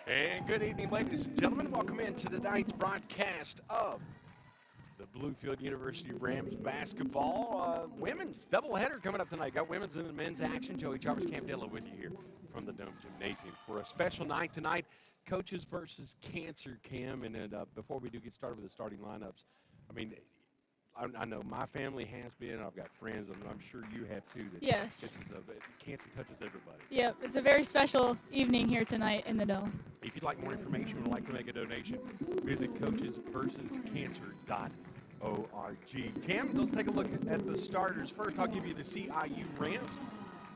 And good evening, ladies and gentlemen. Welcome into tonight's broadcast of the Bluefield University Rams basketball women's doubleheader coming up tonight. Got women's and men's action. Joey Chavez Camdella with you here from the Dome Gymnasium for a special night tonight. Coaches versus cancer, Cam. And before we do get started with the starting lineups, I mean, I know my family has been. I've got friends, and I'm sure you have too. That Yes. Cancer touches everybody. Yep, it's a very special evening here tonight in the Dome. If you'd like more information or would like to make a donation, visit coachesversuscancer.org. Cam, let's take a look at the starters. First, I'll give you the CIU Rams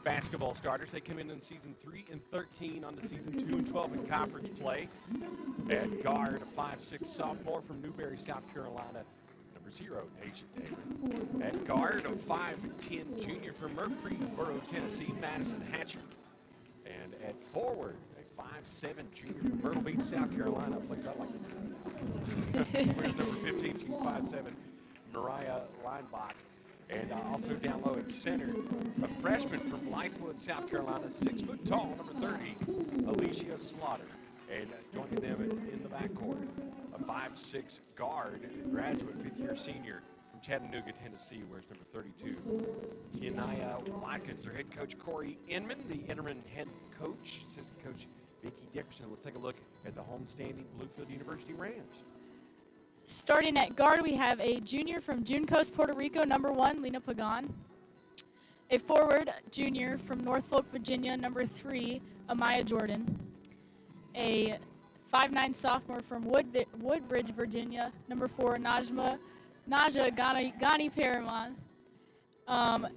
basketball starters. They come in season 3 and 13 on the season 2 and 12 in conference play. At guard, a 5'6" sophomore from Newberry, South Carolina, number 0, Asia Taylor. At guard, a 5'10" junior from Murfreesboro, Tennessee, Madison Hatcher. And at forward, a 5'7" junior from Myrtle Beach, South Carolina, a place I like to play. Where's number 15? She's 5'7", Mariah Leinbach. And also down low at center, a freshman from Blythewood, South Carolina, 6 foot tall, number 30, Alicia Slaughter. And joining them in the backcourt, a 5'6" guard, graduate, 5th-year senior from Chattanooga, Tennessee, wears number 32, Kenaya Watkins. Their head coach, Corey Inman, the interim head coach, assistant coach, Vicki Dickerson. Let's take a look at the homestanding Bluefield University Rams. Starting at guard, we have a junior from Juncos, Puerto Rico, number 1, Lena Pagan. A forward junior from Norfolk, Virginia, number 3, Amaya Jordan. A 5'9" sophomore from Woodbridge, Virginia, number 4, Naja Gani Paraman.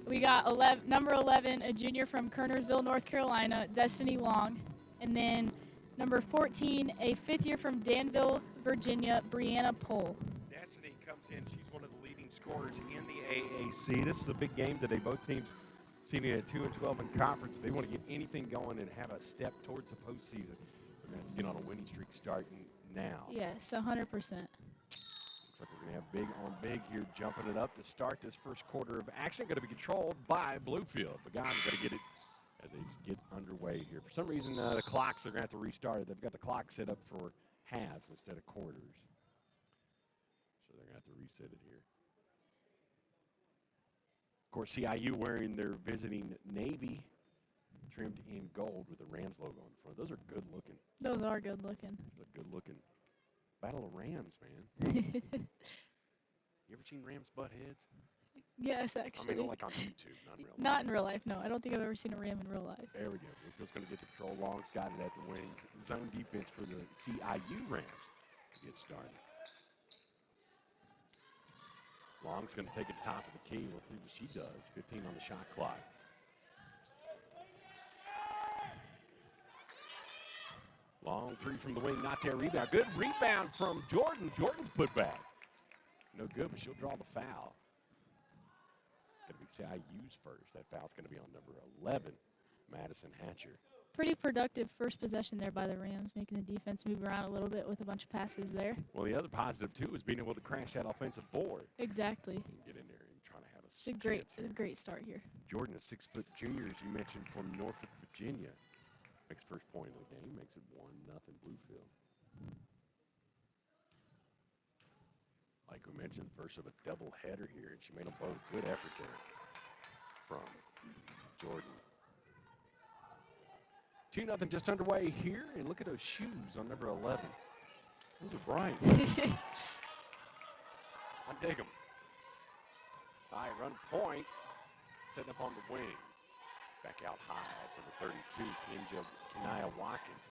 We got number 11, a junior from Kernersville, North Carolina, Destiny Long. And then number 14, a 5th year from Danville, Virginia, Brianna Pohl. Destiny comes in. She's one of the leading scorers in the AAC. This is a big game today. Both teams sitting at 2 and 12 in conference. If they want to get anything going and have a step towards the postseason, they're going to have to get on a winning streak starting now. Yes, 100%. Looks like we're going to have big on big here, jumping it up to start this first quarter of action. Going to be controlled by Bluefield. Pagan's got to get it as they get underway here. For some reason, the clocks are going to have to restart it. They've got the clock set up for halves instead of quarters. So they're going to have to reset it here. Of course, CIU wearing their visiting navy, trimmed in gold with the Rams logo on the front. Those are good looking. Those are good looking. Those are good looking. Battle of Rams, man. You ever seen Rams butt heads? Yes, I actually. mean, like on YouTube, not in real life. Not in real life, no. I don't think I've ever seen a ram in real life. There we go. We're just going to get the control. Long's got it at the wing. Zone defense for the CIU Rams to get started. Long's going to take it to the top of the key. We'll see what she does. 15 on the shot clock. Long 3 from the wing, not there. Rebound. Good rebound from Jordan. Jordan's put back. No good, but she'll draw the foul. Going to be CIU's first. That foul's going to be on number 11, Madison Hatcher. Pretty productive first possession there by the Rams, making the defense move around a little bit with a bunch of passes there. Well, the other positive, too, is being able to crash that offensive board. Exactly. Get in there and try to have It's a great start here. Jordan, a 6-foot junior, as you mentioned, from Norfolk, Virginia. Makes first point of the game, makes it 1-0 Bluefield. Like we mentioned, first of a double header here, and she made them both. Good effort there from Jordan. 2-0 just underway here, and look at those shoes on number 11. Those are bright. I dig them. All right, run point, setting up on the wing. Back out high, that's number 32, Kenaya Watkins.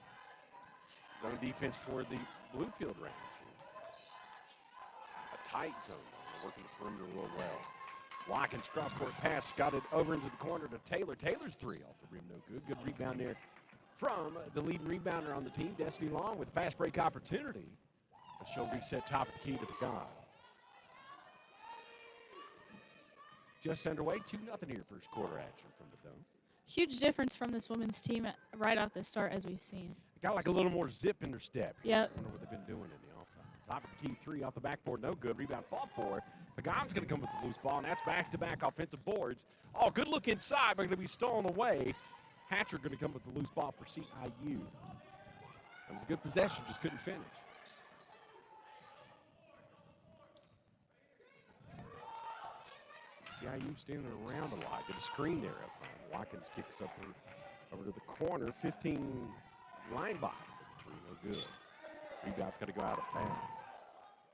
Zone defense for the Bluefield Rams. A tight zone, working the perimeter real well. Watkins cross-court pass, got it over into the corner to Taylor. Taylor's 3 off the rim, no good. Good rebound there from the leading rebounder on the team, Destiny Long, with fast break opportunity. But she'll reset top of the key to the guy. Just underway, 2-0 here, first quarter action from the Dome. Huge difference from this women's team right off the start, as we've seen. Got like a little more zip in their step. Yep. I wonder what they've been doing in the off time. Top of the key, 3 off the backboard, no good. Rebound fought for. Pagan's going to come with the loose ball, and that's back-to-back offensive boards. Oh, good look inside, but going to be stolen away. Hatcher going to come with the loose ball for CIU. It was a good possession, just couldn't finish. CIU standing around a lot. Get a screen there up front. Watkins kicks over to the corner. 15 line by. No good. Rebound's got to go out of bounds.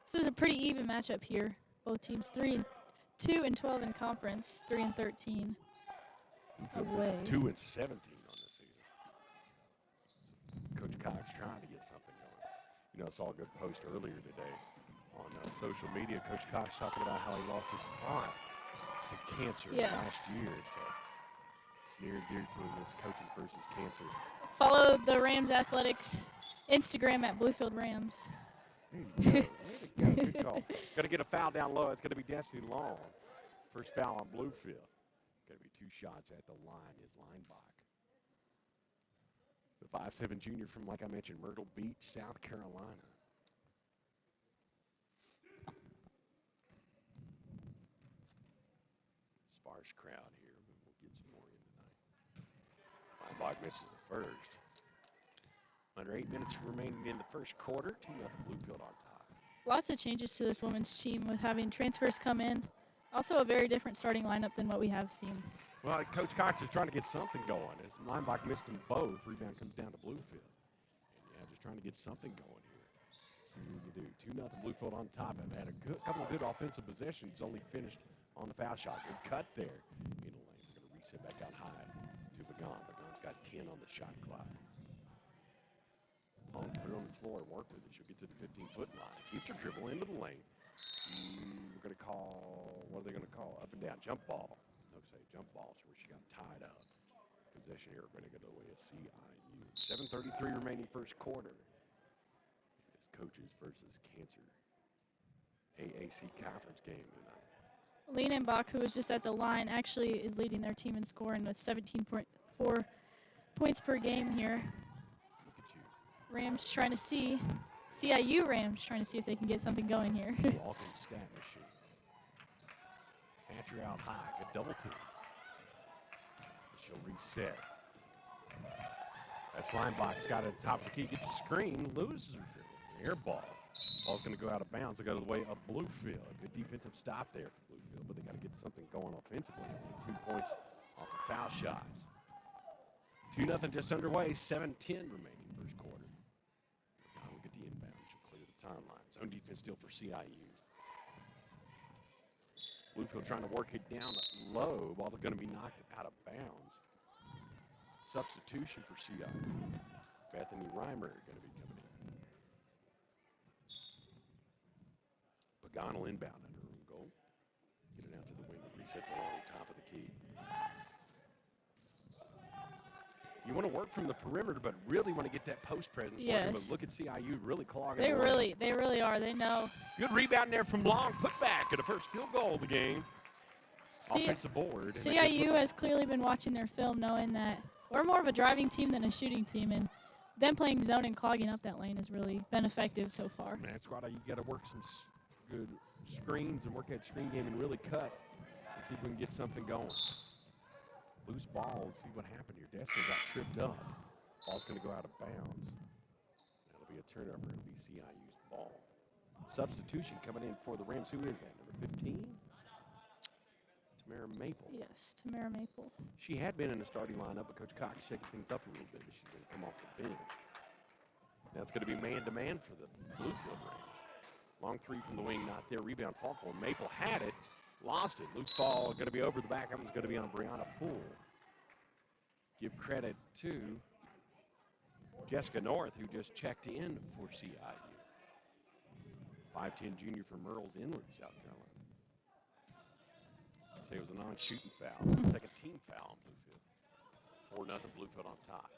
This is a pretty even matchup here. Both teams 3-2 and 12 in conference, 3-13 away. 2-17 on this season. Coach Cox trying to get something going. You know, I saw a good post earlier today on social media. Coach Cox talking about how he lost his aunt to cancer last year. So it's near and dear to him, this coaching versus cancer. Follow the Rams Athletics Instagram at Bluefield Rams. Good call. Got to get a foul down low. It's going to be Destiny Long. First foul on Bluefield. Got to be 2 shots at the line. His Linebach. The 5'7" junior from, like I mentioned, Myrtle Beach, South Carolina. Sparse crowd here, but we'll get some more in tonight. Linebach misses the first. Under 8 minutes remaining in the first quarter. 2-0 Bluefield on top. Lots of changes to this women's team with having transfers come in. Also a very different starting lineup than what we have seen. Well, Coach Cox is trying to get something going. As Linebach missed them both, rebound comes down to Bluefield. And yeah, just trying to get something going here. See what we can do. 2-0 Bluefield on top. Have had a couple of good offensive possessions. Only finished on the foul shot. Good cut there. Middle lane. We're going to reset back out high to Pagan. Pagan's got 10 on the shot clock. Put her on the floor and work with it. She'll get to the 15-foot line. Keeps her dribble into the lane. We're going to call, what are they going to call? Up and down, jump ball. No, say jump balls where she got tied up. Possession here, going to go the way of CIU. 7:33 remaining first quarter. It's coaches versus cancer. AAC conference game tonight. Lena Bach, who was just at the line, actually is leading their team in scoring with 17.4 points per game here. Rams trying to see, CIU Rams trying to see if they can get something going here. Walton stat machine. Hatcher out high, good double team. She'll reset. That's Linebach's got it at the top of the key, gets a screen, loses her. Air ball. Ball's going to go out of bounds. They go the way of Bluefield. Good defensive stop there for Bluefield, but they got to get something going offensively. 2 points off of foul shots. 2-0 just underway, 7:10 remaining first quarter. We'll get the inbound. She'll clear the timeline. Zone defense still for CIU. Bluefield trying to work it down low while they're going to be knocked out of bounds. Substitution for CIU. Bethany Reimer going to be coming in. Pagan will inbound under her own goal. Get it out to the wing and reset the long top of the key. You want to work from the perimeter, but really want to get that post presence. Yes. But look at CIU really clogging. They really are. They know. Good rebound there from Long. Put back at the first field goal of the game. Offensive board. CIU has clearly been watching their film, knowing that we're more of a driving team than a shooting team, and them playing zone and clogging up that lane has really been effective so far. That's why you got to work some good screens and work that screen game and really cut and see if we can get something going. Loose ball. See what happened here. Destiny got tripped up. Ball's going to go out of bounds. That'll be a turnover. It'll be CIU's ball. Substitution coming in for the Rams. Who is that? Number 15? Tamara Maple. Yes, Tamara Maple. She had been in the starting lineup, but Coach Cox shaking things up a little bit. She's going to come off the bench. Now it's going to be man-to-man for the Bluefield Rams. Long three from the wing, not there. Rebound fall for Maple. Had it. Lost it. Loose ball going to be over the back. That one's going to be on Brianna Poole. Give credit to Jessica North, who just checked in for CIU. 5'10" junior from Merle's Inlet, South Carolina. Say it was a non-shooting foul. Second team foul on Bluefield. 4-0 Bluefield on top.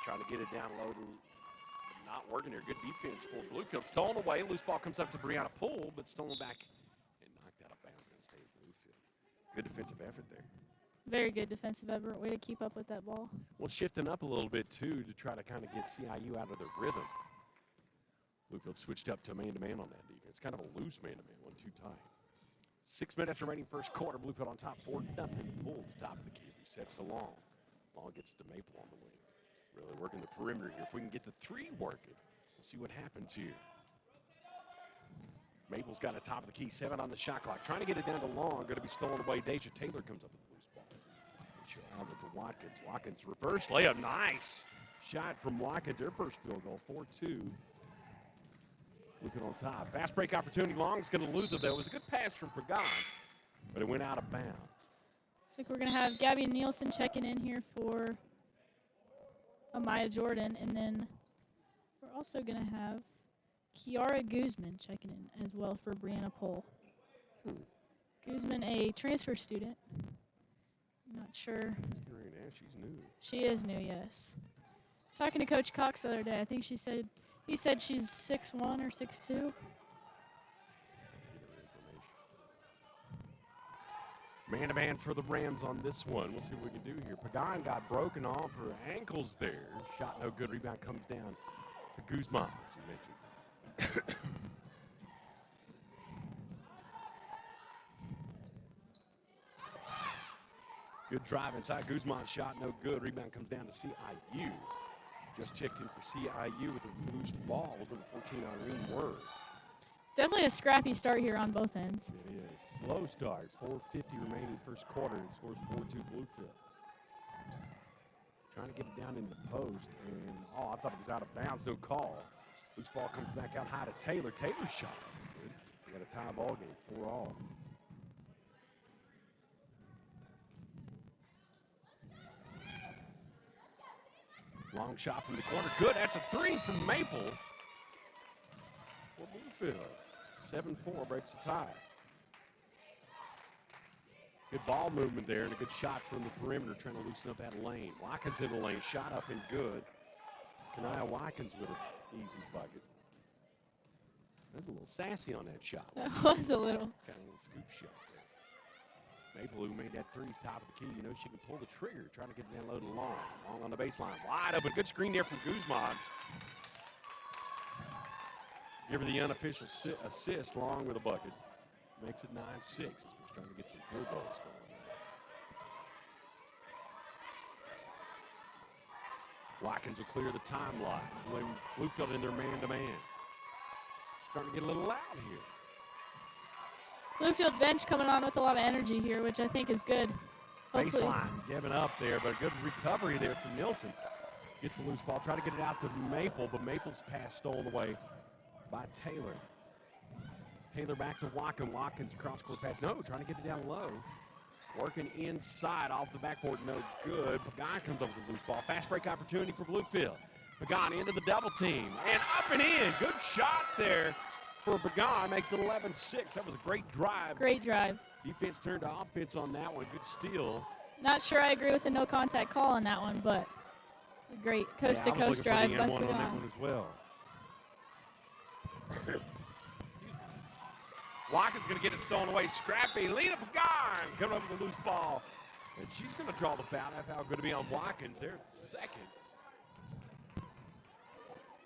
Trying to get it down low to not working there. Good defense for Bluefield. Stolen away. Loose ball comes up to Brianna Poole, but stolen back. Good defensive effort there. Very good defensive effort. Way to keep up with that ball. Well, shifting up a little bit, too, to try to kind of get CIU out of their rhythm. Bluefield switched up to man-to-man on that defense. Kind of a loose man-to-man, one too tight. 6 minutes remaining first quarter. Bluefield on top, 4-0. Pull at the top of the key. Resets to Long. Long gets to Maple on the wing. Really working the perimeter here. If we can get the three working, we'll see what happens here. Maple's got a top of the key, 7 on the shot clock. Trying to get it down to long, going to be stolen away. Deja Taylor comes up with the loose ball. Deja out to Watkins. Watkins reverse layup, nice shot from Watkins. Their first field goal, 4-2. Looking on top. Fast break opportunity, Long's going to lose it though. It was a good pass from Pagan, but it went out of bounds. Looks like we're going to have Gabby Nielsen checking in here for Amaya Jordan, and then we're also going to have Kiara Guzman checking in as well for Brianna Pohl. Guzman, a transfer student. I'm not sure. She's new. She is new, yes. I was talking to Coach Cox the other day. I think he said she's 6'1" or 6'2". Man-to-man for the Rams on this one. We'll see what we can do here. Pagan got broken off her ankles there. Shot no good. Rebound comes down to Guzman, as you mentioned. Good drive inside. Guzman shot no good. Rebound comes down to CIU. Just checked in for CIU with a loose ball. Number 14, Irene Word. Definitely a scrappy start here on both ends. It is. Slow start. 4:50 remaining first quarter. It scores 4-2 Bluefield. Trying to get it down in the post, and I thought it was out of bounds. No call. Loose ball comes back out high to Taylor. Taylor shot. Good. We got a tie ball game, 4-all. Long shot from the corner. Good. That's a 3 from Maple. For Bluefield. 7-4 breaks the tie. Good ball movement there and a good shot from the perimeter, trying to loosen up that lane. Watkins in the lane, shot up and good. Kanaya Watkins with an easy bucket. That's a little sassy on that shot. That was a little. Kind of a little scoop shot there. Maple, who made that three's top of the key, you know she can pull the trigger, trying to get it down low to Long. Long on the baseline, wide open. Good screen there from Guzman. Give her the unofficial assist, Long with a bucket. Makes it 9-6. Trying to get some field goals going. Watkins will clear the timeline. Blame Bluefield in their man-to-man. Starting to get a little loud here. Bluefield bench coming on with a lot of energy here, which I think is good. Hopefully. Baseline giving up there, but a good recovery there from Nielsen. Gets the loose ball, try to get it out to Maple, but Maple's pass stolen away by Taylor. Taylor back to Watkins. Watkins cross-court pass. No, trying to get it down low. Working inside off the backboard. No good. Pagan comes up with the loose ball. Fast break opportunity for Bluefield. Pagan into the double team. And up and in. Good shot there for Pagan. Makes it 11-6. That was a great drive. Great drive. Defense turned to offense on that one. Good steal. Not sure I agree with the no contact call on that one, but a great coast-to-coast drive by Pagan. On that one as well. Watkins going to get it stolen away. Scrappy. Lena Pagan coming up with the loose ball. And she's going to draw the foul. That foul going to be on Watkins there at the second.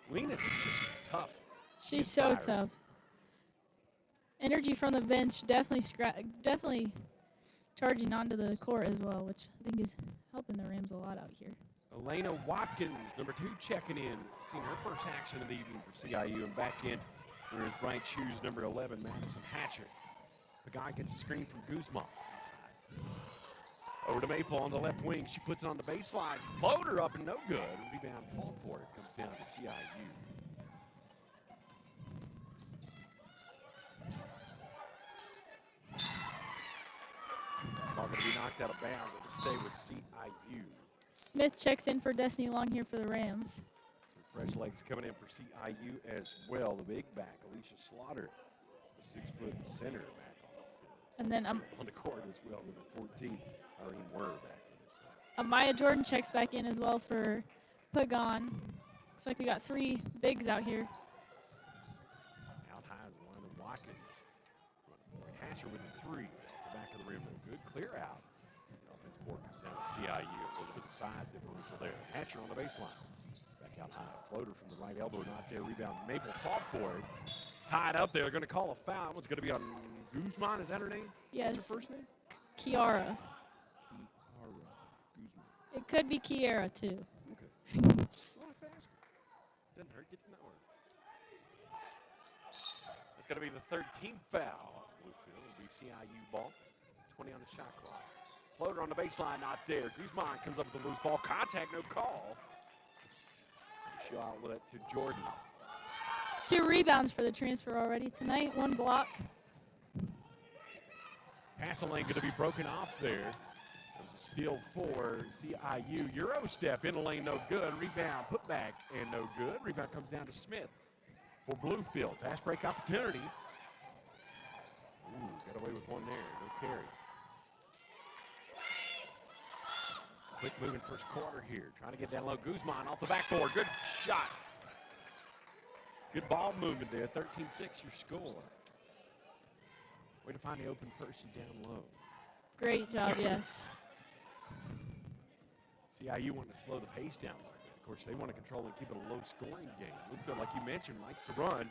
Lena's just tough. She's so tough. Energy from the bench, definitely charging onto the court as well, which I think is helping the Rams a lot out here. Elena Watkins, number 2, checking in. Seeing her first action of the evening for CIU, and back in there is bright shoes, number 11, Madison Hatcher. The guy gets a screen from Guzman. Over to Maple on the left wing. She puts it on the baseline. Floater up and no good. Rebound fall for it. Comes down to CIU. Ball going to be knocked out of bounds. It'll stay with CIU. Smith checks in for Destiny Long here for the Rams. Fresh legs coming in for CIU as well. The big back, Alicia Slaughter, the 6-foot center back on the field. And then on the court as well, number 14, Irene Word back in as well. Amaya Jordan checks back in as well for Pagan. Looks like we got 3 bigs out here. Out high is the line of Watkins. Hatcher with a 3 at the back of the rim. Good clear out. The offensive board comes down to CIU. A little bit of size differential there. Hatcher on the baseline. Out high, floater from the right elbow, not there. Rebound. Maple fought for it. Tied up there. They're going to call a foul. What's going to be on Guzman? Is that her name? Yes. What's her first name? Kiara. Guzman. It could be Kiara too. Okay. Doesn't hurt, get to know her. It's going to be the 13th foul. Bluefield will be CIU ball. 20 on the shot clock. Floater on the baseline, not there. Guzman comes up with the loose ball. Contact, no call. She'll outlet it to Jordan. 2 rebounds for the transfer already tonight. 1 block. Passing lane going to be broken off there. There's a steal for CIU. Euro step in the lane, no good. Rebound, put back, and no good. Rebound comes down to Smith for Bluefield. Fast break opportunity. Ooh, got away with one there. No carry. Quick moving first quarter here. Trying to get down low. Guzman off the backboard. Good shot. Good ball movement there. 13-6 your score. Way to find the open person down low. Great job, yes. CIU wanting to slow the pace down a little bit. Of course, they want to control and keep it a low-scoring game. Bluefield, like you mentioned, likes to run. And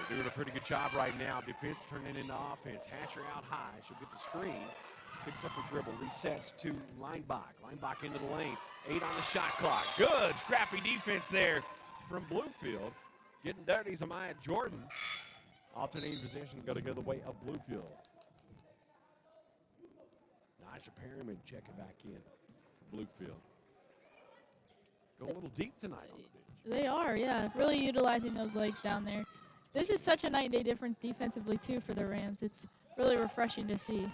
they're doing a pretty good job right now. Defense turning into offense. Hatcher out high. She'll get the screen. Picks up the dribble. Resets to Linebach. Linebach into the lane. 8 on the shot clock. Good scrappy defense there from Bluefield. Getting dirty is Amaya Jordan. Alternating position going to go the way of Bluefield. Naja Perryman checking back in for Bluefield. Go a little deep tonight on the bench. They are, yeah. Really utilizing those legs down there. This is such a night and day difference defensively, too, for the Rams. It's really refreshing to see.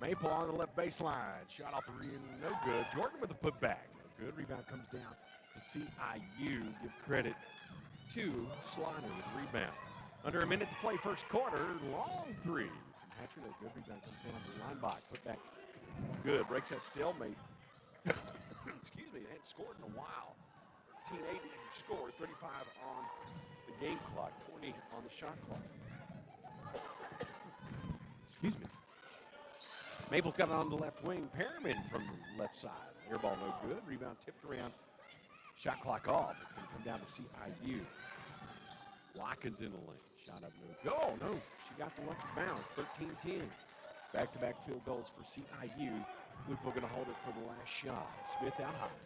Maple on the left baseline. Shot off the rim, no good. Jordan with a putback. No good. Rebound comes down to CIU. Give credit to Slaughter with the rebound. Under a minute to play first quarter. Long 3 from Hatcher. No good. Rebound comes down to Linebach. Putback. Good. Breaks that stalemate. Excuse me. They hadn't scored in a while. 13-8 score. 35 on the game clock. 20 on the shot clock. Excuse me. Maple's got it on the left wing. Perryman from the left side. Air ball no good. Rebound tipped around. Shot clock off. It's going to come down to CIU. Watkins in the lane. Shot up no good. Oh, no. She got the lucky bounce. 13-10. Back-to-back field goals for CIU. Bluefield going to hold it for the last shot. Smith out high.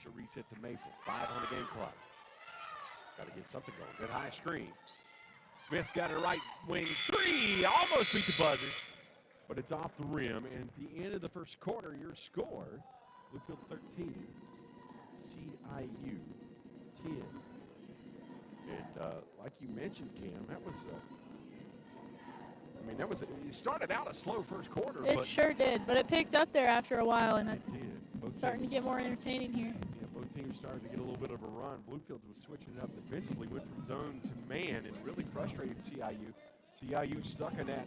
She'll reset to Maple. 5 on the game clock. Got to get something going. Good high screen. Smith's got her right wing. 3. Almost beat the buzzer. But it's off the rim. And at the end of the first quarter, your score, Bluefield 13, CIU 10. And like you mentioned, Cam, that was, it started out a slow first quarter. It sure did, but it picked up there after a while, and it did. It's starting to get more entertaining here. Yeah, both teams started to get a little bit of a run. Bluefield was switching it up defensively, went from zone to man, and really frustrated CIU. CIU stuck in that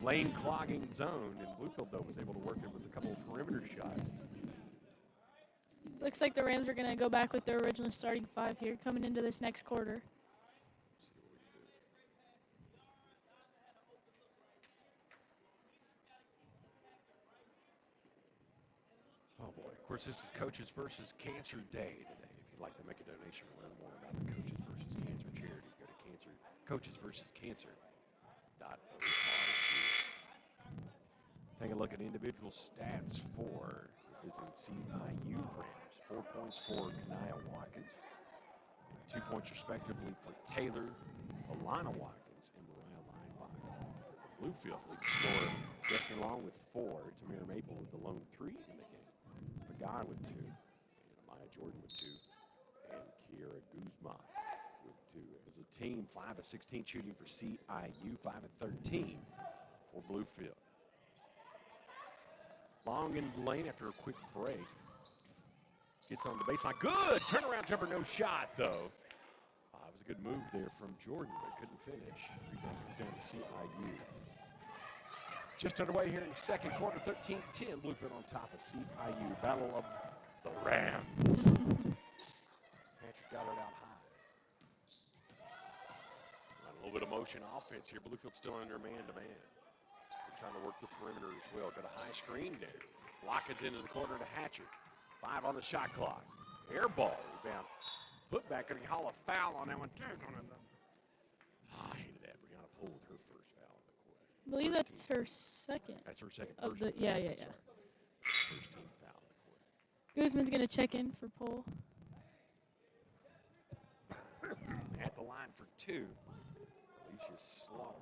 lane clogging zone, and Bluefield, though, was able to work it with a couple of perimeter shots. Looks like the Rams are going to go back with their original starting 5 here coming into this next quarter. Oh, boy. Of course, this is Coaches versus Cancer Day today. If you'd like to make a donation or learn more about the Coaches versus Cancer charity, go to coachesversuscancer.org. Take a look at individual stats for visiting CIU Rams. 4 points for Kanaya Watkins. 2 points respectively for Taylor, Alana Watkins, and Mariah Linebach. Bluefield leads scorer Jesse Long with 4. Tamara Maple with the lone 3 in the game. Pagan with 2. And Amaya Jordan with 2. And Kiera Guzman with 2. As a team, 5 of 16 shooting for CIU, 5 of 13 for Bluefield. Long in the lane after a quick break. Gets on the baseline. Good turnaround jumper, no shot though. It was a good move there from Jordan, but couldn't finish. Rebound comes down to CIU. Just underway here in the second quarter, 13-10. Bluefield on top of CIU. Battle of the Rams. Patrick got it out high. Got a little bit of motion offense here. Bluefield still under man-to-man. Trying to work the perimeter as well. Got a high screen there. Watkins into the corner to Hatcher. 5 on the shot clock. Air ball. Rebound. Put back. Going to haul a foul on that one. I hated that. Brianna Poole with her first foul on the court. I believe that's her second. That's her second. Of first the, yeah. First team foul on the court. Guzman's going to check in for pole. At the line for two, Alicia Slaughter.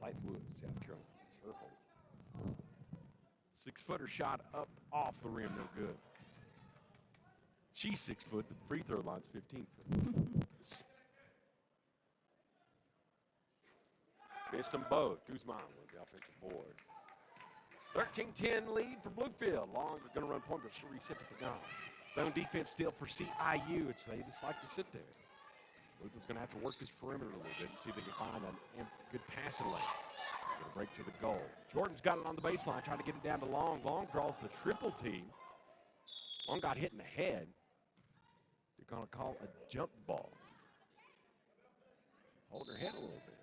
Blythewood, South Carolina. It's her hole. 6-footer shot up off the rim, no good. She's 6 foot. The free throw line's 15 foot. Missed them both. Guzman with the offensive board. 13-10 lead for Bluefield. Long is going to run point, but she'll reset to Pagan. Zone defense still for CIU. They just like to sit there. Bluefield's going to have to work this perimeter a little bit and see if they can find a good passing lane. Going to break to the goal. Jordan's got it on the baseline, trying to get it down to Long. Long draws the triple team. Long got hit in the head. They're going to call a jump ball. Hold her head a little bit.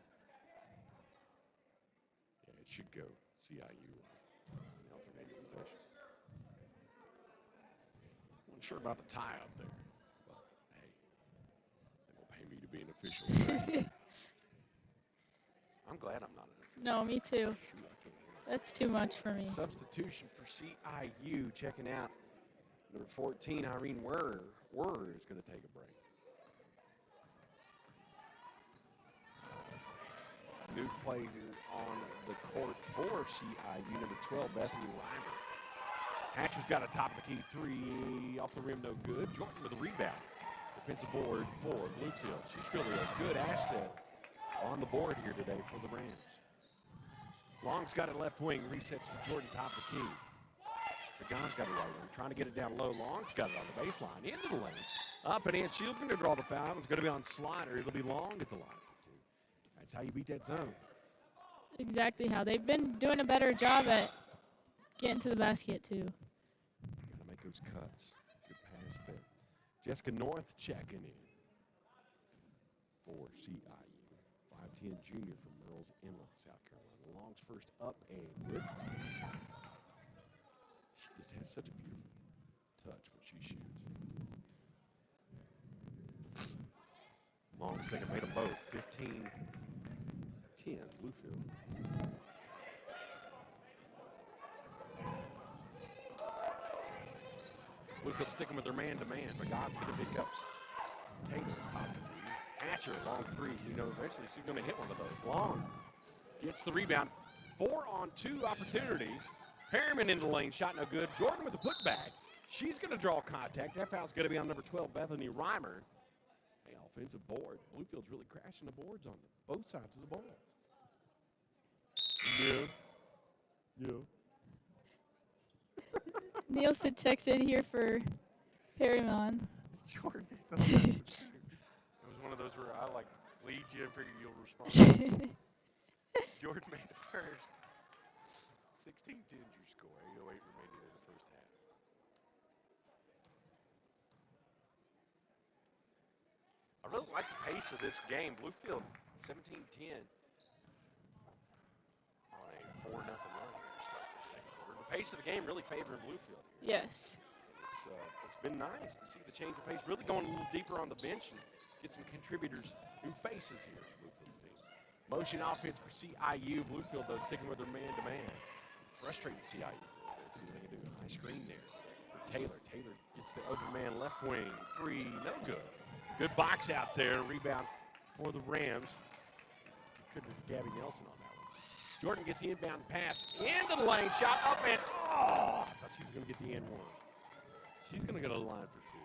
Yeah, it should go CIU. Alternating possession. Wasn't sure about the tie up there, but hey, they won't pay me to be an official. I'm glad I'm not an official. No, me too. Shoot, I can't hear. That's too much for me. Substitution for CIU. Checking out number 14, Irene Werner is going to take a break. New players on the court for CIU, number 12, Bethany Reimer. Hatcher's got a top of the key three off the rim, no good. Jordan with a rebound. Defensive board for Bluefield. She's really a good asset on the board here today for the Rams. Long's got it left wing, resets to Jordan, top of the key. Pagan's got it right wing, trying to get it down low. Long's got it on the baseline, into the lane. Up and in, Shields going to draw the foul. It's going to be on Slider. It'll be Long at the line for two. That's how you beat that zone. Exactly how. They've been doing a better job at getting to the basket, too. Got to make those cuts. Good pass there. Jessica North checking in for CIU. 5'10" junior from Merle's Inlet, South Carolina. Long's first up and good. She just has such a beautiful touch when she shoots. Long second made them both. 15-10, Bluefield. Bluefield sticking with their man-to-man, but God's going to pick up Taylor, top of the key. Hatcher, long three. You know, eventually she's going to hit one of those. Long gets the rebound. 4-on-2 opportunity. Perryman in the lane, shot no good. Jordan with the putback. She's going to draw contact. That foul's going to be on number 12, Bethany Reimer. Hey, offensive board. Bluefield's really crashing the boards on both sides of the ball. Yeah. Nielsen checks in here for Perryman. Jordan. It was one of those where I like lead you and figure you'll respond. Jordan made the first. 16-10 your score. 8:08 remaining in the first half. I really like the pace of this game. Bluefield 17-10 on a 4-0 run here to start the second quarter. The pace of the game really favoring Bluefield here. Yes. It's been nice to see the change of pace, really going a little deeper on the bench and get some contributors, new faces here for Bluefield's team. Motion offense for CIU. Bluefield, though, sticking with their man-to-man. Frustrating CIU. Let's see what they can do. Nice screen there for Taylor. Taylor gets the open man left wing. Three, no good. Good box out there. Rebound for the Rams. Couldn't have Gabby Nelson on that one. Jordan gets the inbound pass into the lane. Shot up and, I thought she was going to get the N1. She's going to go to the line for two.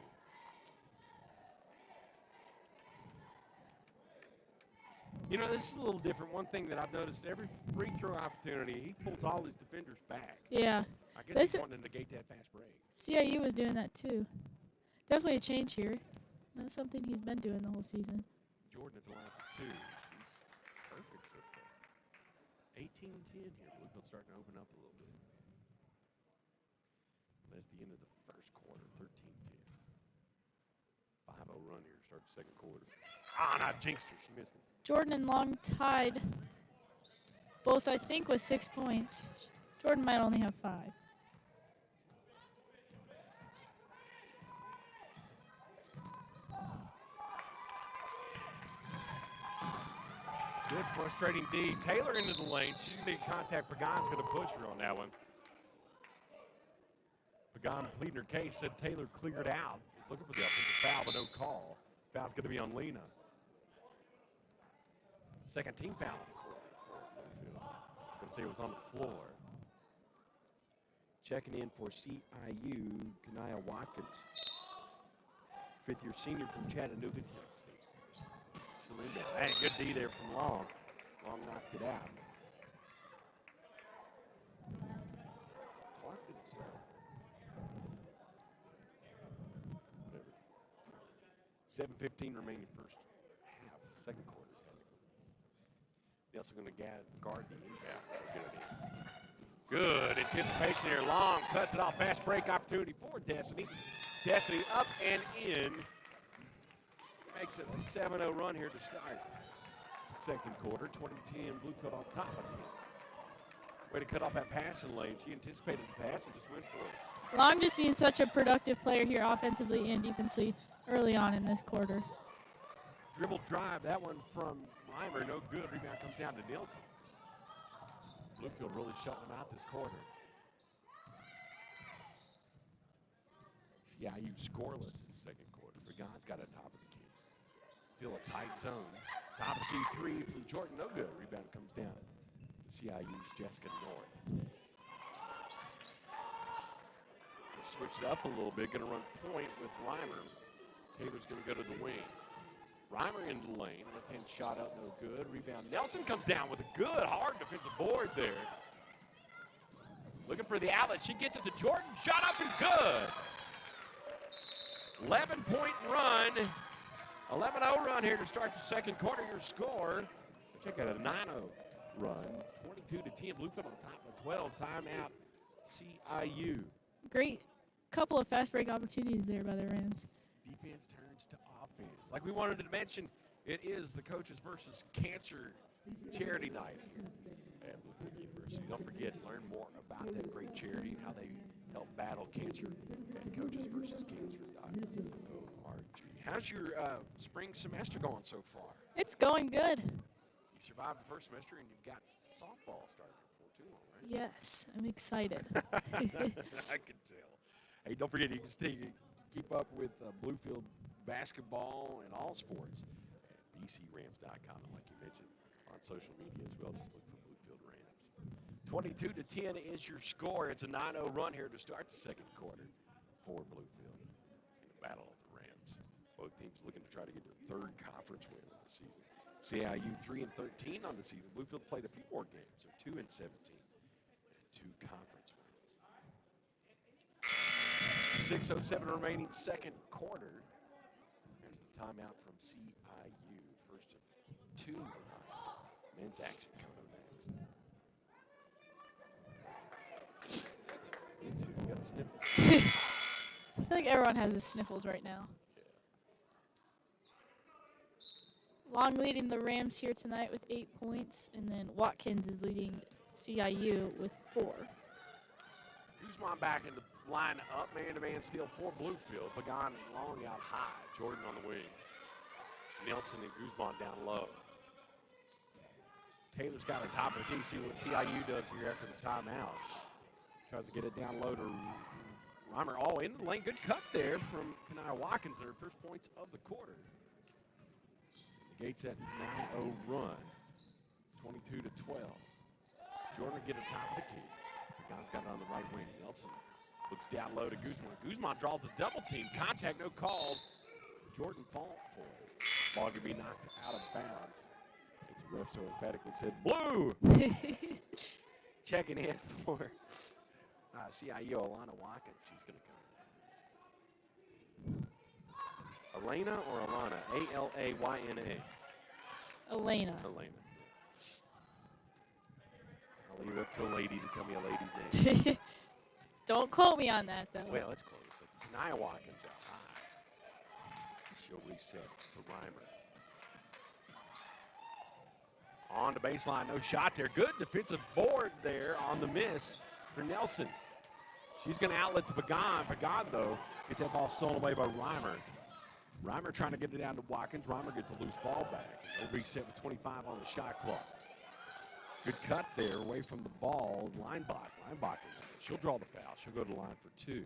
You know, this is a little different. One thing that I've noticed, every free throw opportunity, he pulls all his defenders back. Yeah. I guess he's wanting to negate that fast break. CIU was doing that too. Definitely a change here. That's something he's been doing the whole season. Jordan at the line for two. She's perfect for that. 18-10 here. Bluefield starting to open up a little bit. And at the end of the first quarter, 13-10. 5-0 run here to start the second quarter. Not jinxed her. She missed it. Jordan and Long tied, both I think with 6 points. Jordan might only have 5. Good frustrating D. Taylor into the lane. She's going to contact. Pagan's going to push her on that one. Pagan pleading her case, said Taylor cleared out. He's looking for the offensive foul, but no call. Foul's going to be on Lena. Second team foul in the quarter for Bluefield. Going to say it was on the floor. Checking in for CIU, Kanaya Watkins. Fifth-year senior from Chattanooga, Tennessee. Shalinda. Hey, good D there from Long. Long knocked it out. Clock didn't start. 7:15 remaining first half, second quarter. Nelson going to guard the inbound. Good anticipation here. Long cuts it off. Fast break opportunity for Destiny. Destiny up and in. Makes it a 7-0 run here to start second quarter. 2010 Bluefield on top of 10. Way to cut off that passing lane. She anticipated the pass and just went for it. Long just being such a productive player here offensively and defensively early on in this quarter. Dribble drive. That one from Reimer. No good. Rebound comes down to Nielsen. Bluefield really shutting them out this quarter. CIU scoreless in the second quarter. Pagan's got a top of the key. Still a tight zone. Top of G3 from Jordan. No good. Rebound comes down to CIU's Jessica North. Switch it up a little bit. Going to run point with Reimer. Taylor's going to go to the wing. Reimer into the lane. Left-hand shot up, no good. Rebound. Nelson comes down with a good, hard defensive board there. Looking for the outlet. She gets it to Jordan. Shot up and good. 11-point run. 11-0 run here to start the second quarter. Your score. Check out a 9-0 run. 22-10. Bluefield on top of 12. Timeout. CIU. Great couple of fast break opportunities there by the Rams. Defense turns to offense. Like we wanted to mention, it is the Coaches versus Cancer charity night here at Bluefield University. Don't forget, learn more about that great charity and how they help battle cancer at coachesversuscancer.org. How's your spring semester going so far? It's going good. You survived the first semester and you've got softball starting before too long, right? Yes, I'm excited. I can tell. Hey, don't forget, you can keep up with Bluefield basketball and all sports at bcrams.com, like you mentioned, on social media as well. Just look for Bluefield Rams. 22-10 is your score. It's a 9-0 run here to start the second quarter for Bluefield in the battle of the Rams. Both teams looking to try to get their third conference win of the season. CIU 3-13 on the season. Bluefield played a few more games. They're 2-17 and 2 conference wins. 6:07 remaining second quarter. There's a timeout from CIU. First of 2 men's action coming next. You got the sniffles. I feel like everyone has the sniffles right now. Long leading the Rams here tonight with 8 points, and then Watkins is leading CIU with 4. Guzman back in the line up, man-to-man steal for Bluefield. Pagan and Long out high. Jordan on the wing. Nelson and Guzman down low. Taylor's got a top of the key. See what CIU does here after the timeout. Tries to get it down low to Reimer. Oh, into the lane. Good cut there from Kanaya Watkins. Her first points of the quarter. Gates that 9-0 run. 22-12. Jordan get a top of the key. Pagan's got it on the right wing. Nelson looks down low to Guzman. Guzman draws the double team. Contact, no call. Jordan fought for it. Ball going to be knocked out of bounds. As the ref so emphatically said, blue! Checking in for CIU, Alana Watkins. She's going to come. Elena or Alana? A-L-A-Y-N-A. Elena. Elena. I'll leave it up to a lady to tell me a lady's name. Don't quote me on that, though. Well, it's close. Kanaya Watkins out high. She'll reset to Reimer. On the baseline, no shot there. Good defensive board there on the miss for Nelson. She's going to outlet to Pagan. Pagan, though, gets that ball stolen away by Reimer. Reimer trying to get it down to Watkins. Reimer gets a loose ball back. They'll reset with 25 on the shot clock. Good cut there away from the ball. Linebach. She'll draw the foul. She'll go to the line for 2.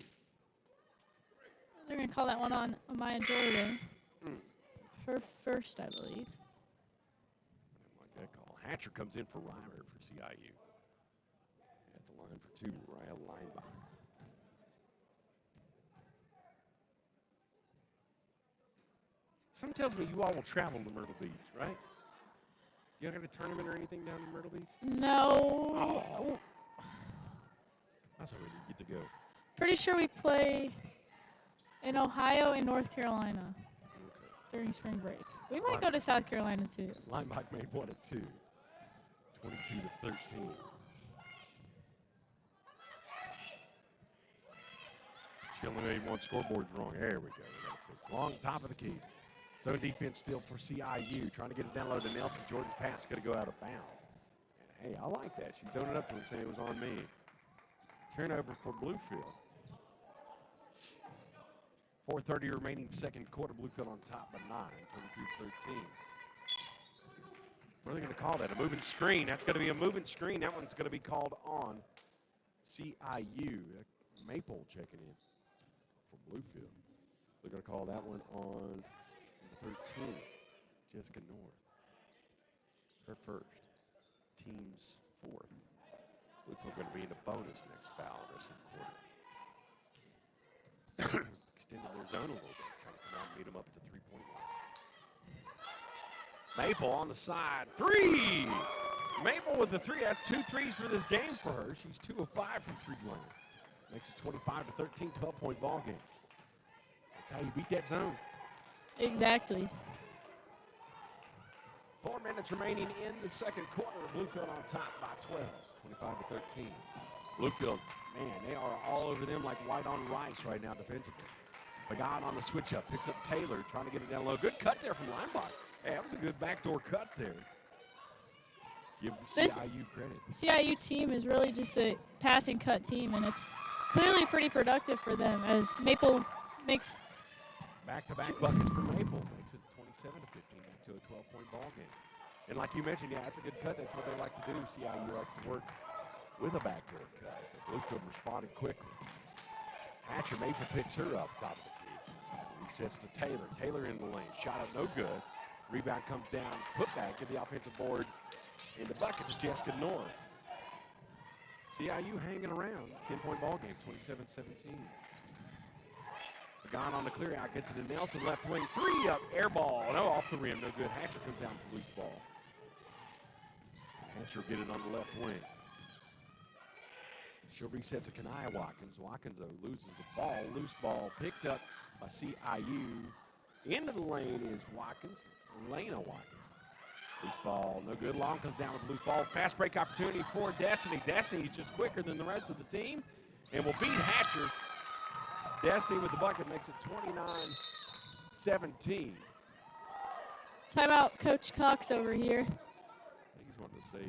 They're going to call that one on Amaya Jordan. Mm. Her first, I believe. Like that call. Hatcher comes in for Reimer for CIU. At the line for 2, Mariah Leinbach. Something tells me you all will travel to Myrtle Beach, right? You got a tournament or anything down in Myrtle Beach? No. Oh. That's where you get to go. Pretty sure we play in Ohio and North Carolina during spring break. We might go to South Carolina, too. Leinbach made one at 2. 22 to 13. She only made one scoreboard wrong. There we go. We got it fixed. Long top of the key. So defense still for CIU. Trying to get it down low to Nelson. Jordan's pass going to go out of bounds. And hey, I like that. She zoned it up to him saying it was on me. Turnover for Bluefield. 4:30 remaining second quarter. Bluefield on top by 9, 22-13. What are they going to call that? A moving screen. That's going to be a moving screen. That one's going to be called on CIU. Maple checking in for Bluefield. They're going to call that one on 13. Jessica North. Her first. Team's fourth. Bluefield going to be in a bonus next foul the rest of the quarter. Extended their zone a little bit. Trying to come out and meet them up at the 3-point line. Maple on the side. 3! Maple with the 3. That's 2 threes for this game for her. She's 2 of 5 from 3-point. Makes it 25-13, 12-point ball game. That's how you beat that zone. Exactly. 4 minutes remaining in the second quarter. Bluefield on top by 12, 25-13. Bluefield, man, they are all over them like white on rice right now defensively. Pagan on the switch up, picks up Taylor, trying to get it down low. Good cut there from Leinbach. Hey, that was a good backdoor cut there. Give CIU credit. CIU team is really just a passing cut team, and it's clearly pretty productive for them as Maple makes back-to-back buckets for Maple. Makes it 27-15, back to a 12-point ball game. And like you mentioned, yeah, it's a good cut. That's what they like to do. CIU likes to work with a backdoor cut. Bluefield responded quickly. Hatcher Maple picks her up top of the key. Resets to Taylor. Taylor in the lane. Shot up no good. Rebound comes down. Put back at the offensive board. In the bucket to Jessica North. CIU hanging around. 10-point ball game, 27-17. Pagan on the clear out. Gets it to Nelson. Left wing. 3 up. Air ball. No, off the rim. No good. Hatcher comes down for loose ball. Hatcher get it on the left wing. She'll reset to Kanaya Watkins. Watkins, though, loses the ball. Loose ball picked up by CIU. Into the lane is Watkins. Lena Watkins. Loose ball, no good. Long comes down with the loose ball. Fast break opportunity for Destiny. Destiny's just quicker than the rest of the team and will beat Hatcher. Destiny with the bucket makes it 29-17. timeout Coach Cox over here. I think he's wanting to say,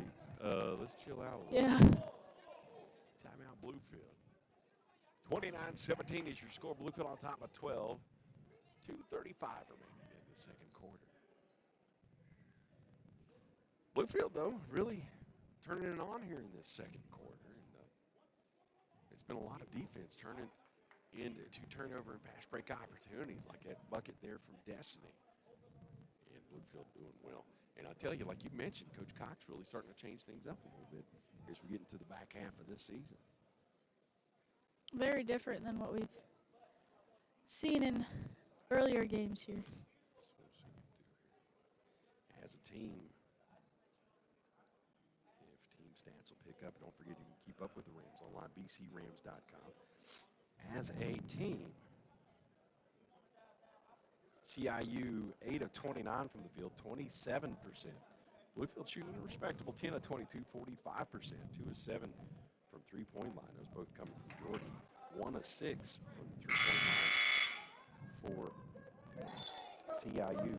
let's chill out a little. Yeah. Timeout Bluefield. 29-17 is your score. Bluefield on top by 12. 2:35 remaining in the second quarter. Bluefield, though, really turning it on here in this second quarter. And, it's been a lot of defense turning into turnover and pass break opportunities like that bucket there from Destiny. And Bluefield doing well. And I tell you, like you mentioned, Coach Cox really starting to change things up a little bit as we get into the back half of this season. Very different than what we've seen in earlier games here. As a team, if team stats will pick up, don't forget you can keep up with the Rams online, bcrams.com. As a team, CIU 8 of 29 from the field, 27%. Bluefield shooting a respectable 10 of 22, 45%. 2 of 7 from three-point line. Those both coming from Jordan. 1 of 6 from the three-point line for CIU.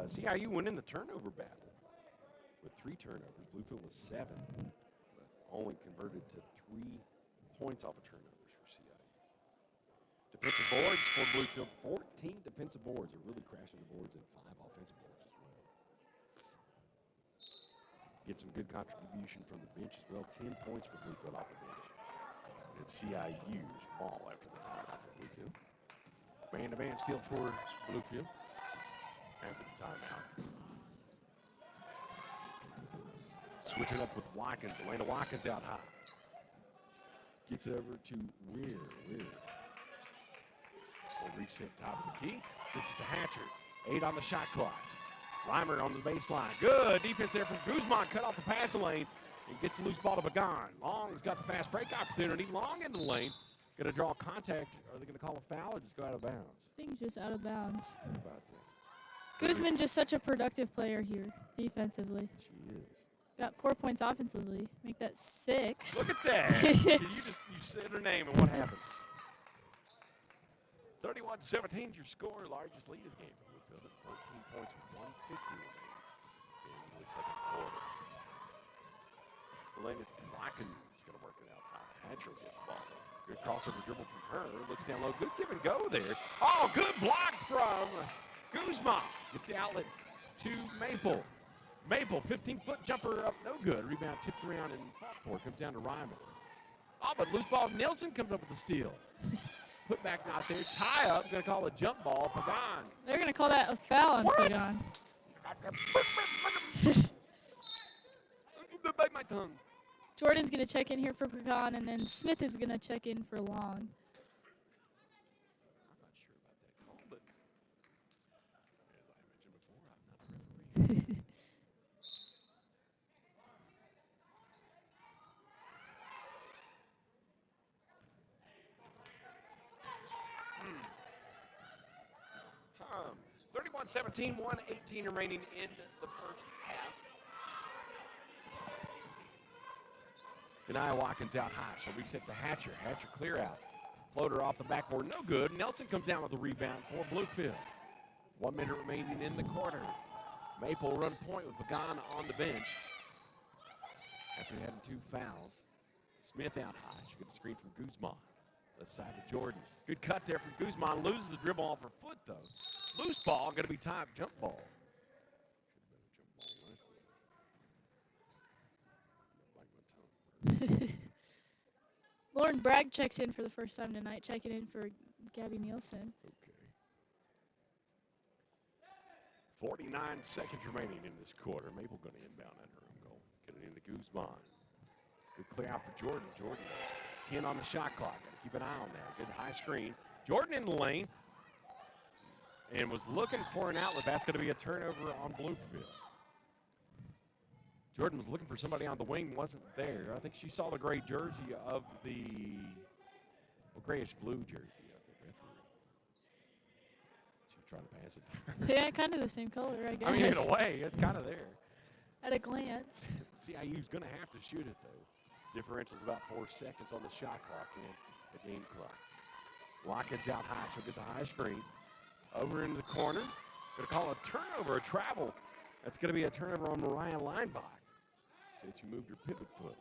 CIU went in the turnover battle with 3 turnovers. Bluefield was 7, but only converted to 3 points off of turnovers for CIU. Defensive boards for Bluefield, 14 defensive boards. They're really crashing the boards and 5 offensive boards as well. Get some good contribution from the bench as well. 10 points for Bluefield off the bench. And it's CIU's ball after the timeout for Bluefield. Man-to-man steal for Bluefield after the timeout. Switch it up with Watkins. Elena Watkins out high. Gets it over to Weir. Will reset top of the key. Gets it to Hatcher. 8 on the shot clock. Reimer on the baseline. Good defense there from Guzman. Cut off the passing lane and gets the loose ball to Pagan. Long's got the fast break opportunity. Long in the lane. Going to draw contact. Are they going to call a foul or just go out of bounds? I think just out of bounds. How about that? Guzman just such a productive player here defensively. She is. Got 4 points offensively. Make that 6. Look at that. you said her name and what happened? 31-17 your score. Largest lead of the game. Bluefield at 14 points with 150 remaining in the second quarter. Elena Watkins is going to work it out high. Hatcher will get the ball. Good crossover dribble from her. Looks down low. Good give and go there. Oh, good block from Guzman. Gets the outlet to Maple. Maple, 15-foot jumper up, no good. Rebound tipped around and fought for. Comes down to Ryman. Oh, but loose ball. Nelson comes up with the steal. Put back not there. Tie up. Going to call a jump ball. Pagan. They're going to call that a foul on What? Pagan. Bite my tongue. Jordan's going to check in here for Pagan, and then Smith is going to check in for Long. I'm not sure about that call, but as I mentioned before, I'm not a referee. Hmm. 31-17, 1:18 remaining in the first half. Denia Watkins out high. She'll reset to Hatcher. Hatcher clear out. Floater off the backboard, no good. Nelson comes down with the rebound for Bluefield. 1 minute remaining in the quarter. Maple run point with Pagan on the bench. After having 2 fouls. Smith out high. She gets a screen from Guzman. Left side to Jordan. Good cut there from Guzman. Loses the dribble off her foot, though. Loose ball, going to be timed jump ball. Lauren Bragg checks in for the first time tonight, checking in for Gabby Nielsen. Okay. 49 seconds remaining in this quarter. Maple going to inbound on her own goal. Get it into Guzman. Good clear out for Jordan. Jordan, 10 on the shot clock. Got to keep an eye on that. Good high screen. Jordan in the lane. And was looking for an outlet. That's going to be a turnover on Bluefield. Jordan was looking for somebody on the wing, wasn't there. I think she saw the gray jersey of the grayish-blue jersey of the referee. She was trying to pass it to her. Yeah, kind of the same color, I guess. I mean, in a way, it's kind of there. At a glance. CIU's going to have to shoot it, though. Differential's about 4 seconds on the shot clock and the game clock. Watkins out high. She'll get the high screen. Over into the corner. Going to call a turnover, a travel. That's going to be a turnover on Mariah Leinbach. Said she moved her pivot foot.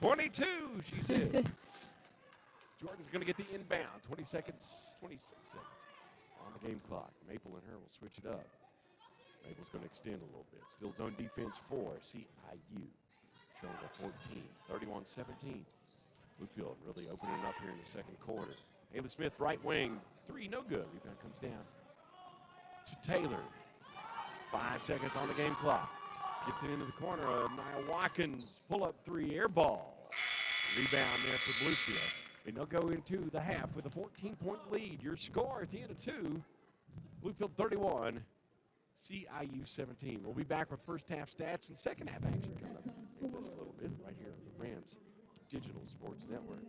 22, she said. Jordan's going to get the inbound. 26 seconds on the game clock. Maple and her will switch it up. Maple's going to extend a little bit. Still zone defense for CIU. Showing a 14, 31-17. Bluefield really opening up here in the second quarter. Ayla Smith, right wing. 3, no good. Rebound comes down to Taylor. 5 seconds on the game clock. Gets it into the corner. Nia Watkins, pull-up 3, air ball. Rebound there for Bluefield. And they'll go into the half with a 14-point lead. Your score at the end of 2, Bluefield 31, CIU 17. We'll be back with first half stats and second half action coming up in just a little bit right here on the Rams Digital Sports Network.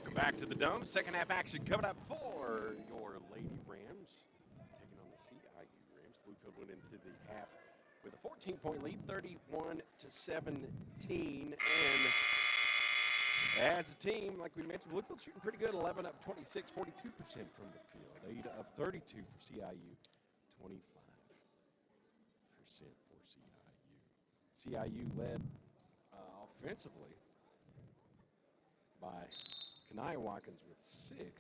Welcome back to the Dome. Second half action coming up for your Lady Rams taking on the CIU Rams. Bluefield went into the half with a 14-point lead, 31-17, and as a team, like we mentioned, Bluefield shooting pretty good, 11 up 26, 42% from the field, 8 of 32 for CIU, 25% for CIU. CIU led offensively by Kanaya Watkins with 6 and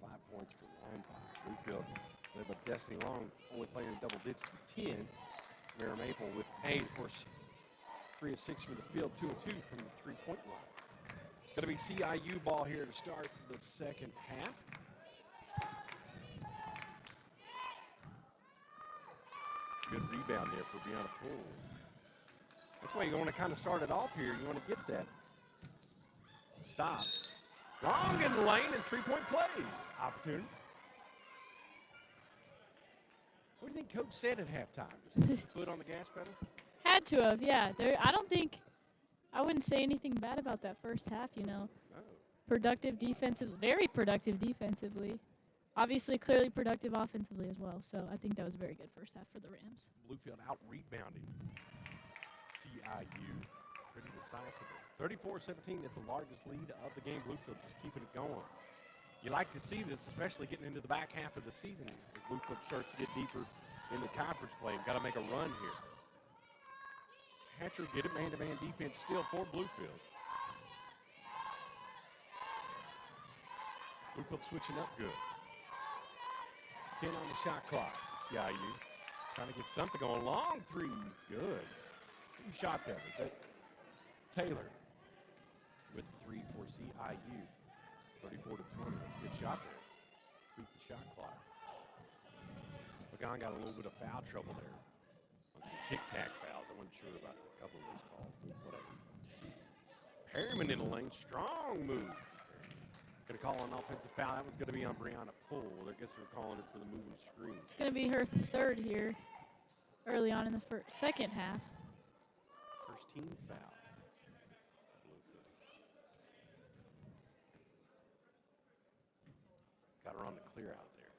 5 points for Linebacker. Bluefield led by Destiny Long, only playing in double digits with 10. Mara Maple with 8, of course, 3 of 6 from the field, 2 of 2 from the three-point line. Going to be CIU ball here to start the second half. Good rebound there for Brianna Poole. That's why you want to kind of start it off here. You want to get that stop. Long in the lane and three-point play opportunity. What do you think Coach said at halftime? Just foot on the gas pedal? Had to have, yeah. I wouldn't say anything bad about that first half, you know. Oh. Productive defensive, very productive defensively. Obviously, clearly productive offensively as well. So I think that was a very good first half for the Rams. Bluefield out rebounding CIU pretty decisively. 34-17 is the largest lead of the game. Bluefield just keeping it going. You like to see this, especially getting into the back half of the season. As Bluefield starts to get deeper in the conference play. Got to make a run here. Hatcher get it, man-to-man defense still for Bluefield. Bluefield switching up good. 10 on the shot clock. CIU trying to get something going. Long three, good. Who shot that? Was that Taylor with 3 for CIU? 34-20. That's a good shot there. Beat the shot clock. Pagan got a little bit of foul trouble there. On some tic-tac fouls. I wasn't sure about a couple of those calls, but whatever. Perryman in the lane. Strong move. Going to call an offensive foul. That one's going to be on Brianna Poole. I guess we're calling it for the moving screen. It's going to be her third here early on in the second half. First team foul. Got her on the clear out there.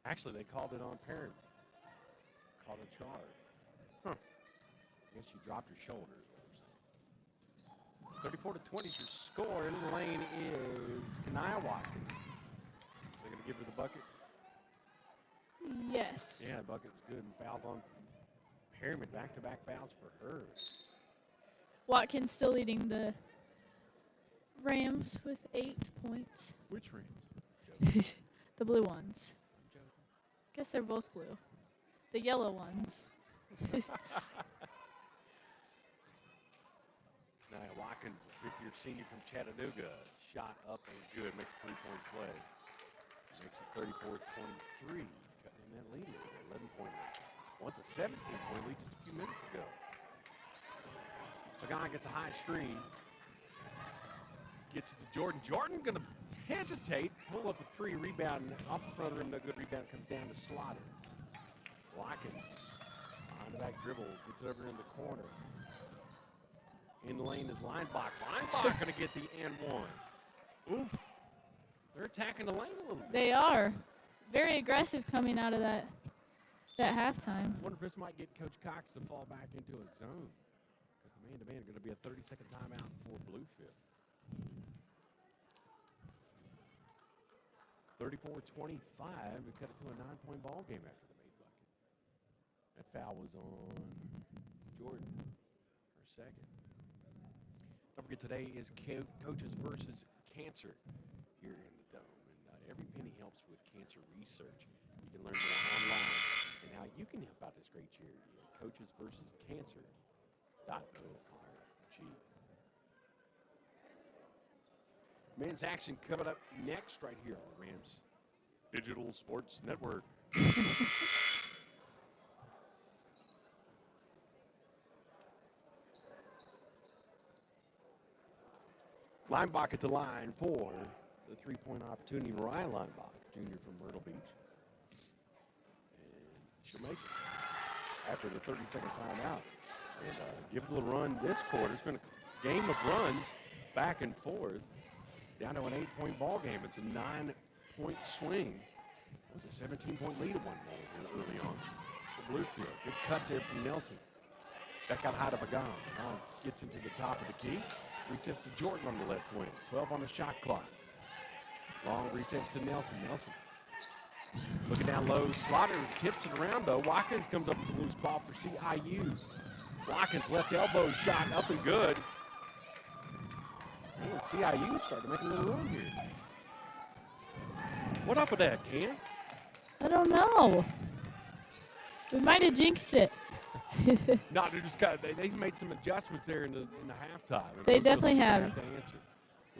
Actually, they called it on Perryman. Called a charge. Huh. I guess she dropped her shoulders. 34-20 is your score. In the lane is Kanaya Watkins. They're going to give her the bucket. Yes. Yeah, the bucket was good. And fouls on Perryman. Back-to-back fouls for her. Watkins still leading the Rams with 8 points. Which Rams? The blue ones. I'm joking. Guess they're both blue. The yellow ones. Nia Watkins, a fifth-year senior from Chattanooga, shot up and good, makes a three-point play. Makes it 34-23, cutting in that lead, 11-point lead. Was a 17-point lead just a few minutes ago. Pagan gets a high screen, gets it to Jordan. Jordan going to hesitate, pull up a three, rebound off the front of the rim, no good rebound, comes down to Slaughter. Watkins, behind the back dribble, gets it over in the corner. In the lane is Lineback. Lineback going to get the and one. Oof. They're attacking the lane a little bit. They are. Very aggressive coming out of that halftime. I wonder if this might get Coach Cox to fall back into a zone. Because the man-to-man is going to be a 30-second timeout for Bluefield. 34-25. We cut it to a 9-point ball game after the made bucket. That foul was on Jordan, her second. Don't forget, today is Coaches versus Cancer here in the Dome. And every penny helps with cancer research. You can learn more online and how you can help out this great charity at coachesversuscancer.org. Men's action coming up next right here on the Rams Digital Sports Network. Linebacker at the line for the three-point opportunity. Mariah Linebacker, junior from Myrtle Beach. And she'll make it after the 30-second timeout. And give it a little run this quarter. It's been a game of runs. back and forth. Down to an 8-point ball game. It's a 9-point swing. It was a 17-point lead at one point early on for Bluefield. Good cut there from Nelson. Back out high to Pagan. Now gets into the top of the key. Recess to Jordan on the left wing. 12 on the shot clock. Long recess to Nelson. Nelson looking down low. Slaughter tips it around though. Watkins comes up with the loose ball for CIU. Watkins left elbow shot up and good. Man, CIU starting to make a little run here. What up with that, Cam? I don't know. We might have jinxed it. No, they just they made some adjustments there in the halftime. They definitely have. To answer.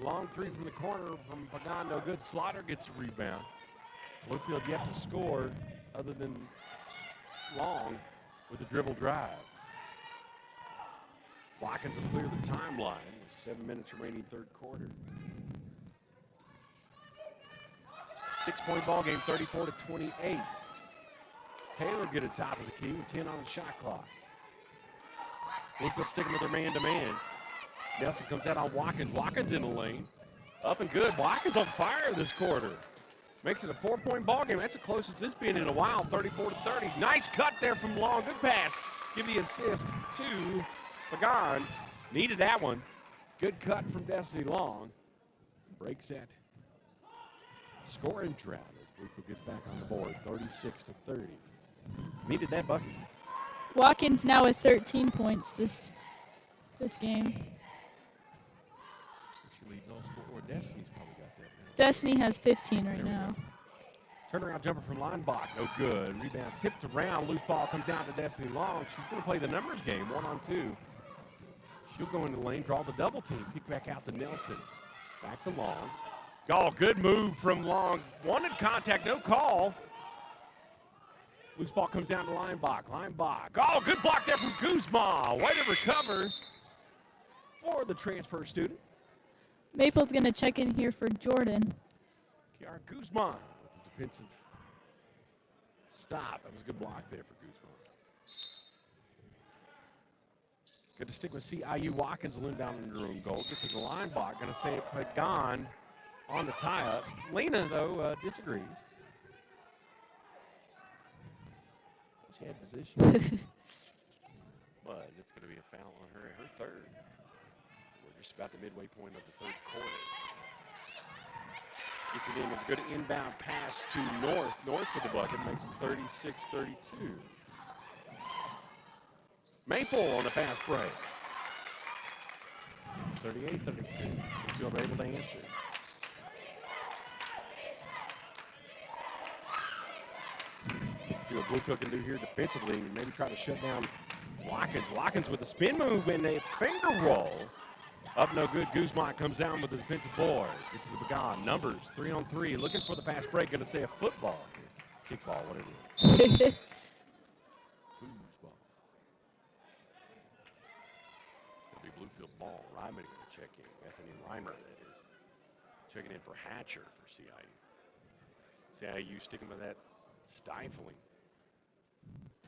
Long three from the corner from Pagan, no good. Slaughter gets the rebound. Bluefield yet to score other than Long with a dribble drive. Watkins will clear the timeline with 7 minutes remaining third quarter. 6-point ball game, 34-28. Taylor get a top of the key with 10 on the shot clock. Bluefield sticking with their man-to-man. Nelson comes out on Watkins. Watkins in the lane. Up and good. Watkins on fire this quarter. Makes it a 4-point ball game. That's the closest it's been in a while, 34-30. Nice cut there from Long. Good pass. Give the assist to Pagan. Needed that one. Good cut from Destiny Long. Breaks that scoring drought as Bluefield gets back on the board, 36-30. Needed that bucket. Watkins now with 13 points this game. She leads all score, or Destiny's probably got that now. Destiny has 15 right now. Turnaround jumper from Leinbach, no good. Rebound tipped around, loose ball comes down to Destiny Long. She's going to play the numbers game, 1-on-2. She'll go into the lane, draw the double team, kick back out to Nelson. Back to Long. Oh, good move from Long. Wanted contact, no call. Loose ball comes down to Leinbach. Leinbach. Oh, good block there from Guzman. Way to recover for the transfer student. Maple's going to check in here for Jordan. Kiara Guzman with the defensive stop. That was a good block there for Guzman. Good to stick with CIU. Watkins will inbound in their own goal. Gets to the Leinbach. Going to say it Pagan on the tie-up. Lena, though, disagrees. She had position. But it's going to be a foul on her third. We're just about the midway point of the third quarter. Gets it in. It's a good inbound pass to North. North with the bucket makes it 36-32. Maple on the fast break. 38-32. Still able to answer. See what Bluefield can do here defensively. Maybe try to shut down Watkins. Watkins with a spin move and a finger roll. Up no good. Guzman comes down with the defensive board. Gets to the Pagan. Numbers 3-on-3. Looking for the fast break. Going to say a football. Kickball, whatever it is. Foosball. It'll be Bluefield ball. Ryman going to check in. Bethany Reimer, that is. Checking in for Hatcher for CIU. CIU sticking with that stifling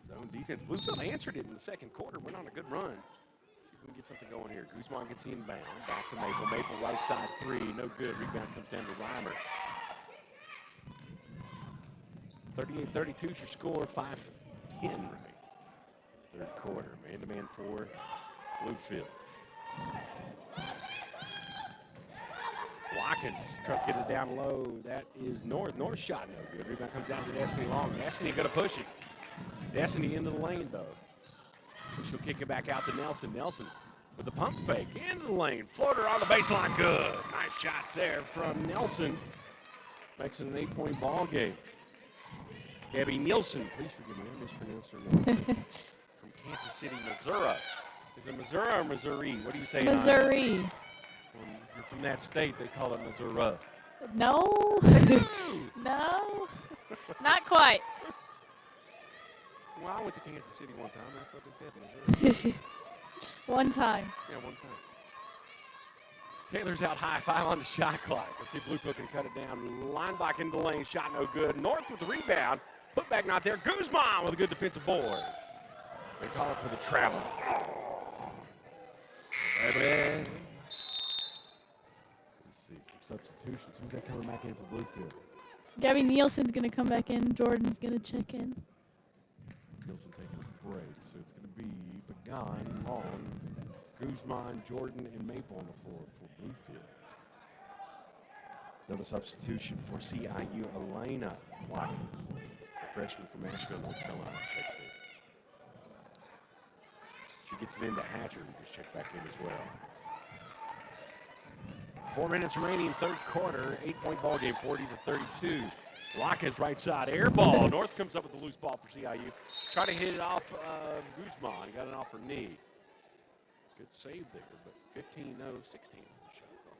zone defense. Bluefield answered it in the second quarter. Went on a good run. See if we can get something going here. Guzman gets inbound. Back to Maple. Maple right side three. No good. Rebound comes down to Reimer. 38-32 is your score. 5-10 remaining. Third quarter. Man-to-man for Bluefield. Watkins tries to get it down low. That is North. North shot no good. Rebound comes down to Destiny Long. Destiny going to push it. Destiny into the lane, though. She'll kick it back out to Nelson. Nelson with the pump fake into the lane. Floater on the baseline. Good. Nice shot there from Nelson. Makes it an 8-point ball game. Gabby Nielsen. Please forgive me. I mispronounced her name. From Kansas City, Missouri. Is it Missouri or Missouri? What do you say? Missouri. You're from that state. They call it Missouri. No. No. Not quite. Well, I went to Kansas City one time. That's what they said, Missouri. One time. Yeah, one time. Taylor's out high, 5 on the shot clock. Let's see if Bluefield can cut it down. Leinbach into the lane, shot no good. North with the rebound. Put back not there. Guzman with a good defensive board. They call it for the travel. substitutions. Who's that coming back in for Bluefield? Gabby Nielsen's going to come back in. Jordan's going to check in. Nielsen taking a break, so it's going to be Pagan, Long, Guzman, Jordan, and Maple on the floor for Bluefield. Another substitution for CIU, Elena Watkins, a freshman from Asheville, North Carolina, checks in. She gets it into Hatcher, who just checked back in as well. 4 minutes remaining, third quarter, 8-point ball game, 40-32. Watkins right side, air ball. North comes up with the loose ball for CIU. Try to hit it off Guzman. Got it off her knee. Good save there, but 15-0-16 on the shot clock.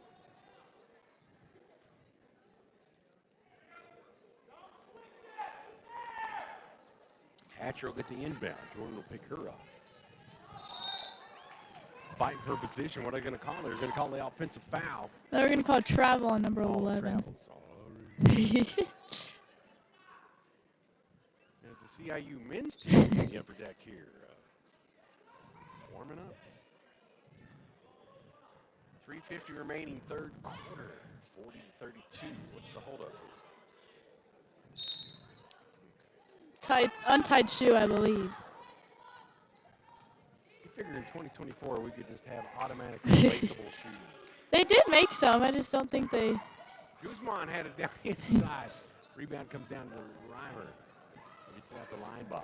Hatcher will get the inbound. Jordan will pick her up. Fighting for position. What are they going to call it? They're going to call the offensive foul. They're going to call travel on number 11. Travel, sorry. There's the CIU men's team in the upper deck here. Warming up. 3:50 remaining, third quarter. 40-32. What's the holdup here? Untied shoe, I believe. You figured in 2024 we could just have automatic replaceable shoes. They did make some. I just don't think they. Guzman had it down inside. Rebound comes down to Reimer. Gets it out the line by.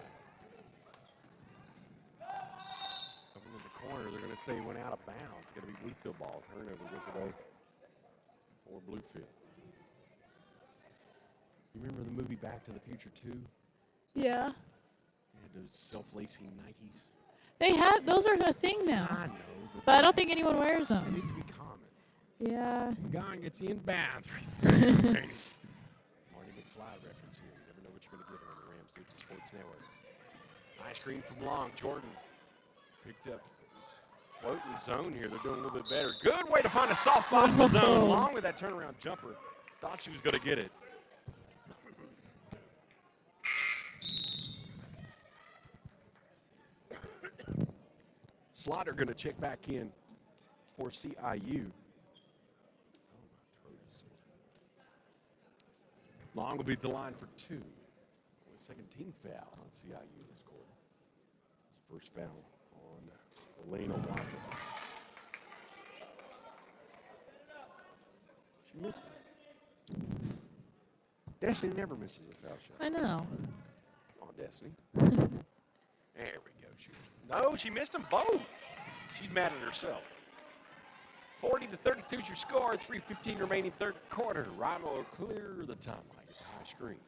Coming in the corner, they're going to say he went out of bounds. It's going to be Bluefield ball. Turnover goes away for Bluefield. You remember the movie Back to the Future 2? Yeah. They had those self-lacing Nikes. They have. Those are a thing now. I know. But I don't think anyone wears It them. needs to be common. Yeah. Guy gets the inbound. 3:30. Marty McFly reference here. You never know what you're going to get on the Rams Newton Sports Network. High screen from Long. Jordan picked up floating zone here. They're doing a little bit better. Good way to find a soft spot in the zone. Long with that turnaround jumper. Thought she was going to get it. Slaughter going to check back in for CIU. Long will be the line for two. Second team foul on CIU this quarter. First foul on Elena Watkins. She missed that. Destiny never misses a foul shot. I know. Come on, Destiny. There we go. No, she missed them both. She's mad at herself. 40-32 is your score. 3:15 remaining third quarter. Rimo will clear the timeline at the high screen.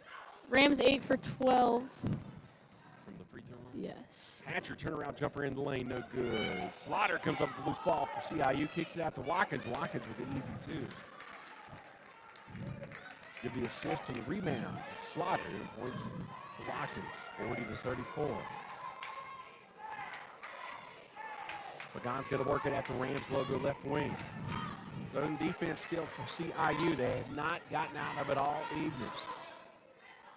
Rams 8 for 12. From the free throw line? Yes. Hatcher turnaround jumper in the lane, no good. Slaughter comes up with the loose ball for CIU, kicks it out to Watkins. Watkins with the easy two. Give the assist and the rebound to Slaughter. Points to Watkins, 40-34. Pagan's going to work it at the Rams logo left wing. Zone defense still for CIU. They have not gotten out of it all evening.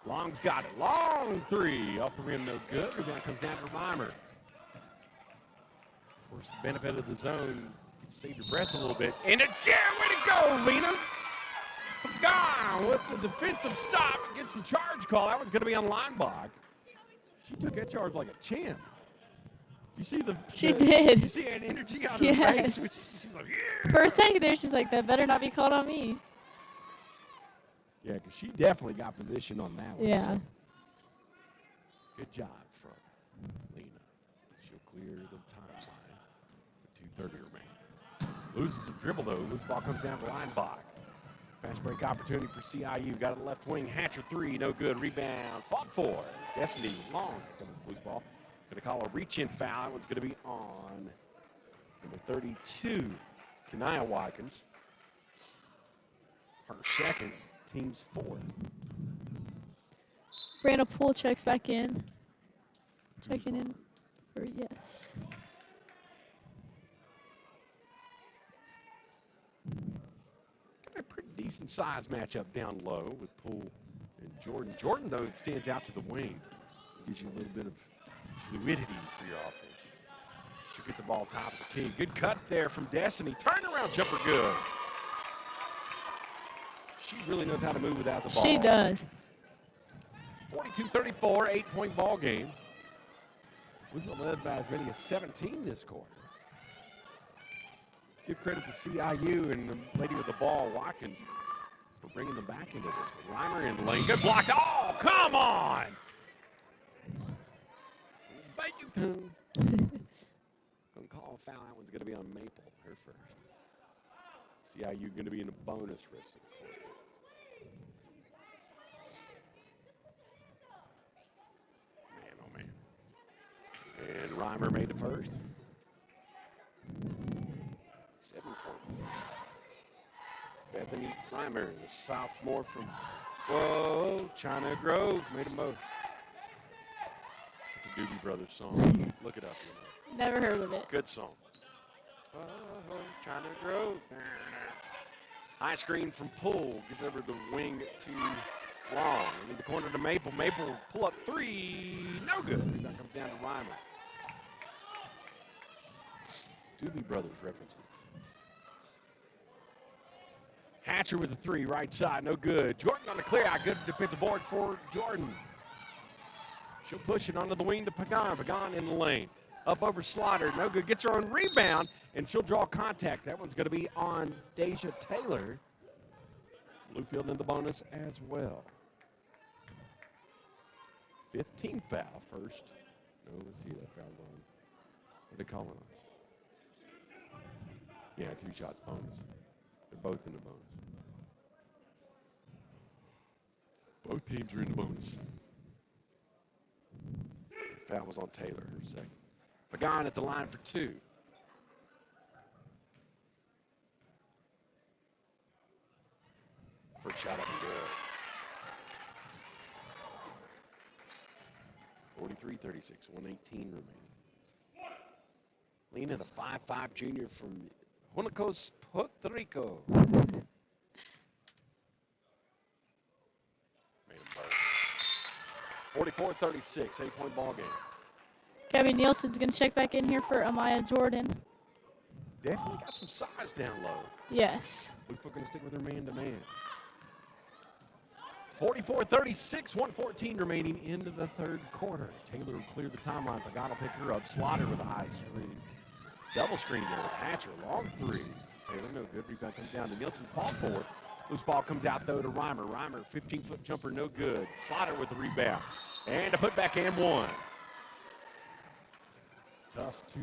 Long's got it. Long three. Off the rim, no good. Rebound comes down to Reimer. Of course, the benefit of the zone, you save your breath a little bit. And again, way to go, Lena. Pagan with the defensive stop. Gets the charge call. That one's going to be on Linebach. She took that charge like a champ. You see She did. You see that energy out of Yes. her face? She's like, yeah. For a second there, she's like, that better not be called on me. Yeah, because she definitely got position on that one. Yeah. So good job from Lena. She'll clear the timeline with 2:30 remaining. Loses a dribble, though. Loose ball comes down to Linebach. Fast break opportunity for CIU. Got it left wing. Hatcher three. No good. Rebound. Fought for. Destiny Long coming with the loose ball. Going to call a reach-in foul. That one's going to be on number 32, Kanaya Watkins. Her second, team's fourth. Brandon Poole checks back in. Checking in for yes. Got a pretty decent size matchup down low with Poole and Jordan. Jordan, though, extends out to the wing. Gives you a little bit of fluidity for your offense. She'll get the ball top of the key. Good cut there from Destiny. Turnaround jumper good. She really knows how to move without the ball. She does. 42-34, 8-point ball game. We've been led by as many as 17 this quarter. Give credit to CIU and the lady with the ball, Watkins, for bringing them back into this. Reimer in the lane. Good block. Oh, come on! Bacon. Gonna call a foul. That one's gonna be on Maple, her first. CIU gonna be in a bonus rest of the quarter. Man, oh man. And Reimer made the first. 7-point. Bethany Reimer, the sophomore from China Grove, made a most. It's a Doobie Brothers song. Look it up. You know. Never heard of it. Good song. China Grove. High screen from Poole. Gives over the wing to Long. In the corner to Maple. Maple pull up three. No good. That comes down to Reimer. Doobie Brothers references. Hatcher with the three, right side, no good. Jordan on the clear out, good defensive board for Jordan. She'll push it onto the wing to Pagan. Pagan in the lane. Up over Slaughter, no good. Gets her own rebound, and she'll draw contact. That one's going to be on Deja Taylor. Bluefield in the bonus as well. 15th foul first. No, let's see that foul's on. What are they calling on? Yeah, 2 shots bonus. They're both in the bonus. Both teams are in the bonus. Foul was on Taylor, her second. Pagan at the line for 2. First shot up and good. 43-36, 118 remaining. Lena, the 5'5" junior from Juanicos, Puerto Rico. 44-36, 8-point ball game. Gabby Nielsen's going to check back in here for Amaya Jordan. Definitely got some size down low. Yes. Bluefoot going to stick with her man-to-man. 44-36, 1:14 remaining into the third quarter. Taylor will clear the timeline. Pagan will pick her up. Slaughter with a high screen. Double screen there with Hatcher. Long three. Taylor no good. Rebound comes down to Nielsen. Fall forward. Loose ball comes out, though, to Reimer. Reimer, 15-foot jumper, no good. Slaughter with the rebound. And a putback and one. Tough, too.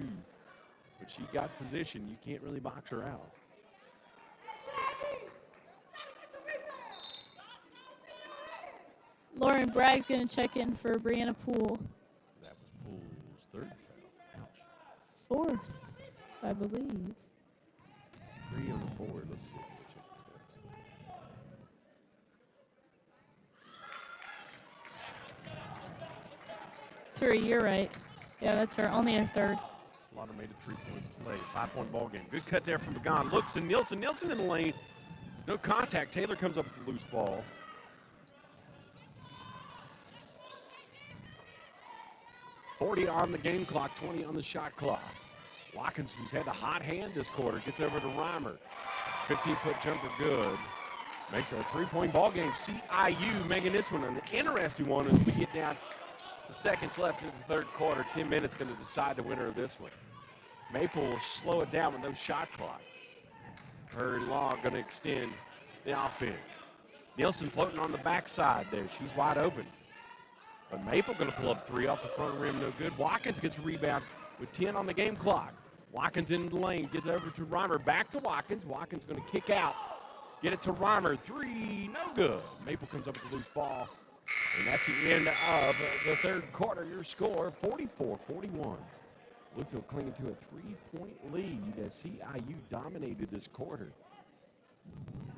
But she got position. You can't really box her out. Lauren Bragg's going to check in for Brianna Poole. That was Poole's third foul. Ouch. 4th, I believe. 3 on the board. Let's see. Check the stats. 3, you're right. Yeah, that's her. Only a third. Slaughter made a 3-point play. 5-point ball game. Good cut there from Pagan. Looks to Nielsen. Nielsen in the lane. No contact. Taylor comes up with the loose ball. .40 on the game clock, 20 on the shot clock. Watkins, who's had a hot hand this quarter, gets over to Reimer. 15-foot jumper good. Makes it a 3-point ball game. CIU making this one an interesting one as we get down to seconds left in the third quarter. 10 minutes going to decide the winner of this one. Maple will slow it down with no shot clock. Her Law going to extend the offense. Nielsen floating on the backside there. She's wide open. But Maple going to pull up 3 off the front rim, no good. Watkins gets a rebound with 10 on the game clock. Watkins in the lane, gets over to Reimer, back to Watkins. Watkins going to kick out, get it to Reimer, 3, no good. Maple comes up with the loose ball, and that's the end of the third quarter. Your score, 44-41. Bluefield clinging to a 3-point lead as CIU dominated this quarter.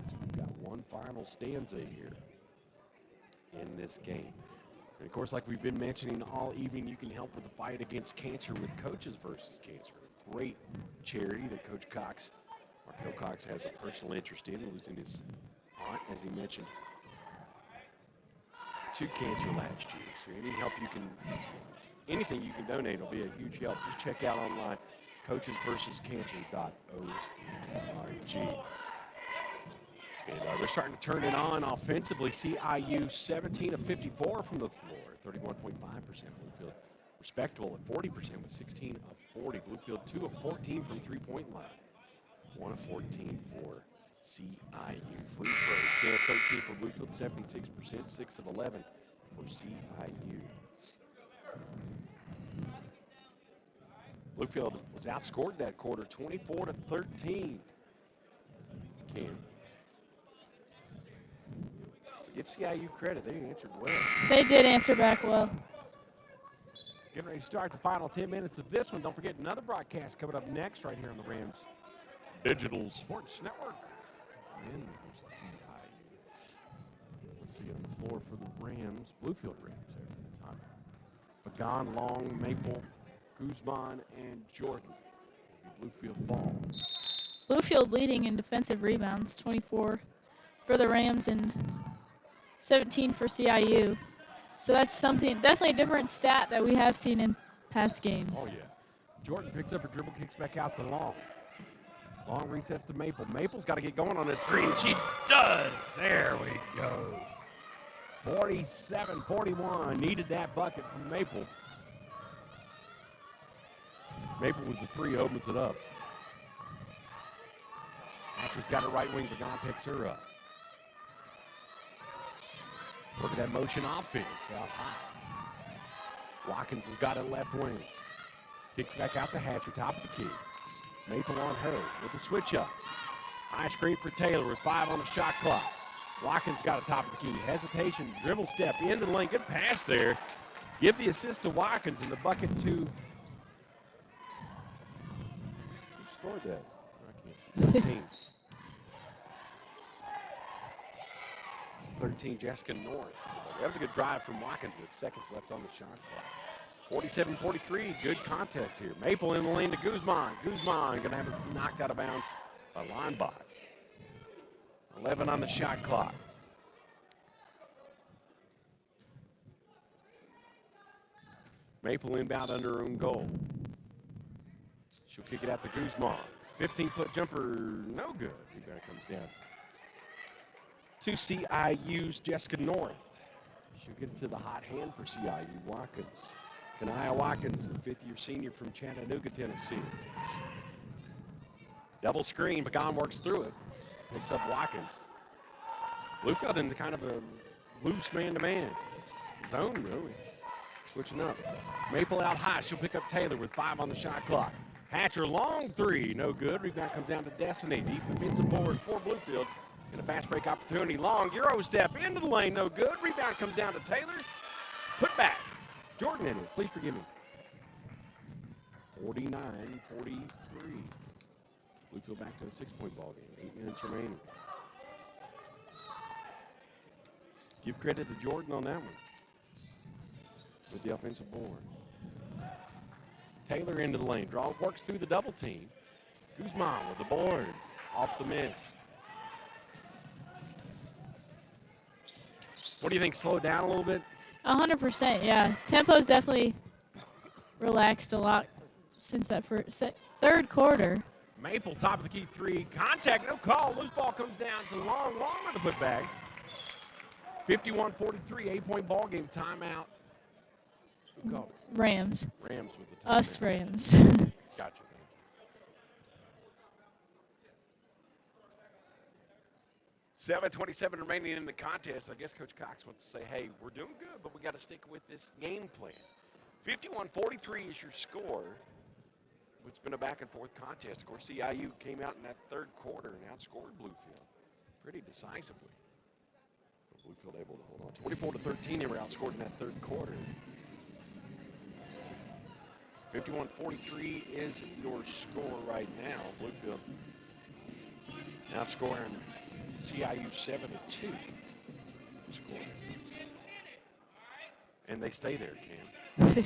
So we've got one final stanza here in this game. And, of course, like we've been mentioning all evening, you can help with the fight against cancer with Coaches versus Cancer. A great charity that Coach Cox, Markel Cox, has a personal interest in, losing his aunt, as he mentioned, to cancer last year. So any help you can, anything you can donate will be a huge help. Just check out online, coachesversuscancer.org. And they're starting to turn it on offensively. CIU 17 of 54 from the floor, 31.5%. Bluefield respectable at 40% with 16 of 40. Bluefield 2 of 14 from three-point line. 1 of 14 for CIU. Free throws, 10 of 13 for Bluefield, 76%, 6 of 11 for CIU. Bluefield was outscored that quarter, 24 to 13. Cam. So give CIU credit, they answered well. They did answer back well. Getting ready to start the final 10 minutes of this one. Don't forget another broadcast coming up next right here on the Rams Digital Sports Network. And there's CIU. Let's see on the floor for the Rams, Bluefield Rams there at the time. Pagan, Long, Maple, Guzman, and Jordan. Bluefield ball. Bluefield leading in defensive rebounds, 24 for the Rams and 17 for CIU. So that's something, definitely a different stat that we have seen in past games. Oh, yeah. Jordan picks up her dribble, kicks back out to Long. Long resets to Maple. Maple's got to get going on this three, and she does. There we go. 47-41. Needed that bucket from Maple. Maple with the three opens it up. Hatcher's got a right wing. Pagan picks her up. Look at that motion offense out high. Watkins has got it left wing. Kicks back out to Hatcher, top of the key. Maple on her with the switch up. High screen for Taylor with 5 on the shot clock. Watkins got it top of the key. Hesitation, dribble step into the lane. Good pass there. Give the assist to Watkins and the bucket to. Who scored that? I can't see. 13. 13, Jessica North. That was a good drive from Watkins with seconds left on the shot clock. 47-43, good contest here. Maple in the lane to Guzman. Guzman gonna have it knocked out of bounds by Linebot. 11 on the shot clock. Maple inbound under her own goal. She'll kick it out to Guzman. 15-foot jumper, no good. Rebound comes down to CIU's Jessica North. She'll get it to the hot hand for CIU. Watkins. Kanaya Watkins, the fifth-year senior from Chattanooga, Tennessee. Double screen. Pagan works through it. Picks up Watkins. Bluefield in kind of a loose man-to-man zone, really. Switching up. Maple out high. She'll pick up Taylor with 5 on the shot clock. Hatcher, long three. No good. Rebound comes down to Destiny. Deep defensive board for Bluefield. And a fast break opportunity. Long Euro step into the lane. No good. Rebound comes down to Taylor. Put back. Jordan in it. Please forgive me. 49-43. Bluefield back to a 6-point ball game. 8 minutes remaining. Give credit to Jordan on that one. With the offensive board. Taylor into the lane. Draws, works through the double team. Guzman with the board. Off the miss. What do you think? Slowed down a little bit? 100%, yeah. Tempo's definitely relaxed a lot since that third quarter. Maple, top of the key three. Contact, no call. Loose ball comes down to Long. Long with the putback. 51-43, 8-point ball game. Timeout. Who called it? Rams. Rams with the timeout. Us Rams. Gotcha. 7:27 remaining in the contest. I guess Coach Cox wants to say, hey, we're doing good, but we got to stick with this game plan. 51-43 is your score. It's been a back-and-forth contest. Of course, CIU came out in that third quarter and outscored Bluefield pretty decisively. But Bluefield able to hold on. 24-13, they were outscored in that third quarter. 51-43 is your score right now. Bluefield now scoring CIU 7-2. And they stay there, Cam.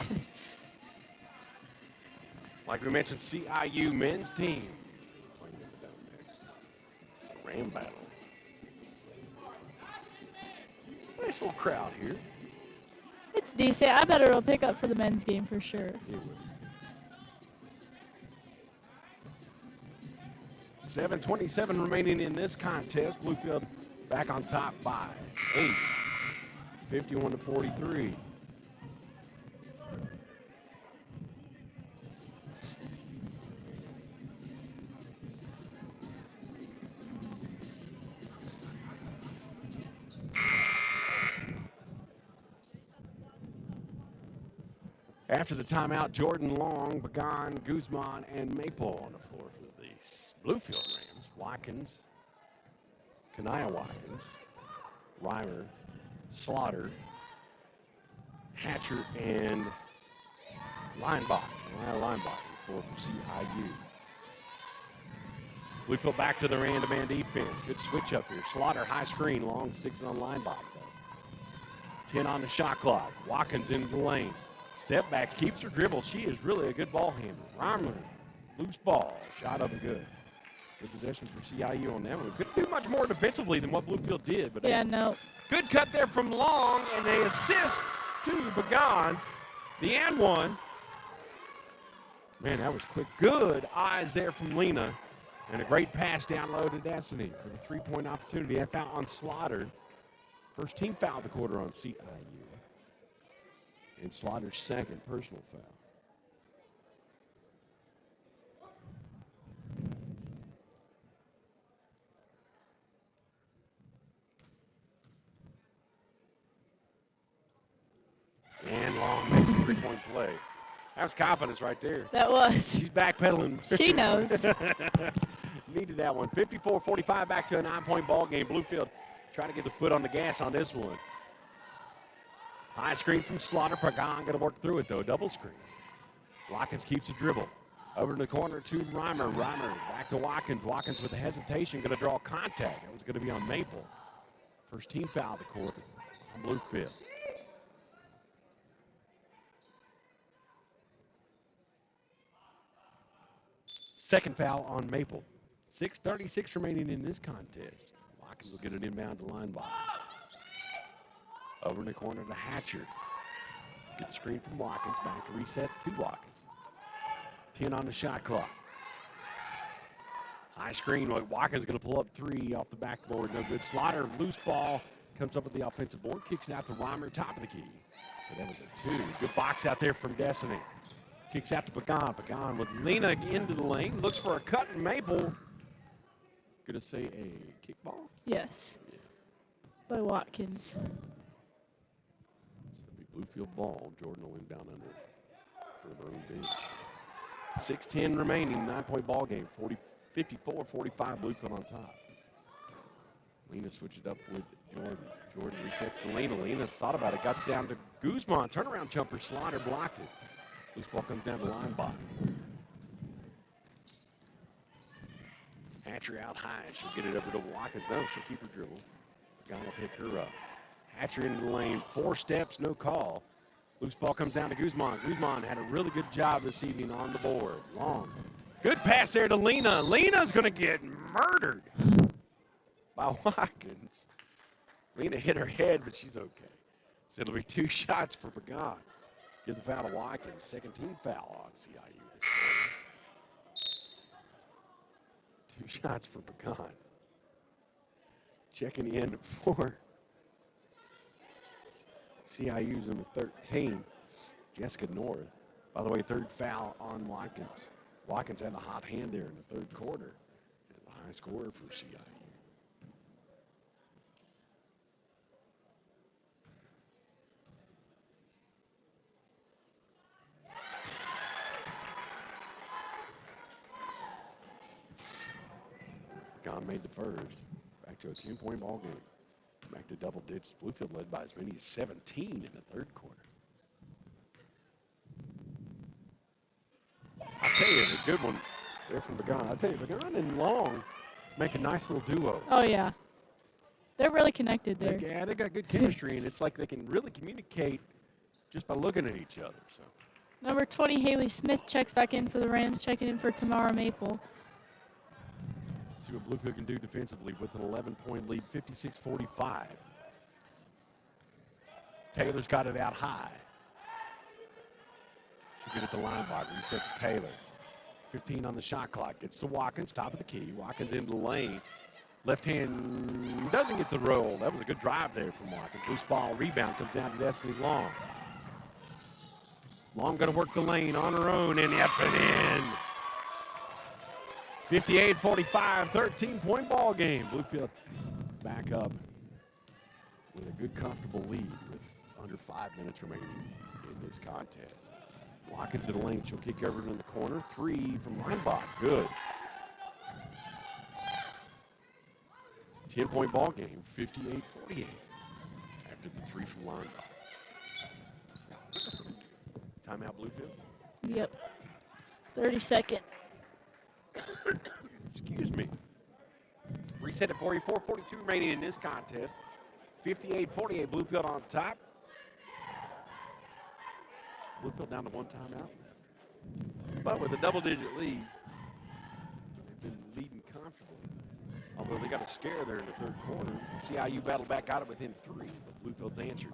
Like we mentioned, CIU men's team playing in the down next. It's a Ram battle. Nice little crowd here. It's decent. I bet it'll pick up for the men's game for sure. It will. 7:27 remaining in this contest. Bluefield back on top by 8, 51-43. After the timeout, Jordan Long, Pagan, Guzman, and Maple on the floor for the Bluefield Rams. Watkins, Kanaya Watkins, Reimer, Slaughter, Hatcher, and Leinbach. Leinbach for CIU. Bluefield back to the man-to-man defense. Good switch up here. Slaughter, high screen. Long sticks it on Leinbach, though. 10 on the shot clock. Watkins into the lane. Step back, keeps her dribble. She is really a good ball handler. Reimer, loose ball. Shot up and good. Good possession for CIU on that one. Couldn't do much more defensively than what Bluefield did. But yeah, no. Good cut there from Long, and they assist to Pagan. The and one. Man, that was quick. Good eyes there from Lena. And a great pass down low to Destiny for the three-point opportunity. That foul on Slaughter. First team foul of the quarter on CIU. And Slaughter's second personal foul. And Long makes a three-point play. That was confidence right there. That was. She's backpedaling. She knows. Needed that one. 54-45, back to a 9-point ball game. Bluefield trying to get the foot on the gas on this one. High screen from Slaughter. Pagan going to work through it, though. Double screen. Watkins keeps the dribble. Over in the corner to Reimer. Reimer back to Watkins. Watkins with a hesitation. Going to draw contact. That was going to be on Maple. First team foul of the quarter on Bluefield. Second foul on Maple. 6:36 remaining in this contest. Watkins will get an inbound to Leinbach. Over in the corner to Hatcher. Get the screen from Watkins. Back to resets to Watkins. 10 on the shot clock. High screen. Watkins going to pull up three off the backboard. No good. Slaughter, loose ball. Comes up with the offensive board. Kicks it out to Reimer. Top of the key. So that was a 2. Good box out there from Destiny. Kicks out to Pagan. Pagan with Lena into the lane. Looks for a cut in Maple. Going to say a kickball? Yes. Yeah. By Watkins. So it'll be Bluefield ball. Jordan will inbound under for Vernon Beach. 6:10 remaining. 9-point ball game. 54-45 Bluefield on top. Lena switched it up with Jordan. Jordan resets to Lena. Lena thought about it. Guts down to Guzman. Turnaround jumper. Slaughter blocked it. Loose ball comes down to Leinbach. Hatcher out high. She'll get it over to Watkins. No, she'll keep her dribble. Got to pick her up. Hatcher into the lane. 4 steps, no call. Loose ball comes down to Guzman. Guzman had a really good job this evening on the board. Long. Good pass there to Lena. Lena's going to get murdered by Watkins. Lena hit her head, but she's okay. So it'll be 2 shots for Pagan. Give the foul to Watkins. Second team foul on CIU. 2 shots for Pagan. Checking in for CIU's number 13, Jessica North. By the way, 3rd foul on Watkins. Watkins had a hot hand there in the 3rd quarter. As a high scorer for CIU. Pagan made the first. Back to a 10-point ball game. Back to double digits. Bluefield led by as many as 17 in the 3rd quarter. I'll tell you, a good one there from Pagan. I'll tell you, Pagan and Long make a nice little duo. Oh, yeah. They're really connected there. Yeah, they got good chemistry, and it's like they can really communicate just by looking at each other. So. Number 20, Haley Smith checks back in for the Rams, checking in for Tamara Maple. See what Bluefield can do defensively with an 11-point lead, 56-45. Taylor's got it out high. She'll get it to Leinbach. Reset to Taylor. 15 on the shot clock. Gets to Watkins, top of the key. Watkins into the lane. Left hand doesn't get the roll. That was a good drive there from Watkins. Loose ball, rebound comes down to Destiny Long. Long going to work the lane on her own and up and in. 58-45, 13-point ball game. Bluefield back up with a good, comfortable lead with under 5 minutes remaining in this contest. Watkins to the lane. She'll kick Everett in the corner. 3 from Linebaugh. Good. 10-point ball game, 58-48 after the 3 from Linebaugh. Timeout, Bluefield. Yep. 30-second. Excuse me. Reset at 44-42 remaining in this contest. 58-48, Bluefield on top. Bluefield down to 1 timeout. But with a double-digit lead, they've been leading comfortably. Although they got a scare there in the 3rd quarter. CIU battled back out of within 3, but Bluefield's answered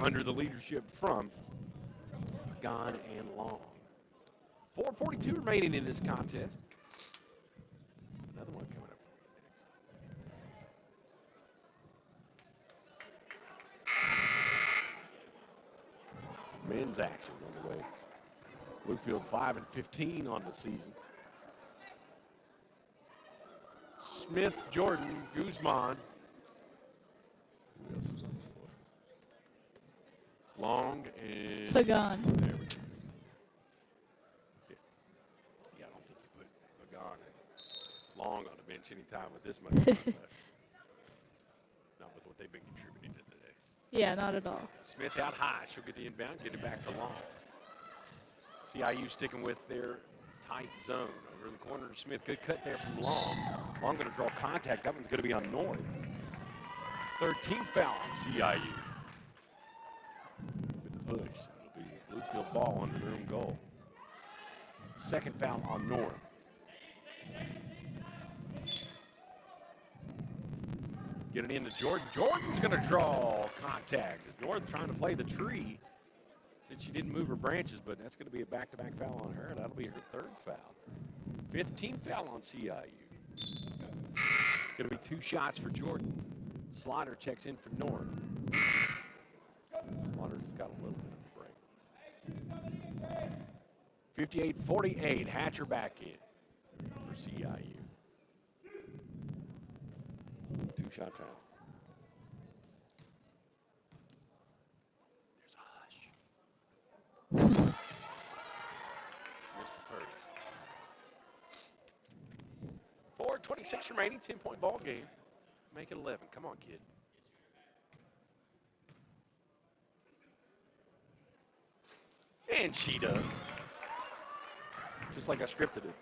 under the leadership from Pagan and Long. 4:42 remaining in this contest. Another one coming up for you next. Men's action on the way. Bluefield 5-15 on the season. Smith, Jordan, Guzman. Who else is on the floor? Long and Pagan. There we go. Yeah, I don't think you put Pagan and Long on the bench anytime with this much time left. Not with what they've been contributing to today. Yeah, not at all. Smith out high. She'll get the inbound, get it back to Long. CIU sticking with their tight zone. Over in the corner, Smith, good cut there from Long. Long going to draw contact. That one's going to be on North. 13th foul on CIU. With the push, it'll be Bluefield ball under their own goal. 2nd foul on North. Get it into Jordan. Jordan's going to draw contact. As North trying to play the tree. Said she didn't move her branches, but that's going to be a back-to-back foul on her. That'll be her 3rd foul. 15th foul on CIU. Going to be 2 shots for Jordan. Slaughter checks in for North. Slaughter just got a little bit of a break. 58-48. Hatcher back in for CIU. 2-shot foul. There's a hush. Missed the first. 4:26 remaining, 10-point ball game. Make it 11. Come on, kid. And she does. Just like I scripted it.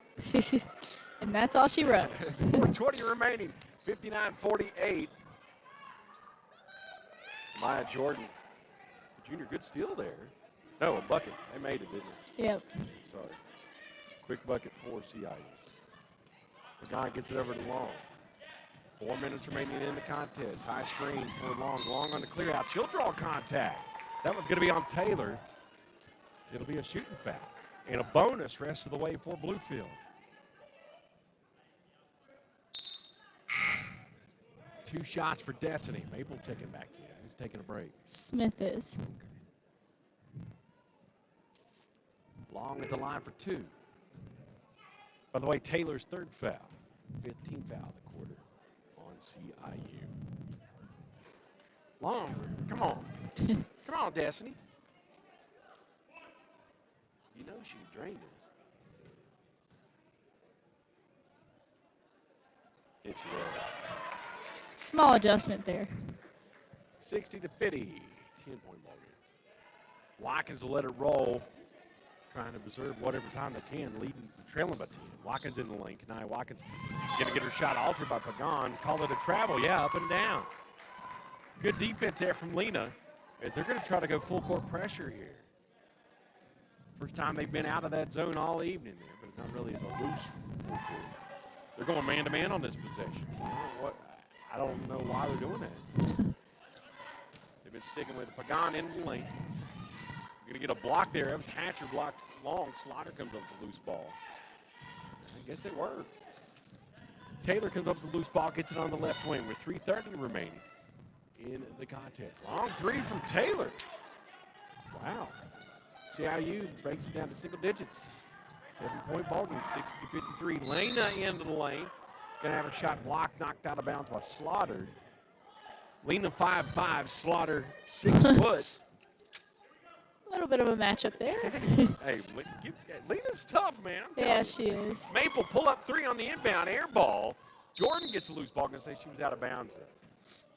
And that's all she wrote. 4:20 remaining, 59-48. Maya Jordan, junior, good steal there. No, a bucket. They made it, didn't they? Yep. Sorry. Quick bucket for CIU. The guy gets it over to Long. 4 minutes remaining in the contest. High screen for Long. Long on the clear out. She'll draw contact. That one's going to be on Taylor. It'll be a shooting foul. And a bonus rest of the way for Bluefield. 2 shots for Destiny. Maple checking back in. Who's taking a break? Smith is. Long at the line for 2. By the way, Taylor's 3rd foul. 15th foul of the quarter on CIU. Long, come on. Come on, Destiny. You know she drained it. It's Small adjustment there. 60-50. 10-point ball game. Watkins will let it roll. Trying to preserve whatever time they can, trailing by 10. Watkins in the lane. Kanai Watkins going to get her shot altered by Pagan. Call it a travel. Yeah, up and down. Good defense there from Lena as they're going to try to go full court pressure here. First time they've been out of that zone all evening there, but it's not really as a loose full court. They're going man-to-man on this possession. I don't know why they're doing that. They've been sticking with Pagan in the lane. Going to get a block there. That was Hatcher blocked long. Slaughter comes up with the loose ball. I guess it worked. Taylor comes up with the loose ball, gets it on the left wing with 3:30 remaining in the contest. Long three from Taylor. Wow. CIU breaks it down to single digits. 7-point ball game, 60-53. Lena into the lane. Going to have a shot blocked, knocked out of bounds by Slaughter. Lena 5'5", Slaughter 6 foot. A little bit of a matchup there. Hey, Lena's tough, man. Yeah, she is. Maple pull up three on the inbound air ball. Jordan gets the loose ball. Going to say she was out of bounds there.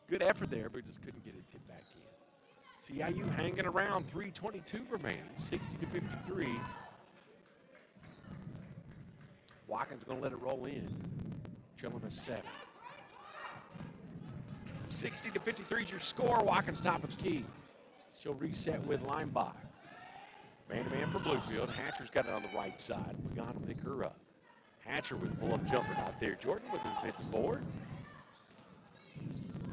Good effort there, but just couldn't get it tipped back in. CIU hanging around, 3:22 remaining, 60-53. Watkins going to let it roll in. Trailing by 7. 60-53 is your score. Watkins top of the key. She'll reset with Linebach. Man-to-man for Bluefield. Hatcher's got it on the right side. Pagan will pick her up. Hatcher with a pull-up jumper out there. Jordan with the defensive board.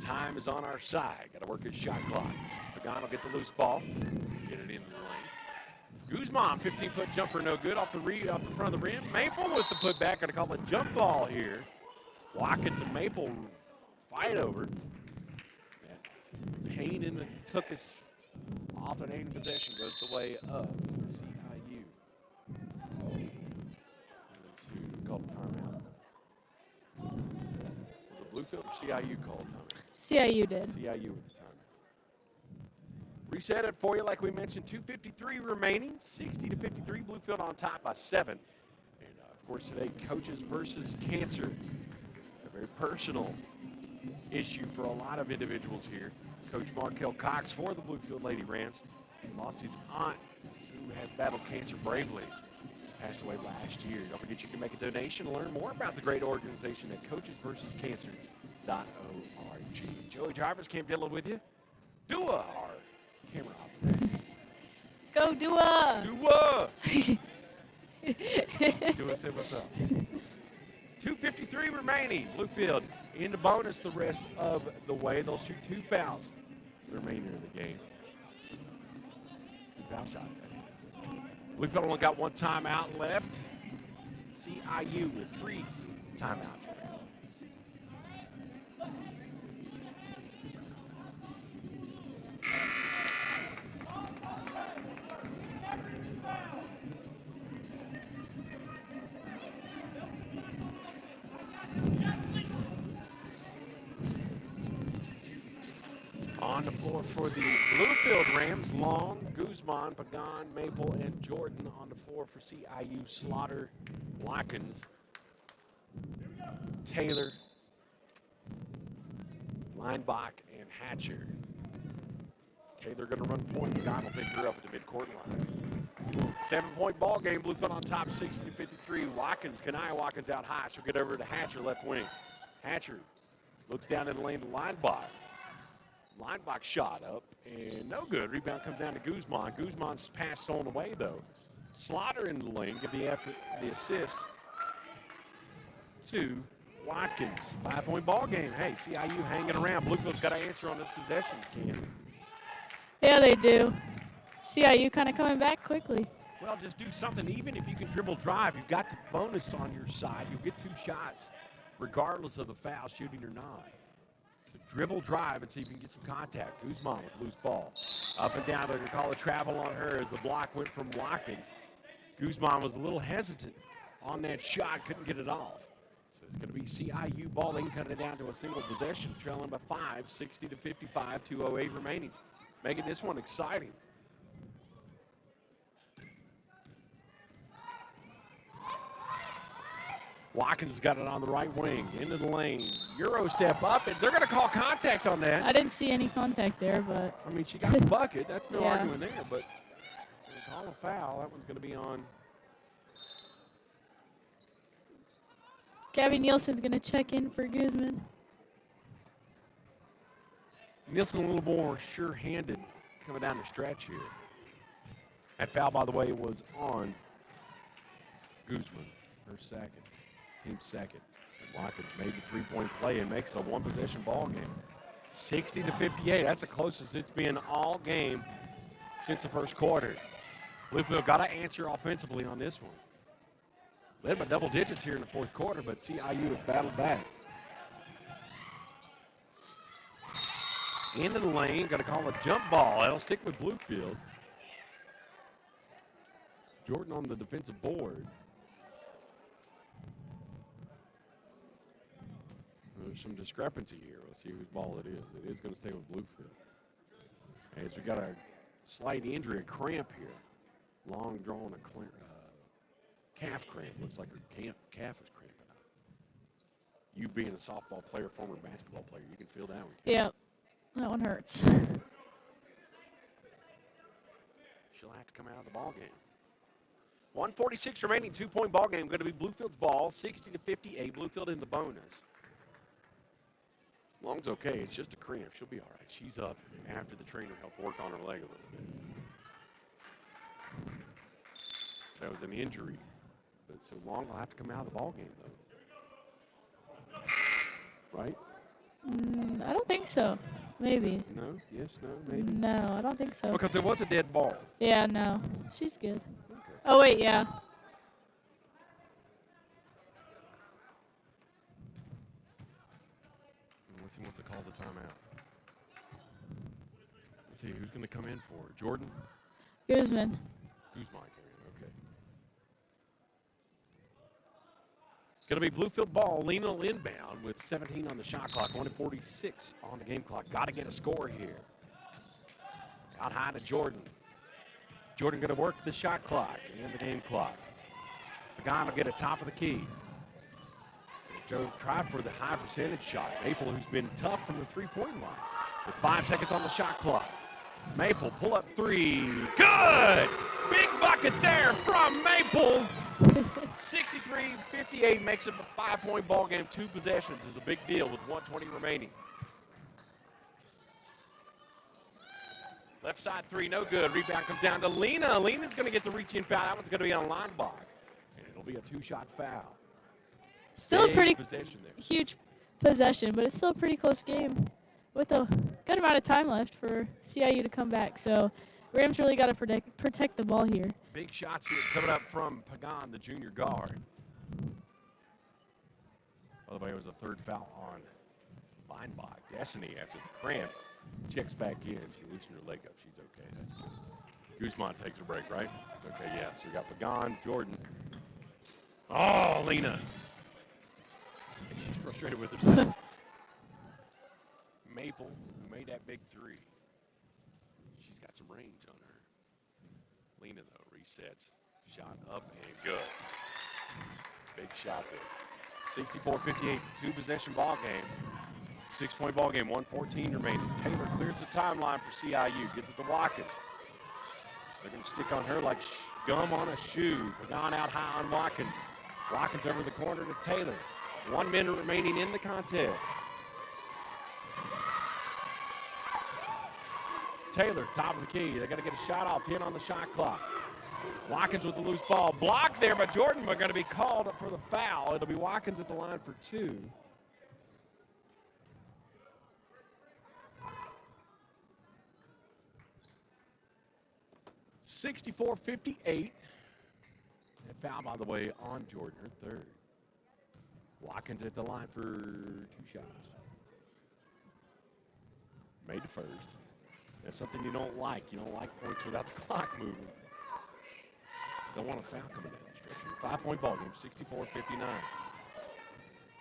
Time is on our side. Got to work his shot clock. Pagan will get the loose ball. Get it in the lane. Guzman, 15-foot jumper, no good. Off the front of the rim. Maple with the putback. Going to call a jump ball here. Watkins and Maple fight over. That pain in the Tookus alternating possession goes the way of CIU. Called a timeout. Was it Bluefield or CIU called timeout? CIU did. CIU with the timeout. Reset it for you, like we mentioned. 2:53 remaining. 60-53. Bluefield on top by 7. And of course today, coaches versus cancer. A very personal issue for a lot of individuals here. Coach Markel Cox for the Bluefield Lady Rams lost his aunt, who had battled cancer bravely. Passed away last year. Don't forget you can make a donation to learn more about the great organization at coachesversuscancer.org. Joey Jarvis, Camp Dillon with you. Dua, our camera operator. Go Dua! Dua! Dua said what's up. 2:53 remaining. Bluefield into bonus the rest of the way. They'll shoot 2 fouls the remainder of the game. 2 foul shots, I think. Bluefield only got 1 timeout left. CIU with 3 timeouts. On the floor for the Bluefield Rams, Long, Guzman, Pagan, Maple, and Jordan. On the floor for CIU, Slaughter, Watkins, Taylor, Linebach, and Hatcher. Taylor going to run point. Pagan will pick her up at the midcourt line. 7-point ball game. Bluefield on top, 60-53. Watkins, Kanaya Watkins out high. She'll get over to Hatcher, left wing. Hatcher looks down in the lane to Linebach. Linebach shot up, and no good. Rebound comes down to Guzman. Guzman's pass thrown away, though. Slaughter in the lane, give the effort, the assist to Watkins. 5-point ball game. Hey, CIU hanging around. Bluefield's got to answer on this possession, Cam. Yeah, they do. CIU kind of coming back quickly. Well, just do something. Even if you can dribble drive, you've got the bonus on your side. You'll get 2 shots, regardless of the foul, shooting or not. Dribble drive and see if you can get some contact. Guzman with loose ball. Up and down. They're going to call a travel on her as the block went from Watkins. Guzman was a little hesitant on that shot. Couldn't get it off. So it's going to be CIU ball. They can cut it down to a single possession. Trailing by 5, 60-55, 2:08 remaining. Making this one exciting. Watkins got it on the right wing, into the lane. Euro step up, and they're going to call contact on that. I didn't see any contact there, but. I mean, she got the bucket. That's no Yeah. argument there, but they call a foul. That one's going to be on. Gabby Nielsen's going to check in for Guzman. Nielsen a little more sure-handed coming down the stretch here. That foul, by the way, was on Guzman, her second. Team second. And Watkins made the 3-point play and makes a 1-possession ball game. 60-58. That's the closest it's been all game. since the first quarter. Bluefield got to answer offensively on this one. Led by double digits here in the fourth quarter, but CIU has battled back. Into the lane, got to call a jump ball. That'll stick with Bluefield. Jordan on the defensive board. There's some discrepancy here. Let's see whose ball it is. It is going to stay with Bluefield. As we got a slight injury, a cramp here. Long drawn, calf cramp. Looks like her calf is cramping up. You being a softball player, former basketball player, you can feel that one. Yep, that one hurts. She'll have to come out of the ball game. 1:46 remaining, 2-point ball game. Going to be Bluefield's ball, 60-58. Bluefield in the bonus. Long's okay. It's just a cramp. She'll be all right. She's up after the trainer helped work on her leg a little bit. That was an injury. But so Long will have to come out of the ball game, though. Right? I don't think so. Maybe. No? Yes? No? Maybe? No, I don't think so. Because it was a dead ball. Yeah, no. She's good. Okay. Oh, wait, yeah. Let's see what's the call the timeout. Let's see who's going to come in for it. Jordan? Guzman. Guzman, okay. It's going to be Bluefield ball. Lena will inbound with 17 on the shot clock, 1:46 on the game clock. Got to get a score here. Out high to Jordan. Jordan going to work the shot clock and the game clock. Pagan will get a top of the key. Joe tried for the high percentage shot. Maple, who's been tough from the three-point line. With 5 seconds on the shot clock. Maple, pull up three. Good! Big bucket there from Maple. 63-58 makes it a 5-point ball game. 2 possessions is a big deal with 1:20 remaining. Left side three, no good. Rebound comes down to Lena. Lena's going to get the reach-in foul. That one's going to be on line block. And it'll be a 2-shot foul. Still a pretty possession there. huge possession, but it's still a pretty close game with a good amount of time left for CIU to come back. So Rams really got to protect the ball here. Big shots here coming up from Pagan, the junior guard. By the way, it was a 3rd foul on Linebach. Destiny, after the cramp, checks back in. She loosened her leg up. She's okay. That's good. Guzman takes a break, right? Okay, yeah. So we got Pagan, Jordan. Oh, Lena. She's frustrated with herself. Maple, who made that big 3. She's got some range on her. Lena, though, resets. Shot up and good. Big shot there. 64-58, 2-possession ball game. 6-point ball game, 1:14 remaining. Taylor clears the timeline for CIU. Gets it to Watkins. They're going to stick on her like gum on a shoe. Pagan out high on Watkins. Watkins over the corner to Taylor. 1 minute remaining in the contest. Taylor, top of the key. They got to get a shot off. 10 on the shot clock. Watkins with the loose ball. Blocked there by Jordan, but going to be called up for the foul. It'll be Watkins at the line for 2. (64-58). That foul, by the way, on Jordan, her 3rd. Watkins at the line for 2 shots. Made the 1st. That's something you don't like. You don't like points without the clock moving. Don't want a foul coming down the stretch here. 5-point ball game, 64-59.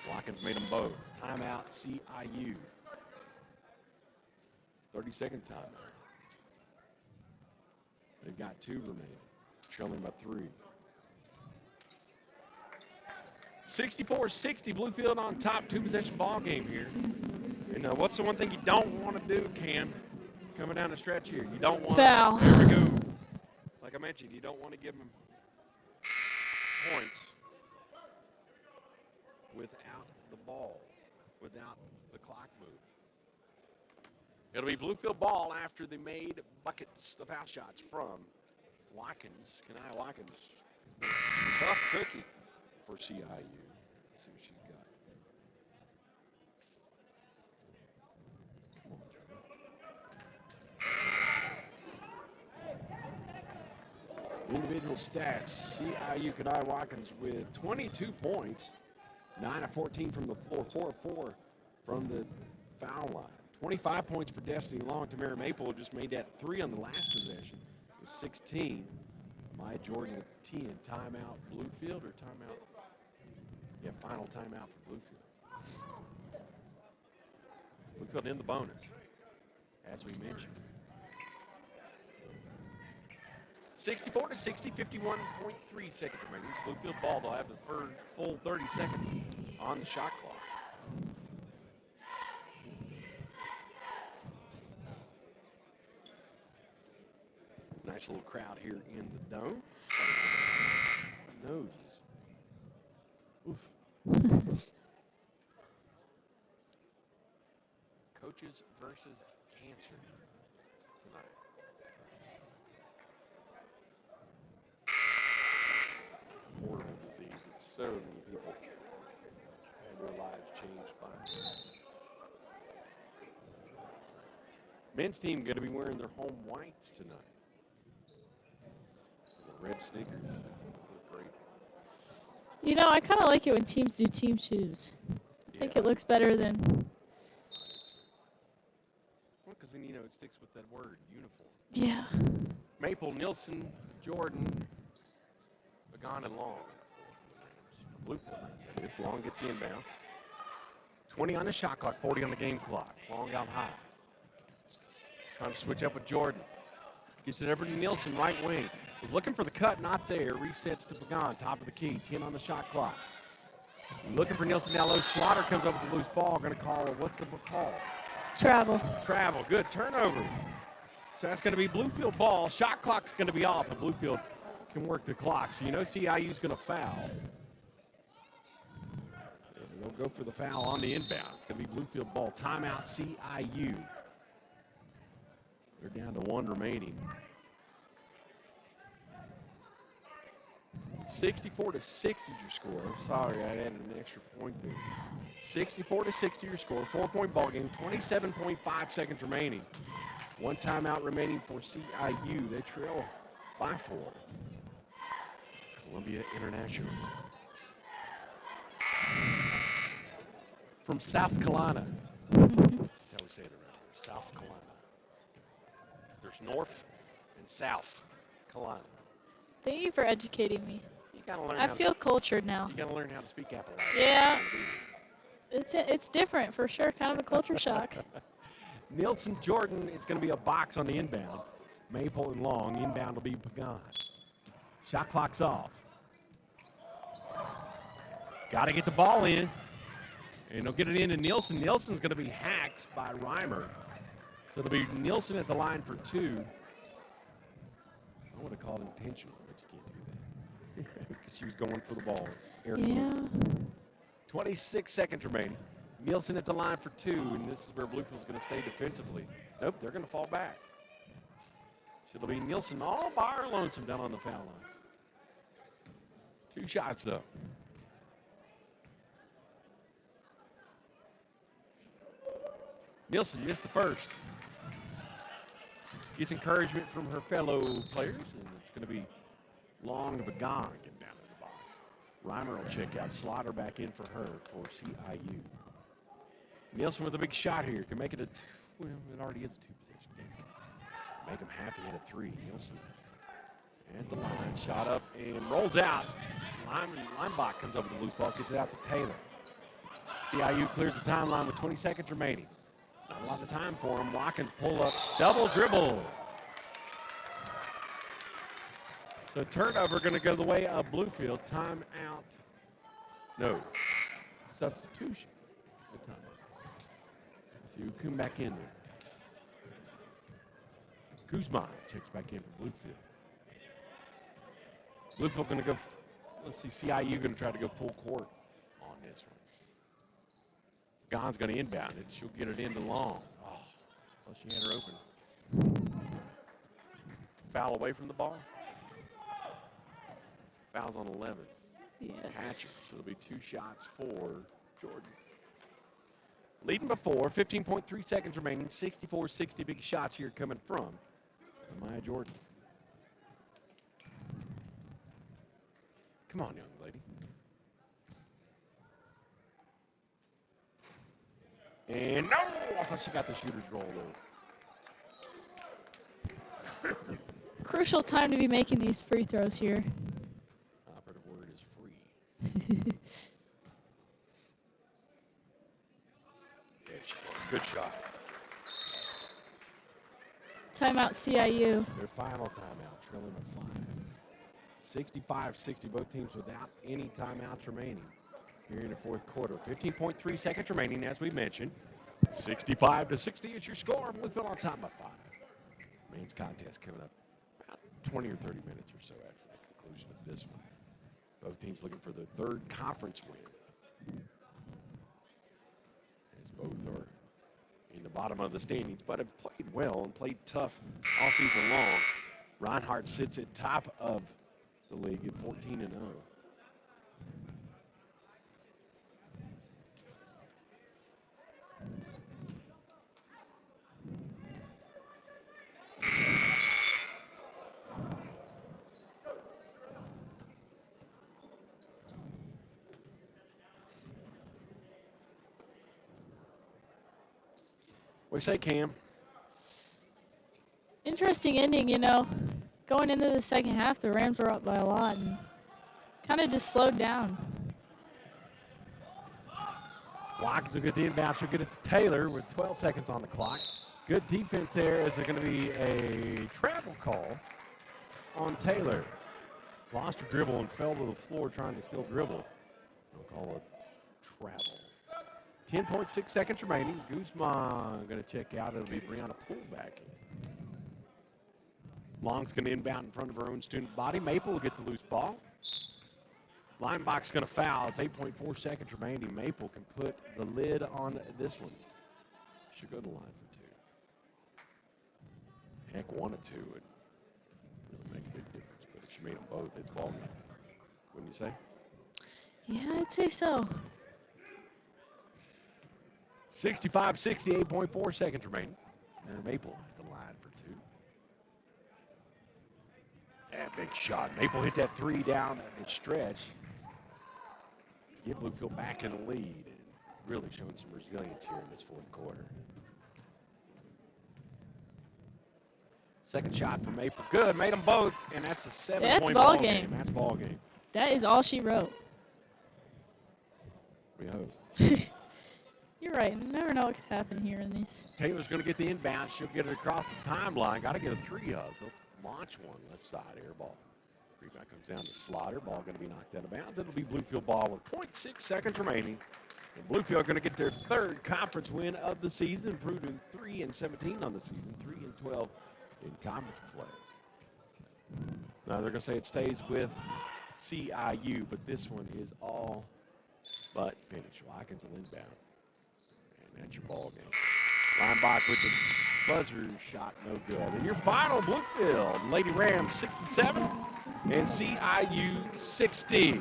Watkins made them both. Timeout, CIU. 30-second timeout. They've got 2 remaining. Trailing by 3. 64-60, Bluefield on top, 2-possession ball game here. And what's the one thing you don't want to do, Cam, coming down the stretch here? You don't want foul. There we go. Like I mentioned, you don't want to give them points without the ball, without the clock move. It'll be Bluefield ball after they made buckets of foul shots from Watkins. Kanaya Watkins. Tough cookie for CIU. Let's see what she's got. Come on, Individual stats, CIU Kadai Watkins with 22 points, 9 of 14 from the floor, 4 of 4 from the foul line. 25 points for Destiny Long. Tamara Maple just made that 3 on the last possession with 16. Maya Jordan with 10. Timeout Bluefield or timeout? Yeah, final timeout for Bluefield. Bluefield in the bonus, as we mentioned. 64 to 60, 51.3 seconds remaining. Bluefield ball. They'll have the full 30 seconds on the shot clock. Nice little crowd here in the dome. Noses. Oof. Coaches versus cancer tonight. Horrible disease. It's so many people had their lives changed by it. Men's team going to be wearing their home whites tonight. The red sneakers look great. You know, I kind of like it when teams do team shoes. I think it looks better than. Well, because then, you know, it sticks with that word, uniform. Yeah. Maple, Nielsen, Jordan, Pagan, and Long. Bluefield. This Long gets the inbound. 20 on the shot clock, 40 on the game clock. Long out high. Trying to switch up with Jordan. Gets it over to Nielsen, right wing. Was looking for the cut, not there. Resets to Pagan, top of the key. 10 on the shot clock. Looking for Nielsen down low. Slaughter comes up with the loose ball. Going to call, what's the call? Travel. Travel. Good turnover. So that's going to be Bluefield ball. Shot clock's going to be off, and Bluefield can work the clock. So you know CIU's going to foul. And they'll go for the foul on the inbound. It's going to be Bluefield ball. Timeout CIU. They're down to 1 remaining. 64 to 60 your score. Sorry, I added an extra point there. 64 to 60 your score. 4-point ball game. 27.5 seconds remaining. 1 timeout remaining for CIU. They trail by 4. Columbia International. From South Carolina. That's how we say it around here. South Carolina. There's North and South Carolina. Thank you for educating me. You gotta learn. I feel cultured now. You gotta learn how to speak Appalachian. Yeah. It's different for sure. Kind of a culture shock. Nielsen, Jordan, it's going to be a box on the inbound. Maple and Long. Inbound will be Pagan. Shot clock's off. Got to get the ball in. And they'll get it into Nielsen. Nielsen's going to be hacked by Reimer. So it'll be Nielsen at the line for 2. I would have called intentional, but you can't do that. Because she was going for the ball. Yeah. 26 seconds remaining. Nielsen at the line for 2, and this is where Bluefield's going to stay defensively. Nope, they're going to fall back. So it'll be Nielsen all by her lonesome down on the foul line. 2 shots, though. Nielsen missed the first. Gets encouragement from her fellow players, and it's going to be Long to Pagan getting down in the box. Reimer will check out. Slaughter back in for her for CIU. Nielsen with a big shot here. Can make it a well, it already is a 2-possession game. Make him happy at a 3. Nielsen at the line. Shot up and rolls out. Linebach comes over the loose ball. Gets it out to Taylor. CIU clears the timeline with 20 seconds remaining. Not a lot of time for him. Watkins pull up. Double dribble. So turnover going to go the way of Bluefield. Timeout. No. Substitution. Good time. So you come back in there. Kuzma checks back in for Bluefield. Bluefield going to go, let's see, CIU going to try to go full court on this one. Pagan's going to inbound it. She'll get it into Long. Oh, well, she had her open. Foul away from the ball. Foul's on 11. Yes. Hatcher. So it'll be 2 shots for Jordan. Leading before, 15.3 seconds remaining, 64-60 big shots here coming from Maya Jordan. Come on, young lady. And no! I thought she got the shooter's roll, though. Crucial time to be making these free throws here. Operative word is free. Good shot. Timeout CIU. Their final timeout, trailing by 5. 65-60, both teams without any timeouts remaining here in the fourth quarter. 15.3 seconds remaining, as we mentioned. 65-60 is your score. Bluefield on top by 5. Men's contest coming up about 20 or 30 minutes or so after the conclusion of this one. Both teams looking for their third conference win. As both are in the bottom of the standings, but have played well and played tough all season long. Reinhardt sits at top of the league at 14-0. What do you say, Cam? Interesting ending, you know. Going into the second half, the Rams were up by a lot and kind of just slowed down. Watkins will get the inbound. She'll get it to Taylor with 12 seconds on the clock. Good defense there. Is there going to be a travel call on Taylor? Lost her dribble and fell to the floor trying to still dribble. They'll call it travel. 10.6 seconds remaining. Guzman going to check out. It'll be Brianna pullback. Long's going to inbound in front of her own student body. Maple will get the loose ball. Linebox going to foul. It's 8.4 seconds remaining. Maple can put the lid on this one. Should go to the line for 2. Heck, 1 or 2 would really make a big difference. But if she made them both, it's ball game. Wouldn't you say? Yeah, I'd say so. 65-60, 8.4 seconds remaining. And Maple at the line for 2. That big shot. Maple hit that 3 down the stretch. Get Bluefield back in the lead and really showing some resilience here in this fourth quarter. Second shot for Maple. Good. Made them both. And that's a 7-point ball game. That's ball game. That is all she wrote. We hope. You're right. You never know what could happen here in these. Taylor's going to get the inbound. She'll get it across the timeline. Got to get a 3 up. They'll launch one left side air ball. Rebound comes down to Slaughter. Ball going to be knocked out of bounds. It'll be Bluefield ball with 0.6 seconds remaining. And Bluefield going to get their third conference win of the season, improving 3-17 on the season, 3-12 in conference play. Now they're going to say it stays with CIU, but this one is all but finished. Watkins will inbound. And that's your ball game. Linebach with the buzzer shot, no good. And your final, Bluefield, Lady Rams 67 and CIU 60.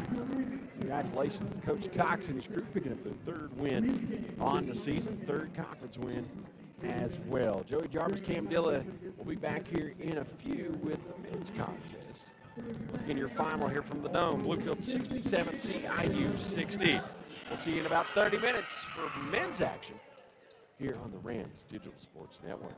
Congratulations to Coach Cox and his crew picking up their third win on the season, third conference win as well. Joey Jarvis, Cam Dilla will be back here in a few with the men's contest. Once again, your final here from the Dome, Bluefield 67, CIU 60. We'll see you in about 30 minutes for men's action here on the Rams Digital Sports Network.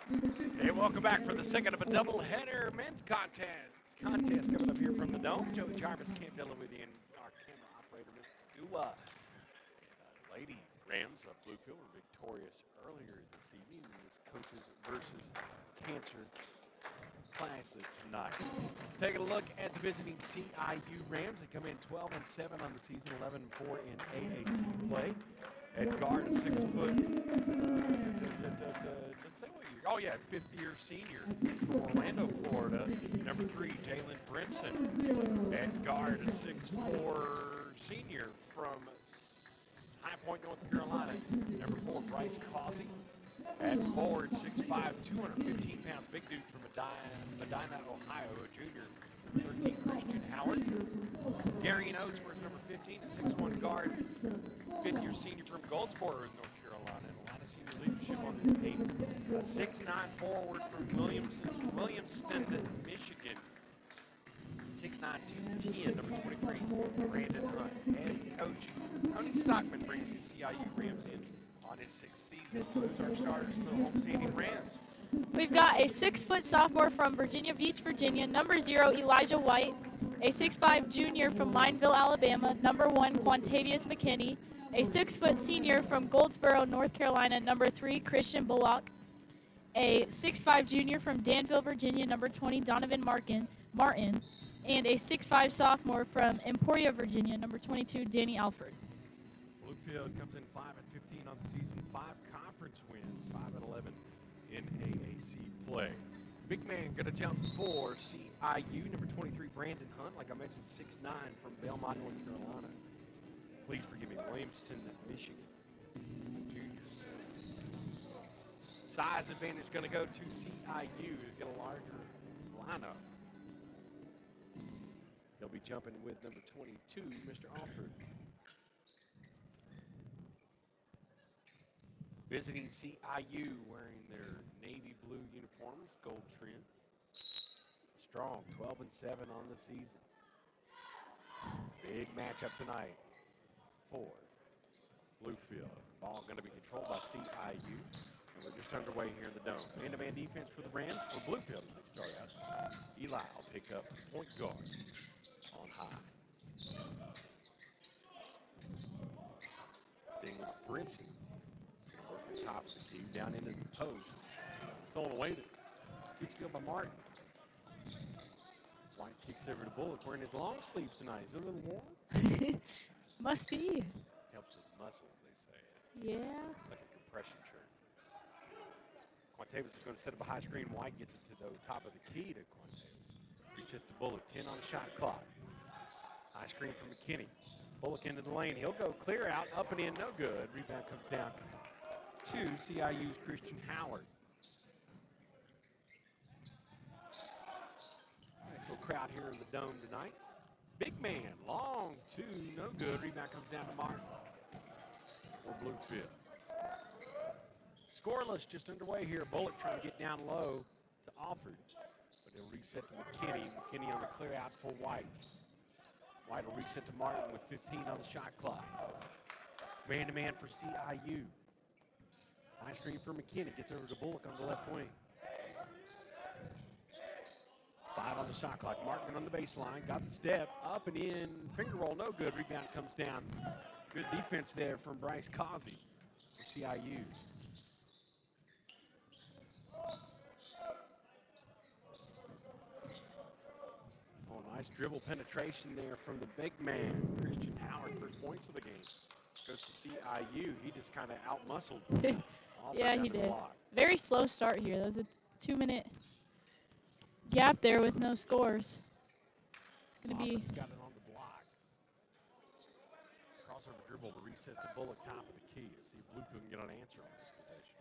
Hey, welcome back for the second of a doubleheader men's contest coming up here from the Dome. Joey Jarvis, Cam Dillon with you, and our camera operator, Mr. Dua. And Lady Rams of Bluefield were victorious earlier this evening in this Coaches versus Cancer Classic tonight. Taking a look at the visiting CIU Rams. They come in 12-7 on the season, 11-4 in AAC play. At guard, a 6 foot, let's say what year? Oh yeah, 5th-year senior from Orlando, Florida. Number 3, Jalen Brinson. At guard, a 6'4 senior from High Point, North Carolina. Number 4, Bryce Causey. At forward, 6'5", 215 pounds, big dude from Medina, Ohio, a junior. 13, Christian Howard. Gary Oates wears number 15, a 6'1 guard. 5th-year senior from Goldsboro, North Carolina, and a lot of senior leadership on the team. A 6'9 forward from Williamston, Michigan. 6'9", 210, number 23, Brandon Hunt. Head coach Tony Stockman brings his CIU Rams in on his 6th season. Those are starters for the homestanding Rams. We've got a 6-foot sophomore from Virginia Beach, Virginia, number 0, Elijah White. A 6'5 junior from Lineville, Alabama, number 1, Quantavius McKinney. A 6-foot senior from Goldsboro, North Carolina, number 3, Christian Bullock. A 6'5 junior from Danville, Virginia, number 20, Donovan Martin. And a 6'5 sophomore from Emporia, Virginia, number 22, Danny Alford. Bluefield comes in 5-15 on the season, 5 conference wins, 5-11 in AAC play. Big man going to jump for CIU, number 23, Brandon Hunt. Like I mentioned, 6'9 from Belmont, North Carolina. Please forgive me, Williamston, Michigan. Junior. Size advantage going to go to CIU to get a larger lineup. They'll be jumping with number 22, Mr. Alford. Visiting CIU wearing their navy blue uniforms, gold trim. Strong, 12-7 on the season. Big matchup tonight for Bluefield. Ball going to be controlled by CIU. And we're just underway here in the Dome. Man-to-man defense for the Rams, for Bluefield as they start out. Eli will pick up point guard on high. Daniel Brinson. Top of the key, down into the post. Stolen away. Good steal by Martin. White kicks over to Bullock wearing his long sleeves tonight. Is it a little warm? Must be. Helps his muscles, they say. Yeah. Like a compression shirt. Quantavius is going to set up a high screen. White gets it to the top of the key to Quantavius. Resets to Bullock. 10 on the shot clock. High screen from McKinney. Bullock into the lane. He'll go clear out. Up and in. No good. Rebound comes down to CIU's Christian Howard. Nice little crowd here in the Dome tonight. Big man, long two, no good. Rebound comes down to Martin for Bluefield. Scoreless just underway here. Bullock trying to get down low to Alford, but he'll reset to McKinney. McKinney on the clear out for White. White will reset to Martin with 15 on the shot clock. Man-to-man for CIU. High screen for McKinney. Gets over to Bullock on the left wing. 5 on the shot clock. Martin on the baseline. Got the step. Up and in. Finger roll. No good. Rebound comes down. Good defense there from Bryce Causey for CIU. Oh, nice dribble penetration there from the big man, Christian Howard. First points of the game. Goes to CIU. He just kind of out-muscled. Yeah, he did. Very slow start here. That was a 2-minute gap there with no scores. It's going to be... Got it on the block. Crossover dribble to reset the Bullock top of the key. See if Bluefield can get an answer on this possession.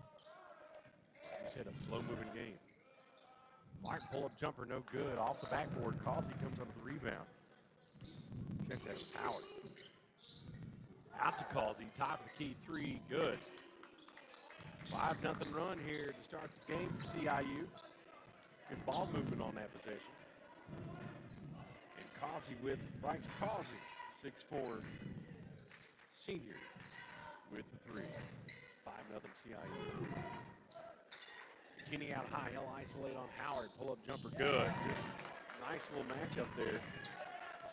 He's had a slow-moving game. Martin pull-up jumper, no good. Off the backboard, Causey comes up with the rebound. I think that was Howard. Out to Causey, top of the key, 3, good. 5-0 run here to start the game for CIU. Good ball movement on that possession. And Causey with Bryce Causey, 6'4", senior, with the 3. 5-0 CIU. McKinney out high. He'll isolate on Howard. Pull-up jumper good. Just nice little matchup there.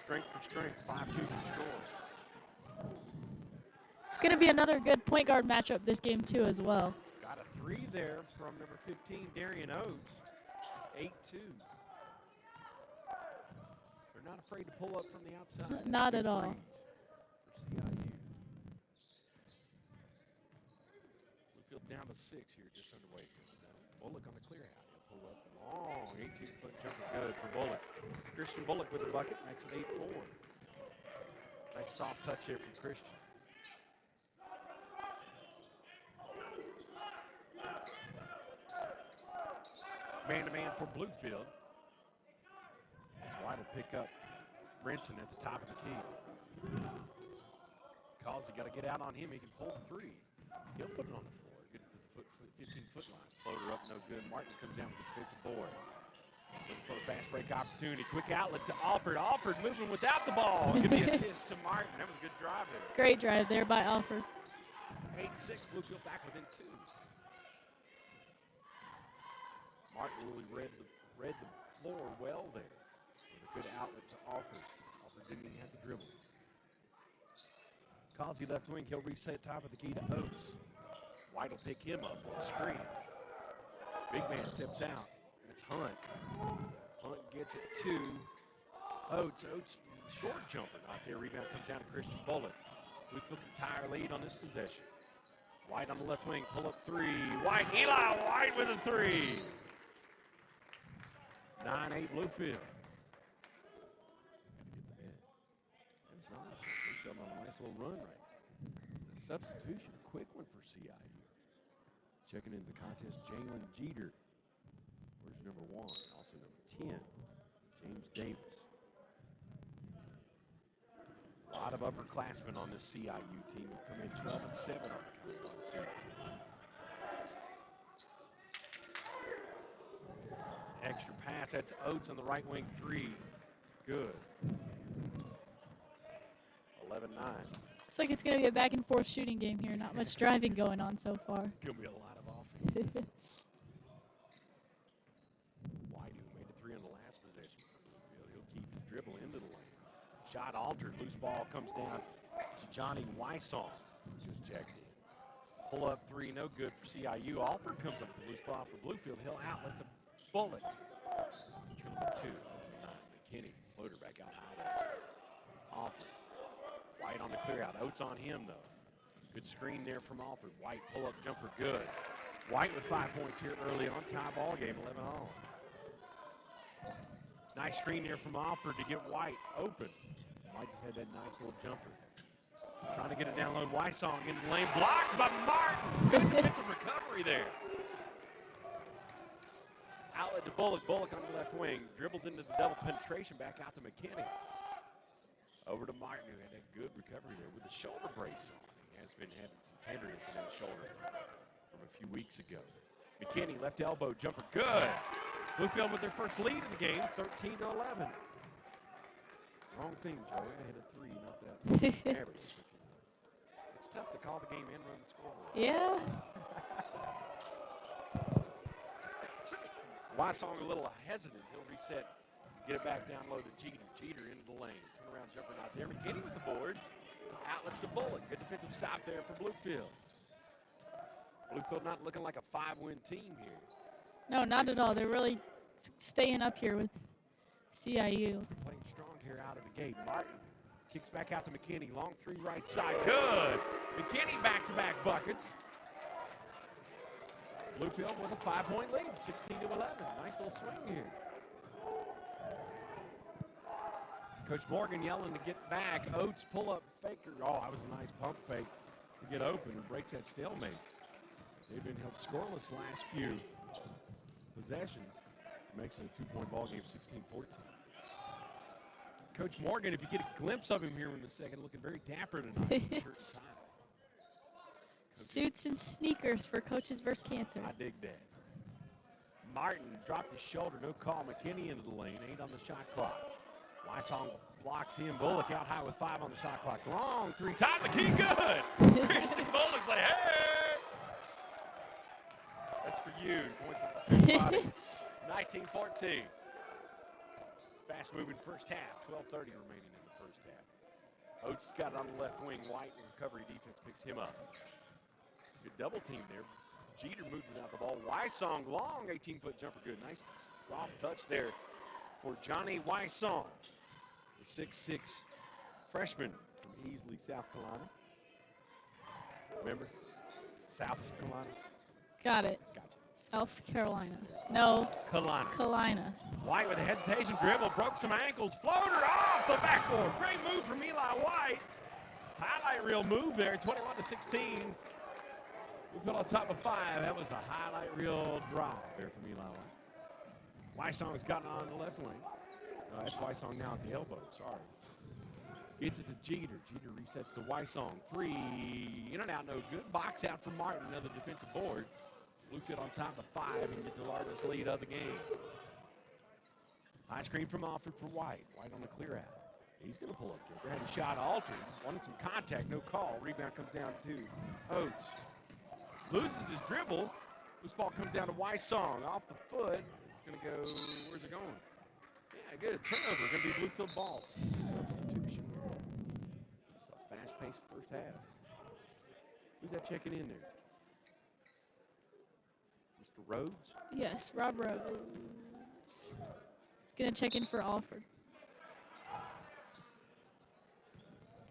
Strength for strength. 5-2 to score. It's going to be another good point guard matchup this game, too, as well. Got a three there from number 15, Darian Oates. 8-2. They're not afraid to pull up from the outside. Not at all. For CIU. Bluefield down to 6 here, just underway. Bullock on the clear out. He'll pull up long 18-foot jumper good for Bullock. Christian Bullock with the bucket, makes it 8-4. Nice soft touch there from Christian. Man-to-man for Bluefield. White will pick up Brinson at the top of the key. Causey got to get out on him. He can pull the three. He'll put it on the floor. Get to the 15-foot line. Floater up, no good. Martin comes down with the defensive board. Looking for a fast break opportunity. Quick outlet to Alford. Alford moving without the ball. Give the assist to Martin. That was a good drive there. Great drive there by Alford. 8-6. Bluefield back within 2. Martin really read the floor well there. With a good outlet to Alford. Alford didn't even have to dribble. Causey left wing. He'll reset top of the key to Oates. White will pick him up on the screen. Big man steps out. It's Hunt. Hunt gets it to Oates. Oates, short jumper, not there. Rebound comes down to Christian Bullock. Bluefield can tie our lead on this possession. White on the left wing, pull up three. White, Eli White with a three. 9-8 Bluefield. That was nice. Bluefield on a nice little run right now. A substitution, a quick one for CIU. Checking into the contest, Jalen Jeter. Where's number 1? Also number 10, James Davis. A lot of upperclassmen on this CIU team who come in 12-7 on the season. Extra pass, that's Oates on the right wing three. Good. 11-9. Looks like it's going to be a back and forth shooting game here. Not much driving going on so far. Gonna be a lot of offense. White, who made the three on the last possession for Bluefield. He'll keep his dribble into the lane. Shot altered, loose ball comes down to Johnny Wysong. Just checked in. Pull up three, no good for CIU. Alford comes up with the loose ball for Bluefield. He'll outlet to Bullock. Number 2, McKinney. Floater back out high. Alford. White on the clear out. Oates on him, though. Good screen there from Alford. White pull-up jumper good. White with 5 points here early on. Tie ball game, 11 all. Nice screen there from Alford to get White open. White just had that nice little jumper. Trying to get it down low. Wysong into the lane. Blocked by Martin. Good defensive recovery there. Outlet to Bullock. Bullock on the left wing. Dribbles into the double penetration. Back out to McKinney. Over to Martin, who had that good recovery there with the shoulder brace on. He has been having some tenderness in that shoulder from a few weeks ago. McKinney, left elbow jumper. Good. Bluefield with their first lead in the game, 13-11. Wrong thing, Joey. They had a three, not that average. It's tough to call the game and run the scoreboard. Yeah. Wysong a little hesitant. He'll reset, get it back down low to Jeter. Jeter into the lane. Turnaround jumper not there. McKinney with the board. Outlets to Bullock. Good defensive stop there for Bluefield. Bluefield not looking like a 5-win team here. No, not at all. They're really staying up here with CIU. Playing strong here out of the gate. Martin kicks back out to McKinney. Long three right side. Good. McKinney back-to-back buckets. Bluefield with a 5-point lead, 16-11. Nice little swing here. Coach Morgan yelling to get back. Oates pull up faker. Oh, that was a nice pump fake to get open and breaks that stalemate. They've been held scoreless last few possessions. Makes it a 2-point ball game, 16-14. Coach Morgan, if you get a glimpse of him here in a second, looking very dapper tonight. Shirt and tie. Suits and sneakers for Coaches vs. Cancer. I dig that. Martin dropped his shoulder, no call. McKinney into the lane, 8 on the shot clock. Wysong blocks him. Bullock out high with 5 on the shot clock. Long three, top the key, good. Christian Bullock's like, hey! That's for you. Points at the student body. 19-14. Fast-moving first half. 12:30 remaining in the first half. Oates got it on the left wing. White in recovery defense picks him up. Good double team there. Jeter moved without the ball. Wysong, long 18-foot jumper. Good. Nice soft touch there for Johnny Wysong, the 6'6" freshman from Easley, South Carolina. Remember? South Carolina? Got it. Gotcha. South Carolina. No, Carolina. White with a hesitation dribble, broke some ankles, floater off the backboard. Great move from Eli White. Highlight reel move there, 21-16. We fell on top of 5. That was a highlight reel drive there from Eli White. Wysong's gotten on the left wing. That's Wysong now at the elbow. Sorry. Gets it to Jeter. Jeter resets to Wysong. 3. In and out, no good. Box out for Martin. Another defensive board. Bluefield on top of 5 and get the largest lead of the game. High screen from Alford for White. White on the clear out. He's going to pull up Joker. Had a shot altered. Wanted some contact, no call. Rebound comes down to Oates. Loses his dribble. Loose ball comes down to Wysong. Off the foot. It's going to go, where's it going? Yeah, good. Turnover. Going to be Bluefield ball. Substitution. It's a fast-paced first half. Who's that checking in there? Mr. Rhodes? Yes, Rob Rhodes. He's going to check in for Alford.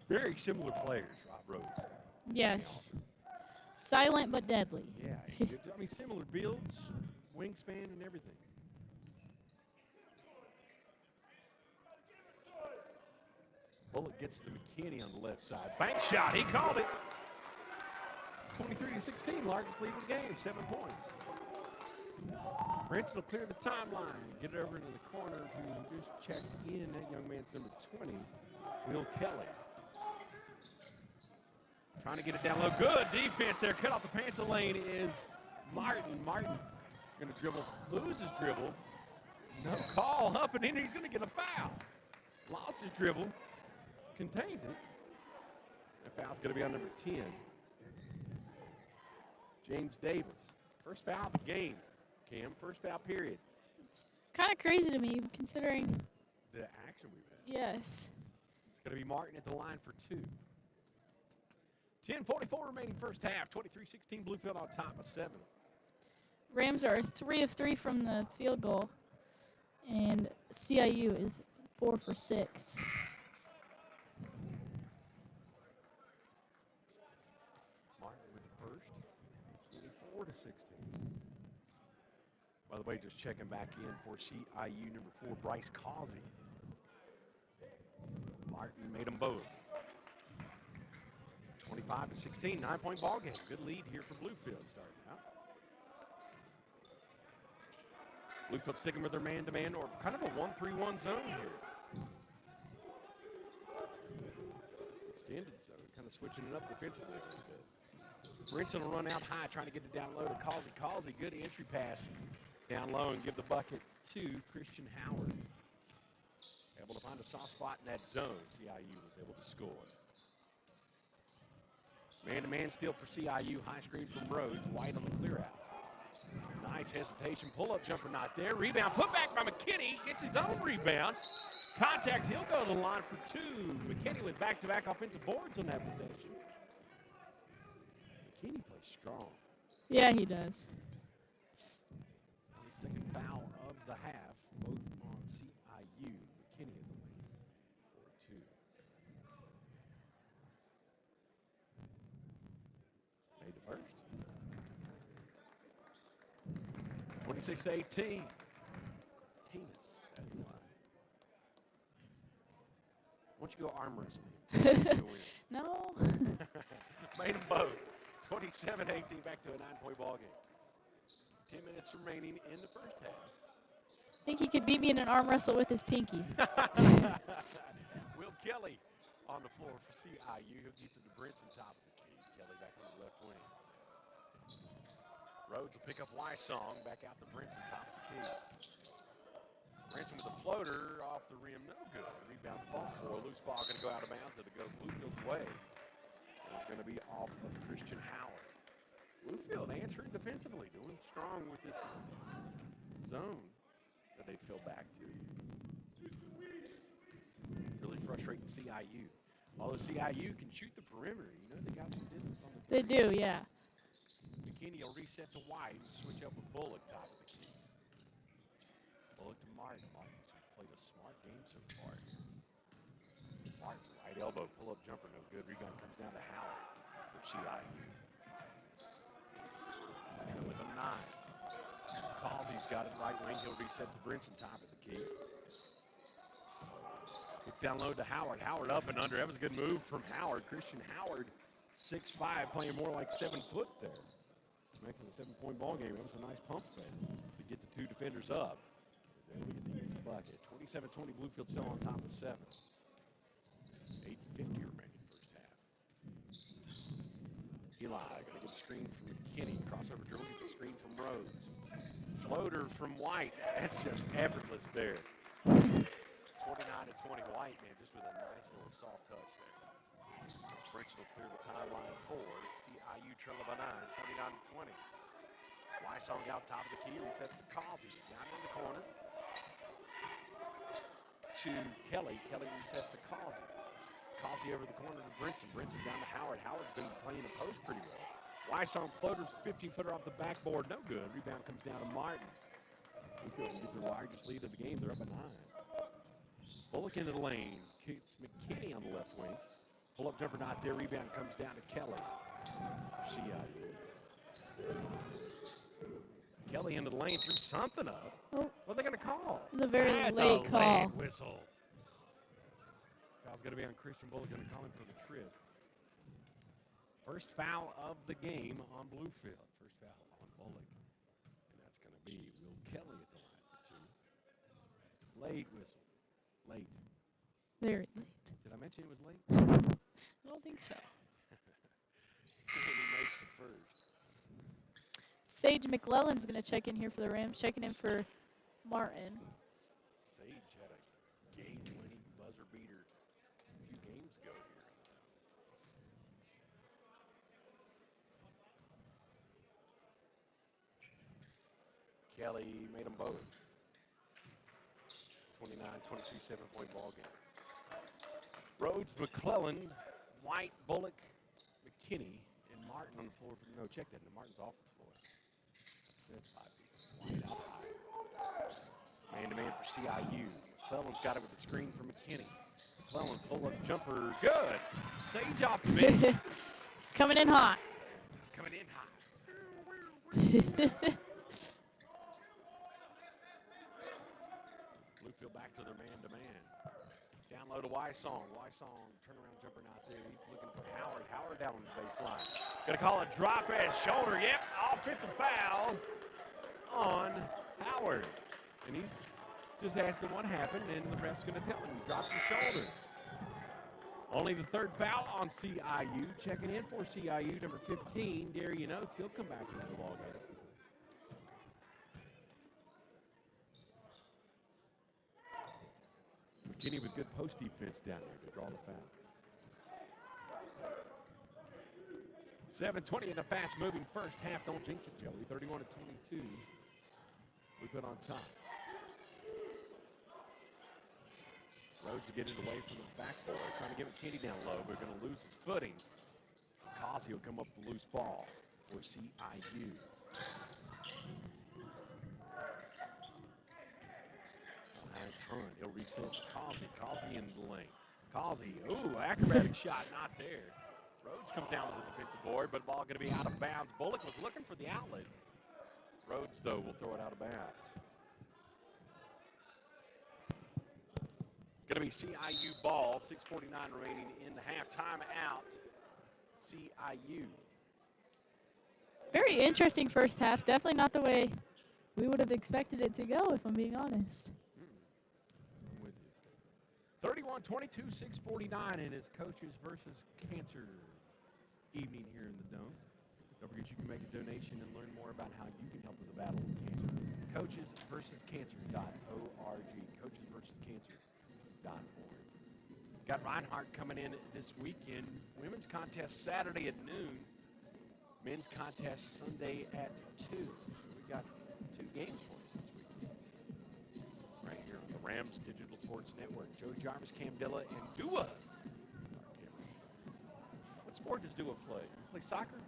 Very similar players, Rob Rhodes. Yes. Silent but deadly. Yeah, I mean, similar builds, wingspan, and everything. Bullock gets to McKinney on the left side. Bank shot, he called it. 23-16, largest lead of the game, 7 points. Brinson will clear the timeline, get it over into the corner who just checked in. That young man's number 20, Will Kelly. Trying to get it down low. Good defense there. Cut off the pants of the lane is Martin. Martin going to dribble, lose his dribble. No call up and in. He's going to get a foul. Lost his dribble. Contained it. The foul's going to be on number 10. James Davis. First foul of the game. Cam, first foul period. It's kind of crazy to me considering the action we've had. Yes. It's going to be Martin at the line for 2. 10:44 remaining first half. 23-16 Bluefield on top of 7. Rams are 3 of 3 from the field goal, and CIU is 4 for 6. Martin with the first, 24-16. By the way, just checking back in for CIU number 4, Bryce Causey. Martin made them both. 25-16, 9-point ball game. Good lead here for Bluefield starting out. Bluefield sticking with their man-to-man or kind of a 1-3-1 zone here. Extended zone, kind of switching it up defensively a little bit. Brinson will run out high, trying to get it down low to Causey. Causey, good entry pass down low and give the bucket to Christian Howard. Able to find a soft spot in that zone. CIU was able to score. Man-to-man steal for CIU. High screen from Rhodes. White on the clear out. Nice hesitation. Pull-up jumper not there. Rebound put back by McKinney. Gets his own rebound. Contact. He'll go to the line for 2. McKinney with back-to-back offensive boards on that possession. McKinney plays strong. Yeah, he does. Second foul of the half. Both on CIU. McKinney at the lead for 2. Made the first. 26-18. Martinez at the line. Why don't you go arm wrestling? No. Made them both. 27-18, back to a 9-point ball game. 10 minutes remaining in the first half. I think he could beat me in an arm wrestle with his pinky. Will Kelly on the floor for CIU. He'll get to the Brinson top of the key. Kelly back on the left wing. Rhodes will pick up Wysong back out to Brinson top of the key. Brinson with a floater off the rim, no good. Rebound fall for a loose ball, going to go out of bounds. It'll go Bluefield's way. And it's going to be off of Christian Howard. Bluefield answering defensively, doing strong with this zone that they fell back to. Really frustrating CIU. Although CIU can shoot the perimeter, they got some distance on the They do, yeah. McKinney will reset to White and switch up with Bullock top of the key. Bullock to Martin. Martin's played a smart game so far. Martin, right elbow, pull-up jumper, no good. Rebound comes down to Howard for CIU. And with a 9. Causey's got it right wing. He'll reset to Brinson top of the key. It's down low to Howard. Howard up and under. That was a good move from Howard. Christian Howard, 6'5", playing more like 7 foot there. Makes it a 7-point ball game. That was a nice pump fake to get the two defenders up. They able to get the easy bucket. 27-20, Bluefield still on top of 7. 8:50 remaining first half. Eli going to get a screen from McKinney. Crossover dribble, gets a screen from Rhodes. Floater from White. That's just effortless there. 29-20, White, man, just with a nice little soft touch there. Brinson will clear the timeline forward. CIU trailing by 9, 29-20. Wysong out top of the key, resets to Causey. Down in the corner to Kelly. Kelly resets to Causey. Causey over the corner to Brinson. Brinson down to Howard. Howard's been playing the post pretty well. Wysong floater, 15-footer off the backboard, no good. Rebound comes down to Martin. We couldn't get the largest lead of the game. They're up by 9. Bullock into the lane. It's McKinney on the left wing. Pull-up jumper not there. Rebound comes down to Kelly. CIU. Kelly into the lane, threw something up. Oh. What are they going to call? It's a very That's late a call. late whistle. Foul's going to be on Christian Bullock. Going to call him for the trip. First foul of the game on Bluefield. First foul on Bullock. And that's going to be Will Kelly at the line for 2. Late whistle. Late. Very late. Did I mention it was late? I don't think so. He makes the first. Sage McClellan's going to check in here for the Rams, checking in for Martin. Sage had a game-winning buzzer beater a few games ago here. Kelly made them both. 29-22, 7-point ball game. Rhodes, McClellan, White, Bullock, McKinney, and Martin on the floor. No, check that. Martin's off the floor. That's 5 people. White out high. Man-to-man for CIU. McClellan's got it with the screen for McKinney. McClellan, pull-up jumper. Good. Sage off the bench. He's coming in hot. Coming in high. Bluefield back to their man-to-man. Down low to Wysong. Wysong, turnaround jumper not there. He's looking for Howard. Howard down on the baseline. Going to call a drop at his shoulder. Yep, offensive foul on Howard. And he's just asking what happened, and the ref's going to tell him he dropped his shoulder. Only the 3rd foul on CIU. Checking in for CIU, number 15, Darian Oates. He'll come back into the ballgame. McKinney with good post defense down there to draw the foul. 7:20 in a fast-moving first half. Don't jinx it, Joey. 31-22. We put on top. Rhodes to get it away from the backboard. Trying to get McKinney down low, but going to lose his footing. Causey will come up with the loose ball for CIU. Nice hunt. He'll reset to Causey. Causey in the lane. Causey, ooh, acrobatic shot, not there. Rhodes comes down to the defensive board, but ball going to be out of bounds. Bullock was looking for the outlet. Rhodes, though, will throw it out of bounds. Going to be CIU ball. 6:49 remaining in the halftime out. CIU. Very interesting first half. Definitely not the way we would have expected it to go, if I'm being honest. I'm with you. 31-22, 6:49, and it's Coaches versus Cancer evening here in the Dome. Don't forget you can make a donation and learn more about how you can help with the battle with cancer. CoachesVersusCancer.org. CoachesVersusCancer.org. Got Reinhardt coming in this weekend. Women's contest Saturday at noon. Men's contest Sunday at 2. So we got 2 games for you this weekend. Right here on the Rams Digital Sports Network. Joe Jarvis, Cam Dilla, and Dua. What sport does Dua play? Play soccer?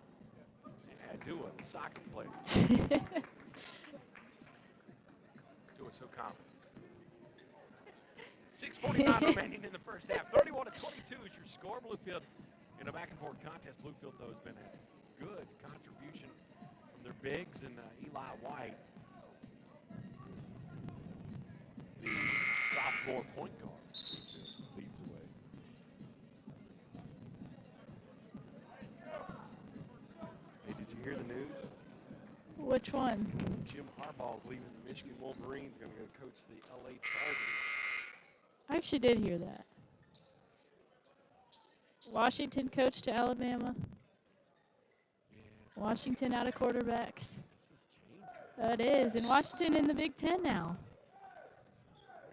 Yeah, Dua, the soccer player. Dua's so confident. 6:49 remaining in the first half. 31-22 is your score. Bluefield in a back-and-forth contest. Bluefield, though, has been a good contribution from their bigs and Eli White, the sophomore point guard. Bluefield leads the way. Hey, did you hear the news? Which one? Jim Harbaugh's leaving the Michigan Wolverines, going to go coach the LA Chargers. I actually did hear that. Washington coach to Alabama. Yeah, Washington out of quarterbacks. this is changing. It is. And Washington in the Big Ten now.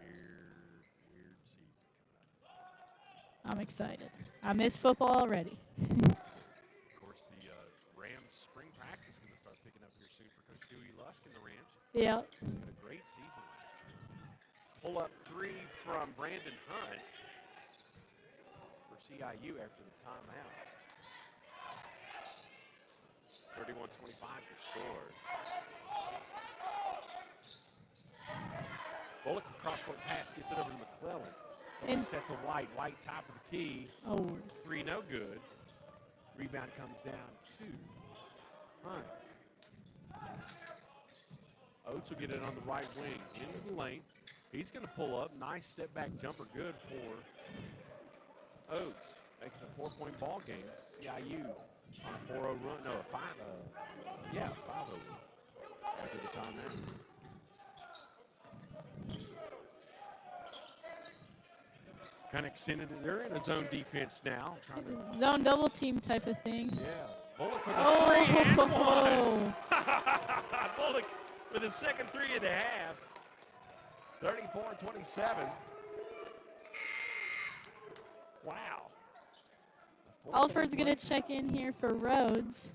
Weird season coming up. I'm excited. I miss football already. Of course, the Rams spring practice is going to start picking up here soon for Coach Dewey Lusk and the Rams. Yep. They had a great season last year. Pull up 3 from Brandon Hunt for CIU after the timeout. 31-25 your score. Bullock cross-court pass gets it over to McClellan. And- Set to White. White top of the key. Oh, 3 no good. Rebound comes down to Hunt. Oates will get it on the right wing into the lane. He's going to pull up. Nice step back jumper, good for Oates. Makes it a 4-point ball game. CIU on a 4-0 run. No, a 5. 5-0 after the timeout. Kind of extended it. They're in a zone defense now. Trying to, zone double team type of thing. yeah. Bullock with a 3 and 1. Oh, Bullock with his second 3 of the half. 34-27. Wow. Alford's going to check in here for Rhodes.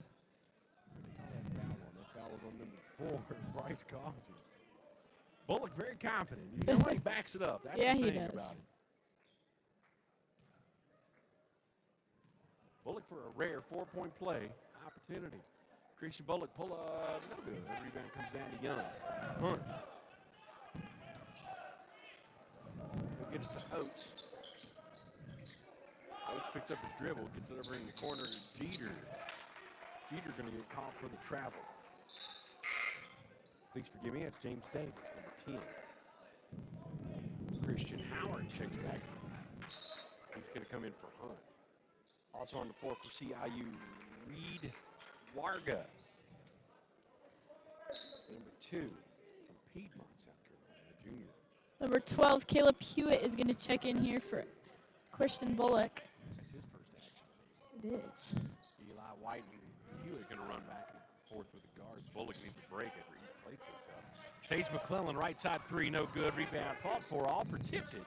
That foul was on number 4, Bryce Causey. Bullock very confident. You know what? He backs it up. That's Yeah, the he thing does. about it. Bullock for a rare 4-point play opportunity. Christian Bullock pull up. No good. Rebound comes down to Young. Hunt. He'll get it to Oates. Oates picks up his dribble, gets it over in the corner to Jeter. Jeter going to get called for the travel. Please forgive me, it's James Davis, number 10. Christian Howard checks back. He's going to come in for Hunt. Also on the floor for CIU, Reed Warga. Number 2 from Piedmont, South Carolina, junior. Number 12, Caleb Hewitt is going to check in here for Christian Bullock. That's his first action. It is. Eli White and Hewitt going to run back and forth with the guards. Bullock needs a break after he played so tough. Sage McClellan, right side 3, no good. Rebound, fought for, Alford tipped it.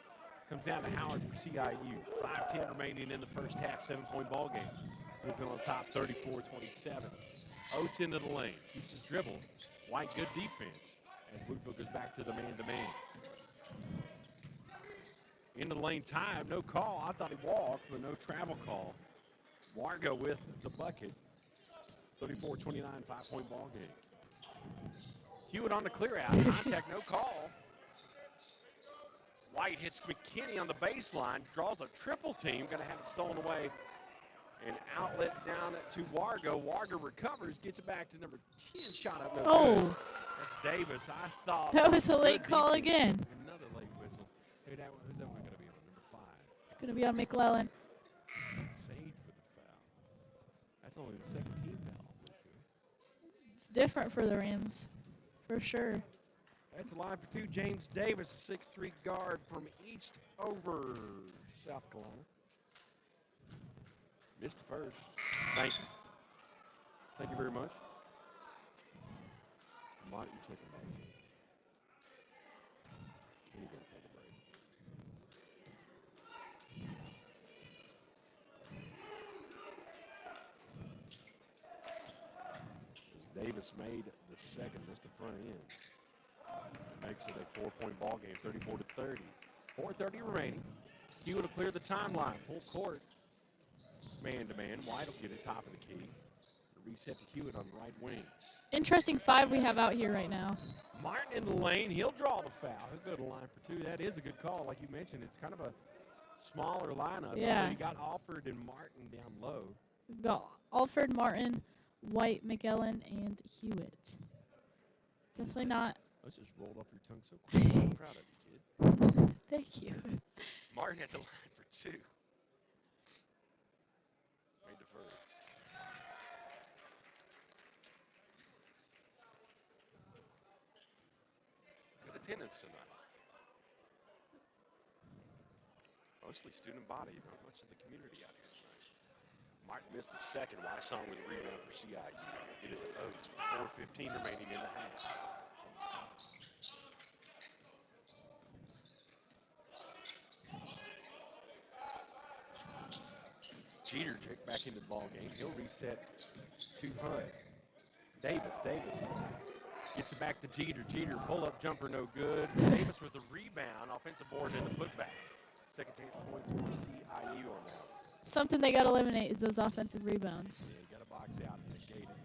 Comes down to Howard for CIU. 5:10 remaining in the first half, 7-point ball game. Bluefield on top, 34-27. Oates into the lane, keeps his dribble. White, good defense as Bluefield goes back to the man-to-man. Into the lane time, no call. I thought he walked, but no travel call. Wargo with the bucket. 34-29, 5-point ball game. Hewitt on the clear out. Contact, no call. White hits McKinney on the baseline, draws a triple team, going to have it stolen away. An outlet down to Wargo. Wargo recovers, gets it back to number 10, shot up. No good. Oh, That's Davis. I thought that was a good late call defense. again. Another late whistle. Who's that one going to be on? Number 5. It's going to be on McClellan. Sage for the foul. That's only the second team foul. It's different for the Rams, for sure. That's the line for 2. James Davis, a 6'3" guard from Eastover, South Carolina. Missed the first. Thank you. Thank you very much. Might you take a break? Kenny gonna take a break. Davis made the second, missed the front end. Makes it a 4-point ball game, 34-30. 4:30 remaining. Hewitt will clear the timeline, full court. Man-to-man, White will get it top of the key. Reset to Hewitt on the right wing. Interesting 5 we have out here right now. Martin in the lane, he'll draw the foul. He'll go to the line for 2. That is a good call. Like you mentioned, it's kind of a smaller lineup. Yeah. You got Alford and Martin down low. We've got Alford, Martin, White, McEllen, and Hewitt. Definitely not. Let's just roll off your tongue so quick. I'm proud of you, kid. Thank you. Martin at the line for 2. Made the first. Good attendance tonight. Mostly student body, not much of the community out here tonight. Martin missed the second. Wysong with a rebound for CIU. Get it to Oates with 4:15 remaining in the half. Jeter check back into the ball game. He'll reset to Hunt. Davis gets it back to Jeter. Jeter pull-up jumper, no good. Davis with a rebound, offensive board and the putback. Second chance points for CIU on that. Something they got to eliminate is those offensive rebounds. Yeah, you got to box out and negate it.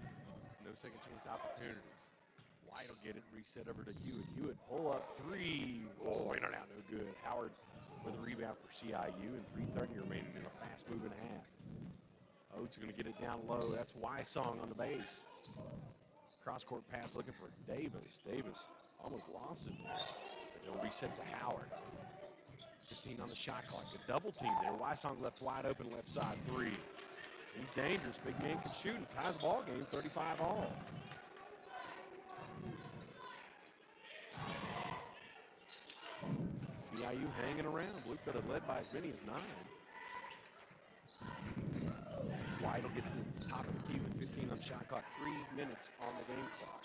No second chance opportunities. White will get it, reset over to Hewitt. Hewitt pull up 3. Oh, in and out, no good. Howard with a rebound for CIU and 3:30 remaining in a fast-moving half. Oates going to get it down low. That's Wysong on the base. Cross-court pass looking for Davis. Davis almost lost it there. They'll reset to Howard. 15 on the shot clock. A double team there. Wysong left wide open left side 3. He's dangerous. Big man can shoot and ties the ball game 35 all. CIU hanging around. Bluefield led by as many as 9. White will get to the top of the key with 15 on the shot clock. 3 minutes on the game clock.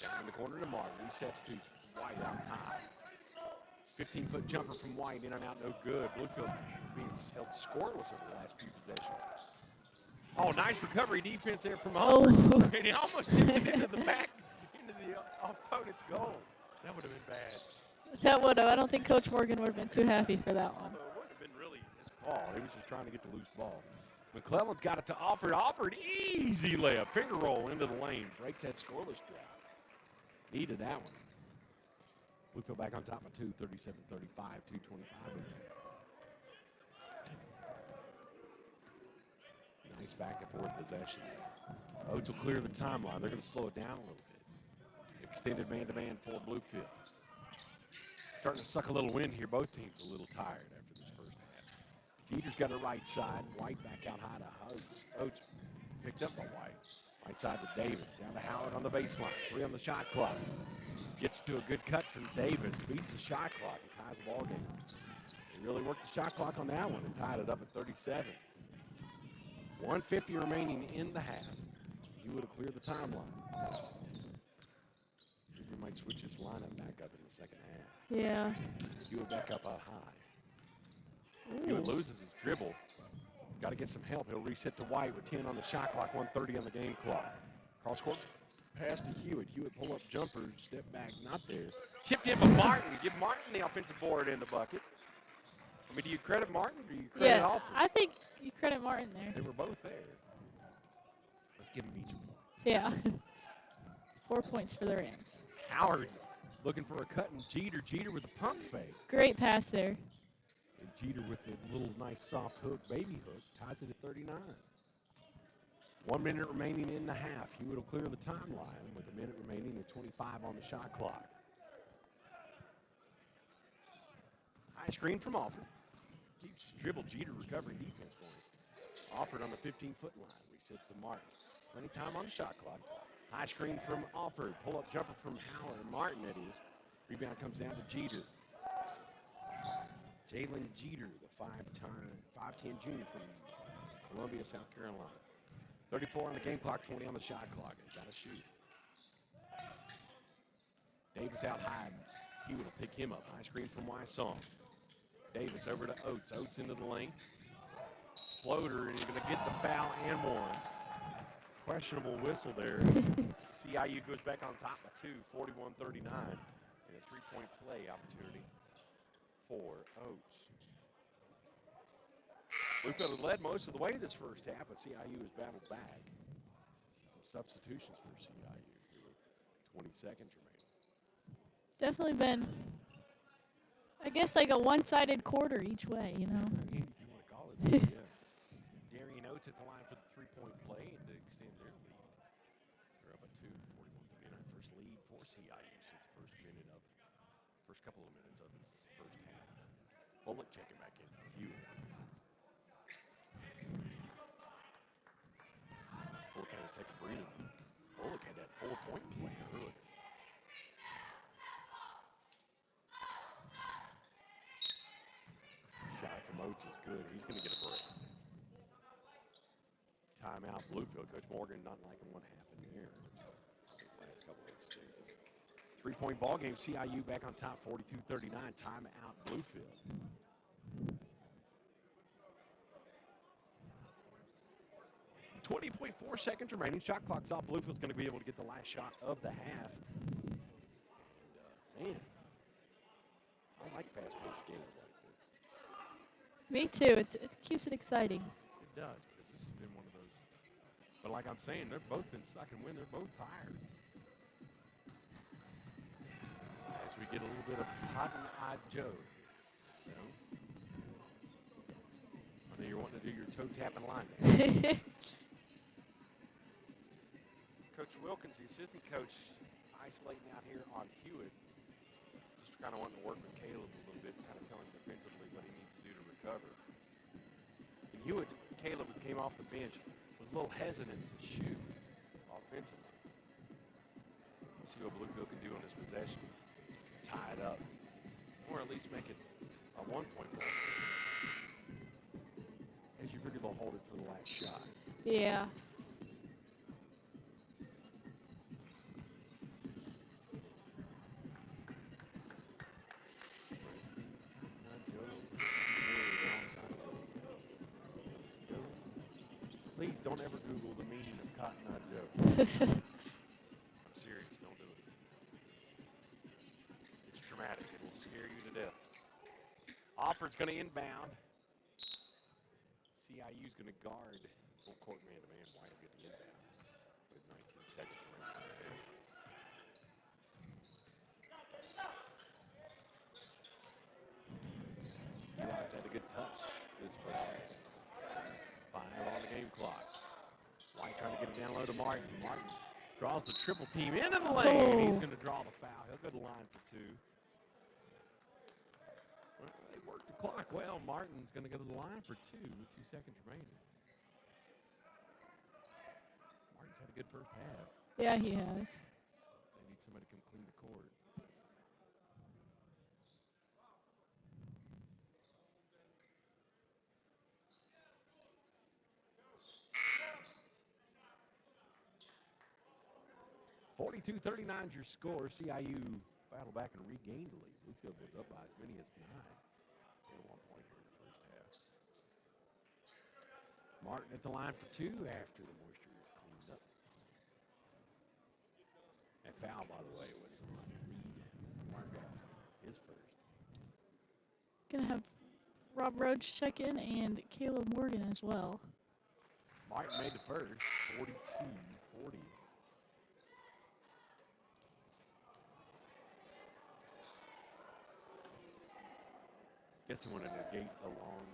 Down in the corner to Martin. Resets to White out top. 15-foot jumper from White, in and out, no good. Bluefield being held scoreless over the last few possessions. Oh, nice recovery defense there from Humphrey. Oh. And he almost tipped it into the back, into the opponent's goal. That would have been bad. That would have. I don't think Coach Morgan would have been too happy for that one. Although it wouldn't have been really his fault. He was just trying to get the loose ball. McClellan's got it to Alford. Alford, easy layup. Finger roll into the lane. Breaks that scoreless drought. Needed that one. Bluefield back on top of 2, 37-35, 2:25. Nice back and forth possession. Oates will clear the timeline. They're going to slow it down a little bit. Extended man-to-man for Bluefield. Starting to suck a little wind here. Both teams a little tired after this first half. Jeter's got it right side. White back out high to Oates. Oates picked up by White. Right side to Davis. Down to Howard on the baseline. 3 on the shot clock. Gets to a good cut from Davis. Beats the shot clock and ties the ball game. He really worked the shot clock on that one and tied it up at 37. 1:50 remaining in the half. He would have cleared the timeline. He might switch his lineup back up in the second half. Yeah. He would back up high. He would loses his dribble. Got to get some help. He'll reset to White with 10 on the shot clock, 1:30 on the game clock. Cross court pass to Hewitt. Hewitt pull up jumper, step back, not there. Tipped in by Martin. Give Martin the offensive board in the bucket. I mean, do you credit Martin or do you credit Alford? I think you credit Martin there. They were both there. Let's give them each a point. Yeah. 4 points for the Rams. Howard looking for a cut, and Jeter with a pump fake. Great pass there. And Jeter with the little nice soft hook, baby hook, ties it at 39. 1 minute remaining in the half. Hewitt will clear the timeline with a minute remaining and 25 on the shot clock. High screen from Alford. Keeps dribble. Jeter recovering defense for him. Alford on the 15-foot line. Resets to Martin. Plenty time on the shot clock. High screen from Alford. Pull-up jumper from Howard. Martin, that is. Rebound comes down to Jeter. Jalen Jeter, the 5'10" junior from Columbia, South Carolina. 34 on the game clock, 20 on the shot clock. Got to shoot. Davis out high. Hewitt will pick him up. High screen from Wysong. Davis over to Oates. Oates into the lane. Floater, and he's going to get the foul and one. Questionable whistle there. CIU goes back on top by 2, 41-39, and a three-point play opportunity for Oates. Bluefield had led most of the way this first half, but CIU has battled back. Some substitutions for CIU. 20 seconds remaining. Definitely been, I guess, like a one-sided quarter each way, you know. If you want to call it that, yeah. Darian Oates at the line for the three-point play and to extend their lead. They're up at 2, 41-39. First lead for CIU since the first couple of minutes of this first half. Bullock checking back in for Hewitt. Bullock had to take a breather. Bullock had that 4-point play earlier. Shot from Oates is good. He's going to get a break. Timeout, Bluefield. Coach Morgan not liking what happened there. These last couple of exchanges. 3-point ball game. CIU back on top, 42-39. Timeout, Bluefield. .4 seconds remaining. Shot clock's off. Bluefield's going to be able to get the last shot of the half. And, man, I like fast-paced games like this. Me too. It keeps it exciting. It does, because this has been one of those. But like I'm saying, they've both been sucking wind. They're both tired. As we get a little bit of Cotton-Eyed Joe. You know? I know you're wanting to do your toe-tapping line there. Coach Wilkins, the assistant coach, isolating out here on Hewitt. Just kind of wanting to work with Caleb a little bit, kind of telling him defensively what he needs to do to recover. And Hewitt, Caleb, who came off the bench, was a little hesitant to shoot offensively. Let's see what Bluefield can do on this possession. Tie it up, or at least make it a one-point ball. As you figure they'll hold it for the last shot. Yeah. Please don't ever Google the meaning of Cotton Eye Joe. I'm serious, don't do it. It's traumatic. It'll scare you to death. Offord's going to inbound. CIU's going to guard full court man-to-man. White will get the inbound with 19 seconds remaining. Eli's had a good touch this first. 5 on the game clock. White trying to get it down low to Martin. Martin draws the triple team into the lane. He's going to draw the foul. He'll go to the line for 2. Well, they worked the clock well. Martin's going to go to the line for 2 with 2 seconds remaining. Martin's had a good first half. Yeah, he has. They need somebody to come clean the court. .42-39 is your score. CIU battled back and regained the lead. Bluefield was up by as many as 9 at 1 point here in the first half. Martin at the line for 2 after the moisture is cleaned up. That foul, by the way, was on Reed. Mark got his first. Gonna have Rob Roach check in and Caleb Morgan as well. Martin made the first, 42-40. Guess he wanted to negate a long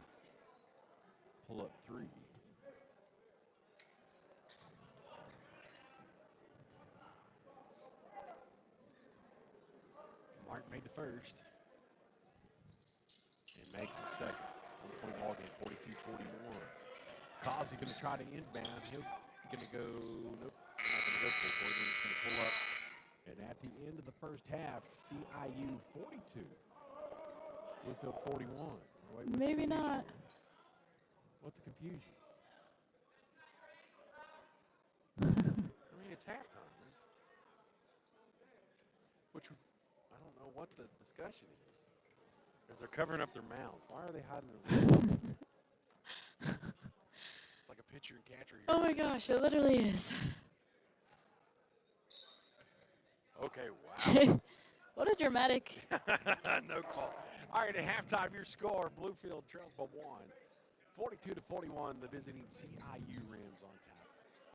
pull-up 3. Martin made the first. And makes the second. 1-point ball game, 42-41. Causey going to try to inbound. He'll going to go, nope, not going to go for it. He's going to pull up. And at the end of the first half, CIU 42. Bluefield 41. Wait, Maybe not. What's the confusion? I mean, it's halftime. Man. Which, I don't know what the discussion is. Because they're covering up their mouths. Why are they hiding their lips? It's like a pitcher and catcher here. Oh my gosh, it literally is. Okay, wow. What a dramatic. No call. All right, at halftime, your score, Bluefield trails by 42-41, the visiting CIU Rams on top.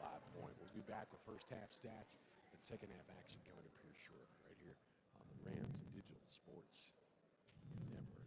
5 point. We'll be back with first half stats and second half action coming up here short, right here on the Rams Digital Sports Network.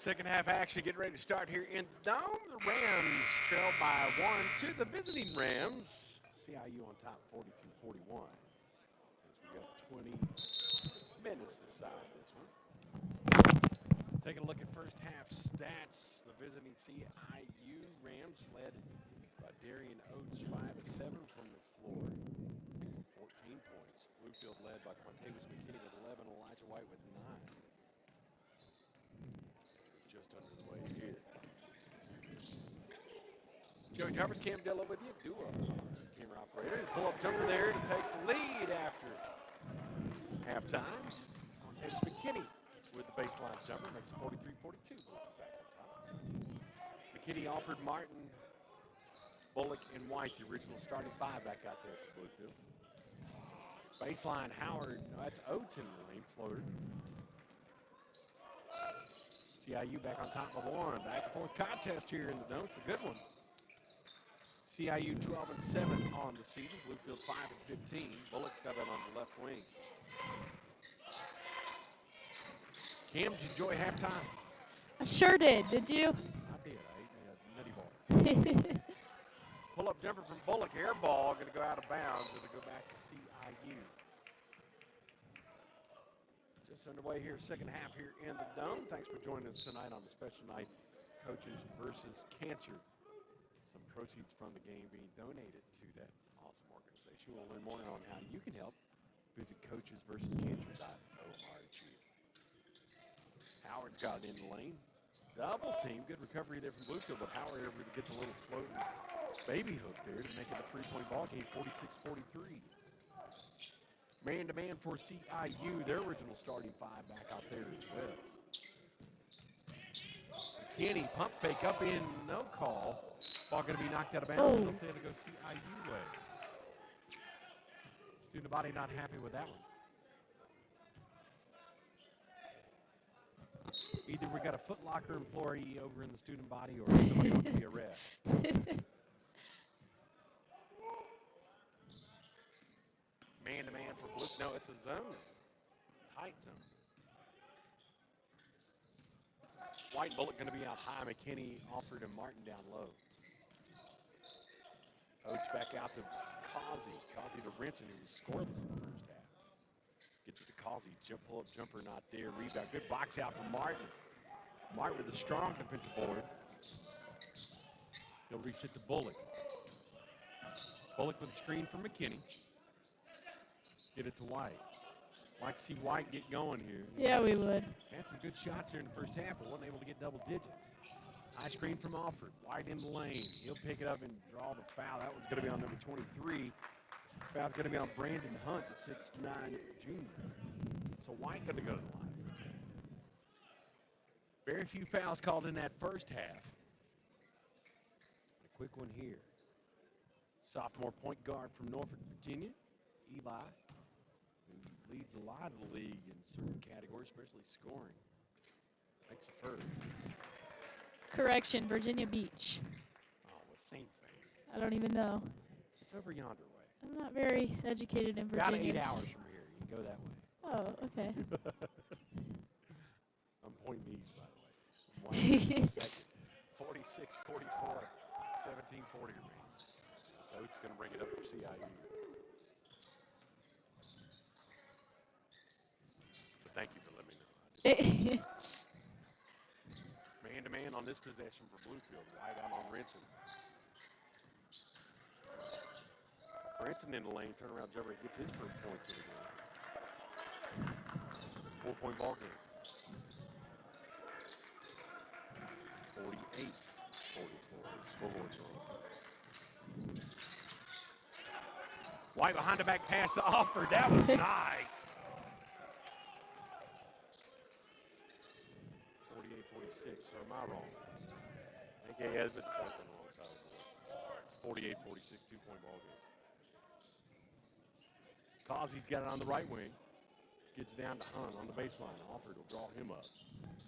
Second half action getting ready to start here in the Dome. The Rams trail by 1 to the visiting Rams. CIU on top 42-41. As we got 20 minutes to decide this one. Taking a look at first half stats. The visiting CIU Rams led by Darian Oates 5 of 7 from the floor. 14 points. Bluefield led by Quantavious McKinney with 11. Elijah White with 9. Just under the way here. Joey Tarbers, Cam Dilla with you. Duo camera operator. Pull-up jumper there to take the lead after halftime. Quantavious McKinney with the baseline jumper. Makes it 43-42. Back on top. McKinney offered Martin, Bullock, and White, the original starting five, back out there for Bluefield. Baseline, Howard. No, that's Oates in the lane. Floater. CIU back on top of one. Back and forth contest here in the Dome. It's a good one. CIU 12 and 7 on the season. Bluefield 5 and 15. Bullock's got it on the left wing. Cam, did you enjoy halftime? I sure did. Did you? I did. I ate a nutty bar. Pull-up jumper from Bullock. Air ball going to go out of bounds. It'll go back to CIU. Just underway here, second half here in the Dome. Thanks for joining us tonight on the special night, Coaches versus Cancer. Some proceeds from the game being donated to that awesome organization. We'll learn more on how you can help. Visit coachesversuscancer.org. Howard got in the lane. Double team. Good recovery there from Bluefield, but Howard able to get the little floating baby hook there to make it a three-point ball game, 46-43. Man-to-man for CIU, their original starting five back out there as well. McKinney, pump fake up in, no call. Ball going to be knocked out of bounds. They'll say it'll go CIU way. Student body not happy with that one. Either we got a Foot Locker employee over in the student body or somebody wants to be a ref. Man-to-man for Blue. No, it's a zone. Tight zone. White and Bullock going to be out high. McKinney offered to Martin down low. Oates back out to Causey. Causey to Rinson, who was scoreless in the first half. Gets it to Causey. Pull-up jumper not there. Rebound. Good box out from Martin. Martin with a strong defensive board. He'll reset to Bullock. Bullock with a screen from McKinney. Get it to White. Like to see White get going here. Yeah, we would. Had some good shots here in the first half, but wasn't able to get double digits. High screen from Alford. White in the lane. He'll pick it up and draw the foul. That one's going to be on number 23. Foul's going to be on Brandon Hunt, the 6'9" junior. So White going to go to the line. Very few fouls called in that first half. A quick one here. Sophomore point guard from Norfolk, Virginia, Eli, who leads a lot of the league in certain categories, especially scoring. Makes the first. Correction, Virginia Beach. Oh, a Saints fan. I don't even know. It's over yonder way. I'm not very educated in About Virginia. 8 hours from here. You can go that way. Oh, okay. I'm pointing east, by the way. 46, 44, 17-40 remains. Oates going to bring it up for CIU. But thank you for letting me know. Man-to-man on this possession for Bluefield. White out on Rinson. Rinson in the lane, turnaround jumper, gets his first points of the game. 4-point ball game. 48-44. Scoreboard. White behind the back pass to Alford. That was nice. 48-46. Or am I wrong? I think he has the points on the wrong side of the board. It's 48-46, 2-point ball game. Causey's got it on the right wing. Gets it down to Hunt on the baseline. Alford will draw him up.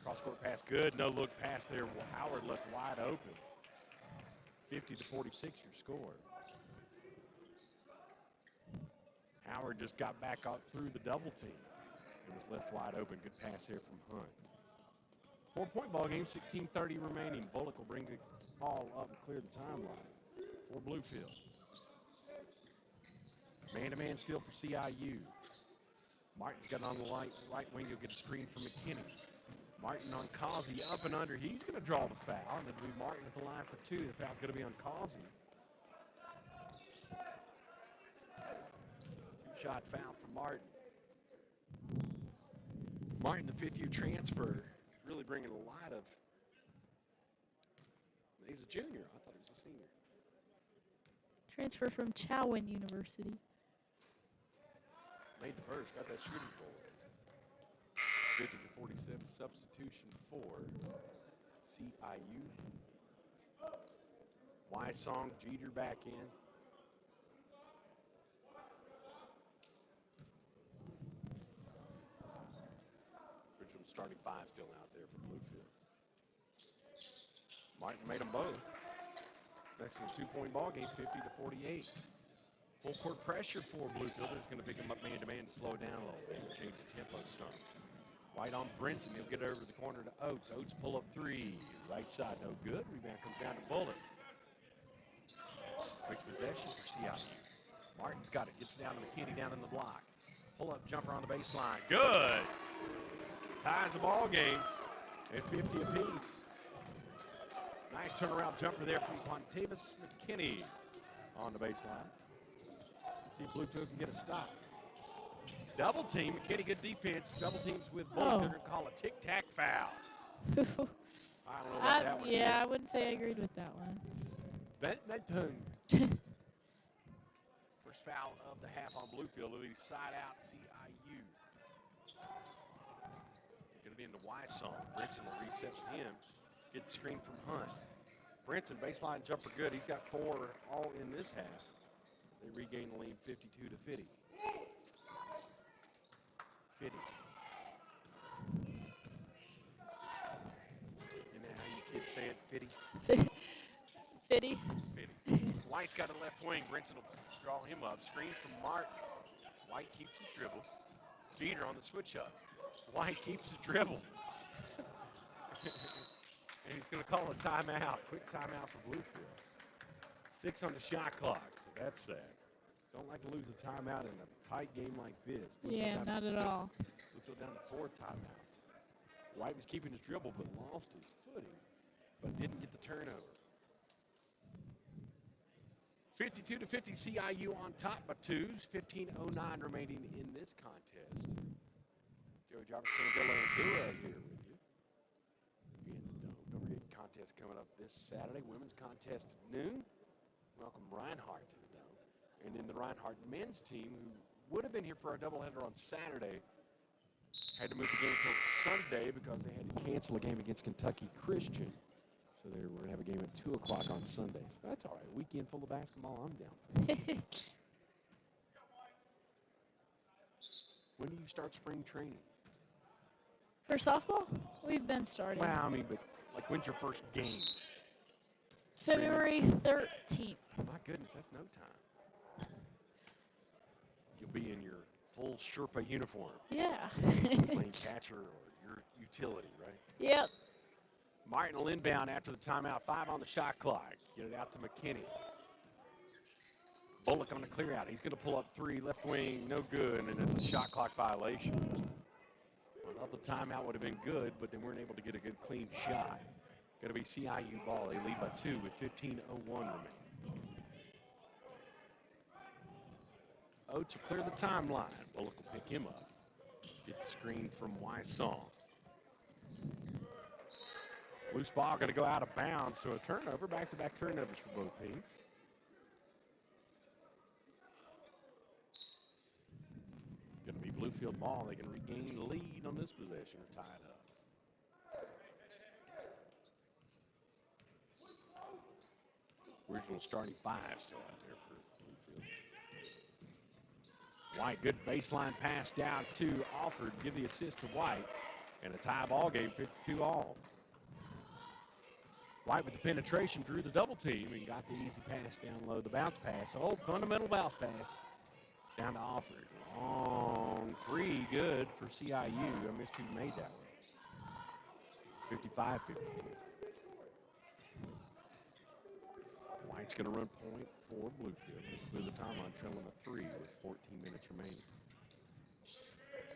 Cross-court pass good. No-look pass there. Howard left wide open. 50-46 your score. Howard just got back out through the double team and was left wide open. Good pass here from Hunt. 4-point ball game, 16:30 remaining. Bullock will bring the ball up and clear the timeline for Bluefield. Man-to-man steal for CIU. Martin's got it on the right wing. He'll get a screen from McKinney. Martin on Causey, up and under. He's going to draw the foul, and it'll be Martin at the line for two. The foul's going to be on Causey. Two-shot foul for Martin. Martin, the fifth-year transfer, really bringing a lot of. He's a junior. I thought he was a senior. Transfer from Chowan University. Made the first, got that shooting forward. 50-47 substitution for CIU. Wysong, Jeter back in. Original starting five still out there for Bluefield. Martin made them both. Next in a two-point ball game, 50-48. Full court pressure for Bluefield. Is going to pick him up man-to-man to slow it down a little bit, change the tempo some. White on Brinson. He'll get over to the corner to Oates. Oates pull up three. Right side, no good. Rebound comes down to Bullock. Quick possession for CIU. Martin's got it. Gets down to McKinney down in the block. Pull up jumper on the baseline. Good. Ties the ball game at 50 apiece. Nice turnaround jumper there from Quantavis McKinney on the baseline. See if Bluefield can get a stop. Double team. McKinney, good defense. Double teams with Bullock. They're going to call a tic-tac foul. I don't know about that one. Yeah, I wouldn't say I agreed with that one. First foul of the half on Bluefield. It'll be side out CIU. Going to be into Wysong. Brinson will reset to him. Get the screen from Hunt. Brinson, baseline jumper good. He's got four all in this half. They regain the lead 52-50. Fitty. You know how you kids say it, Fitty? Fitty. Fitty. White's got a left wing. Brinson will draw him up. Screen from Martin. White keeps his dribble. Jeter on the switch up. White keeps the dribble. And he's going to call a timeout. Quick timeout for Bluefield. 6 on the shot clock, so that's that. Don't like to lose a timeout in a tight game like this. Yeah, not at all. Bluefield down to 4 timeouts. White was keeping his dribble but lost his footing, but didn't get the turnover. 52-50 CIU on top by 2s. 15:09 remaining in this contest. Joey Jarvis and Dylan Dua here with you. And don't forget contest coming up this Saturday. Women's contest at noon. Welcome Reinhardt to the Dome. And then the Reinhardt men's team, who would have been here for our doubleheader on Saturday, had to move the game until Sunday because they had to cancel a game against Kentucky Christian. So we're going to have a game at 2 o'clock on Sundays. But that's all right. A weekend full of basketball, I'm down for it. When do you start spring training? For softball, we've been starting. Well, I mean, but like when's your first game? February 13th. My goodness, that's no time. You'll be in your full Sherpa uniform. Yeah. Playing catcher or your utility, right? Yep. Martin will inbound after the timeout. 5 on the shot clock. Get it out to McKinney. Bullock on the clear out. He's going to pull up 3, left wing, no good, and it's a shot clock violation. Well, the timeout would have been good, but they weren't able to get a good clean shot. Going to be CIU ball. They lead by 2 with 15:01 remaining. Oates will clear the timeline. Bullock will pick him up. Get the screen from Wysong. Loose ball going to go out of bounds, so a turnover, back-to-back turnovers for both teams. Going to be Bluefield ball. They can regain the lead on this possession or tie it up. Original starting 5 still out there for Bluefield. White, good baseline pass down to Alford. Give the assist to White. And a tie ball game, 52 all. White with the penetration, drew the double team, and got the easy pass down low. The bounce pass, old fundamental bounce pass down to Alford. Long 3, good for CIU. I missed who made that one. 55-52. White's going to run point for Bluefield. Clear the timeline, trailing a 3 with 14 minutes remaining.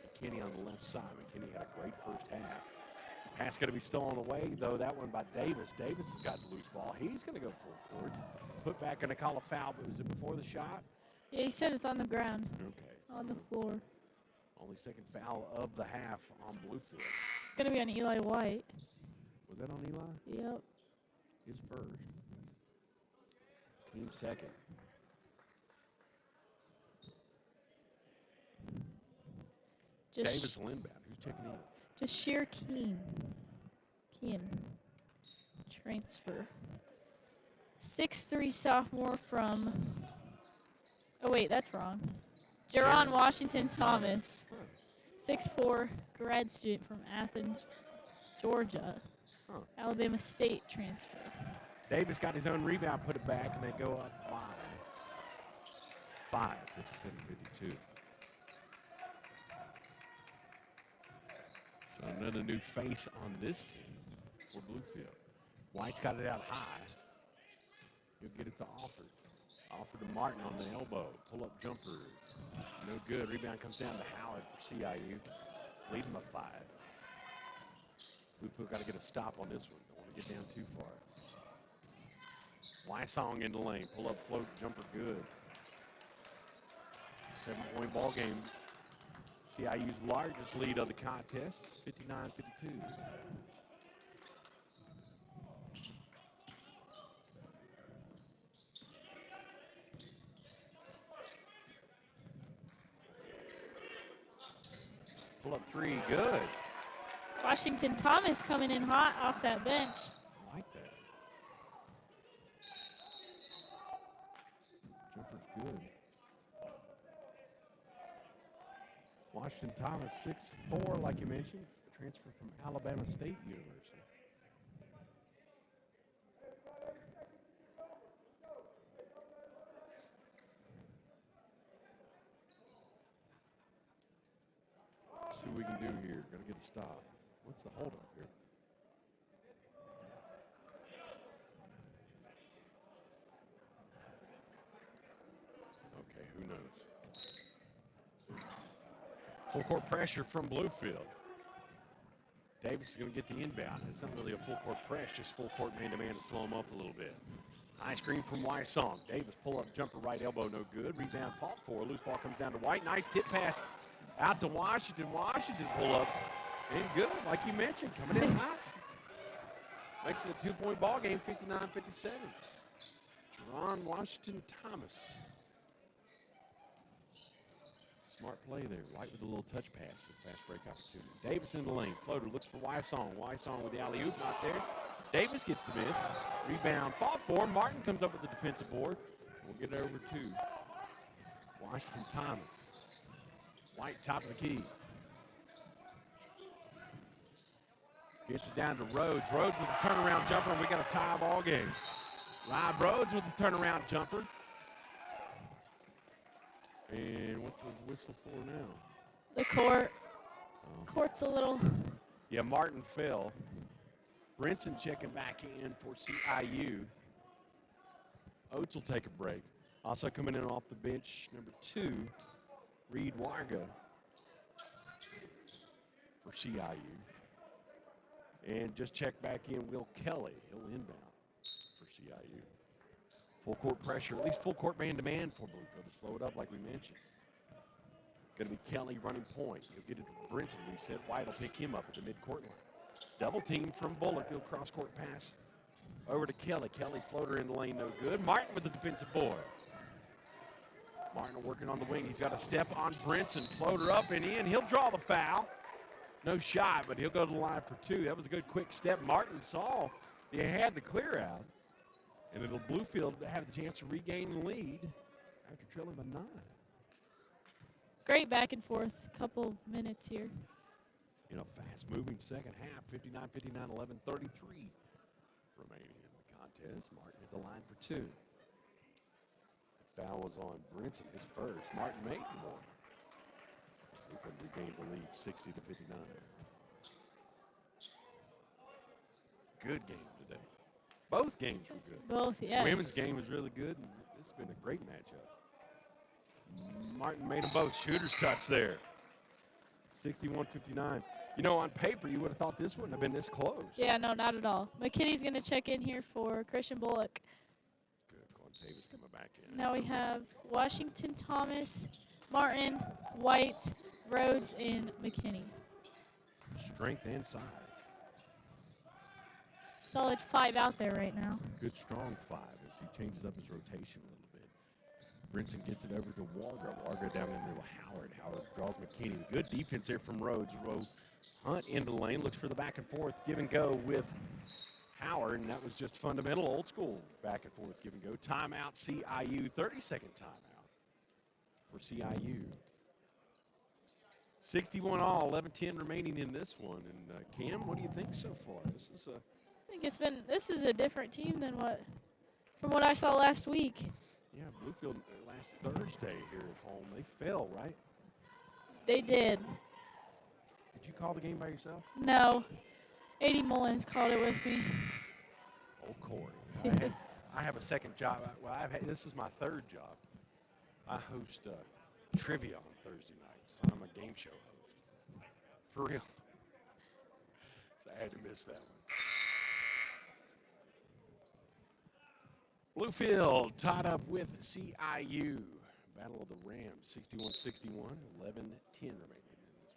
McKinney on the left side. McKinney had a great first half. Pass going to be stolen away, though, that one by Davis. Davis has got the loose ball. He's going to go full court. Put back, going to call a foul, but was it before the shot? Yeah, he said it's on the ground. Okay. On the floor. Only second foul of the half on Bluefield. Gonna be on Eli White. Was that on Eli? Yep. His first. Team second. Davis will inbound. Who's checking in? Jashir Keen. Transfer. 6'3" sophomore from. Oh wait, that's wrong. Jaron Washington Thomas. 6'4" grad student from Athens, Georgia. Alabama State transfer. Davis got his own rebound, put it back, and they go up 5. 57-52. So another new face on this team for Bluefield. White's got it out high. He'll get it to Alford. Alford to Martin on the elbow. Pull-up jumper. No good. Rebound comes down to Howard for CIU. Lead them up 5. Bluefield got to get a stop on this one. Don't want to get down too far. Wysong in the lane. Pull-up float jumper good. 7-point ball game. CIU's largest lead of the contest, 59-52. Pull up 3, good. Washington Thomas coming in hot off that bench. I like that. Jumper's good. Washington Thomas, 6'4", like you mentioned, transfer from Alabama State University. Let's see what we can do here. Got to get a stop. What's the holdup here? Okay, who knows? Full court pressure from Bluefield. Davis is going to get the inbound. It's not really a full court press, just full court man-to-man to slow him up a little bit. High screen from Wysong. Davis pull-up jumper, right elbow, no good. Rebound fought for. Loose ball comes down to White. Nice tip pass out to Washington. Washington pull-up. And good, like you mentioned, coming in hot. Makes it a 2-point ball game, 59-57. Jaron Washington Thomas. Smart play there. White with a little touch pass. Fast break opportunity. Davis in the lane. Floater looks for Wysong. Wysong with the alley-oop, not there. Davis gets the miss. Rebound fought for. Martin comes up with the defensive board. We'll get it over to Washington Thomas. White top of the key. Gets it down to Rhodes. Rhodes with the turnaround jumper, and we got a tie ball game. Rob Rhodes with the turnaround jumper. And what's the whistle for now? The court. Court's a little. Yeah, Martin fell. Brinson checking back in for CIU. Oates will take a break. Also coming in off the bench, number 2, Reed Warga for CIU. And just check back in Will Kelly. He'll inbound for CIU. Full court pressure, at least full court man-to-man for Bluefield to slow it up like we mentioned. Going to be Kelly running point. He'll get it to Brinson. We said White will pick him up at the mid-court line. Double team from Bullock. He'll cross-court pass over to Kelly. Kelly floater in the lane, no good. Martin with the defensive board. Martin working on the wing. He's got a step on Brinson. Floater up and in. He'll draw the foul. No shot, but he'll go to the line for 2. That was a good quick step. Martin saw he had the clear out. And it'll Bluefield have the chance to regain the lead after trailing by 9. Great back and forth couple of minutes here. In a fast-moving second half, 59-59, 11-33 remaining in the contest. Martin hit the line for 2. The foul was on Brinson, his first. Martin made more. Bluefield regained the lead, 60-59. good game today. Both games were good. Both, yes. Women's game was really good, and this has been a great matchup. Martin made them both. Shooter's touch there. 61-59. You know, on paper, you would have thought this wouldn't have been this close. Yeah, no, not at all. McKinney's going to check in here for Christian Bullock. Good. Quantavis coming back in. Now we have Washington, Thomas, Martin, White, Rhodes, and McKinney. Strength and size. Solid 5 out there right now. Good, strong 5 as he changes up his rotation a little bit. Brinson gets it over to Wargo. Wargo down in the middle. Howard. Howard draws McKinney. Good defense there from Rhodes. Rhodes Hunt into the lane. Looks for the back and forth. Give and go with Howard. And that was just fundamental old school back and forth give and go. Timeout CIU. 30-second timeout for CIU. 61 all. 11-10 remaining in this one. And Cam, what do you think so far? This is a different team than from what I saw last week. Yeah, Bluefield last Thursday here at home. They fell, right? They did. Did you call the game by yourself? No. 80 Mullins called it with me. Oh, Corey. I have a second job. Well, this is my third job. I host trivia on Thursday nights. I'm a game show host. For real. So I had to miss that one. Bluefield tied up with CIU. Battle of the Rams, 61-61, 11-10 remaining in this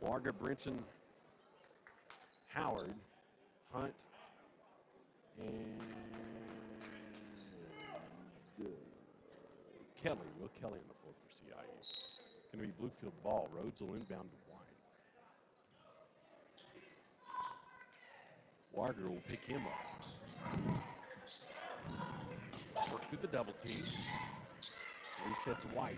one. Warga, Brinson, Howard, Hunt, and Kelly. Will Kelly on the floor for CIU. It's going to be Bluefield ball. Rhodes will inbound to White. Warger will pick him up. Work through the double team. Reset to White.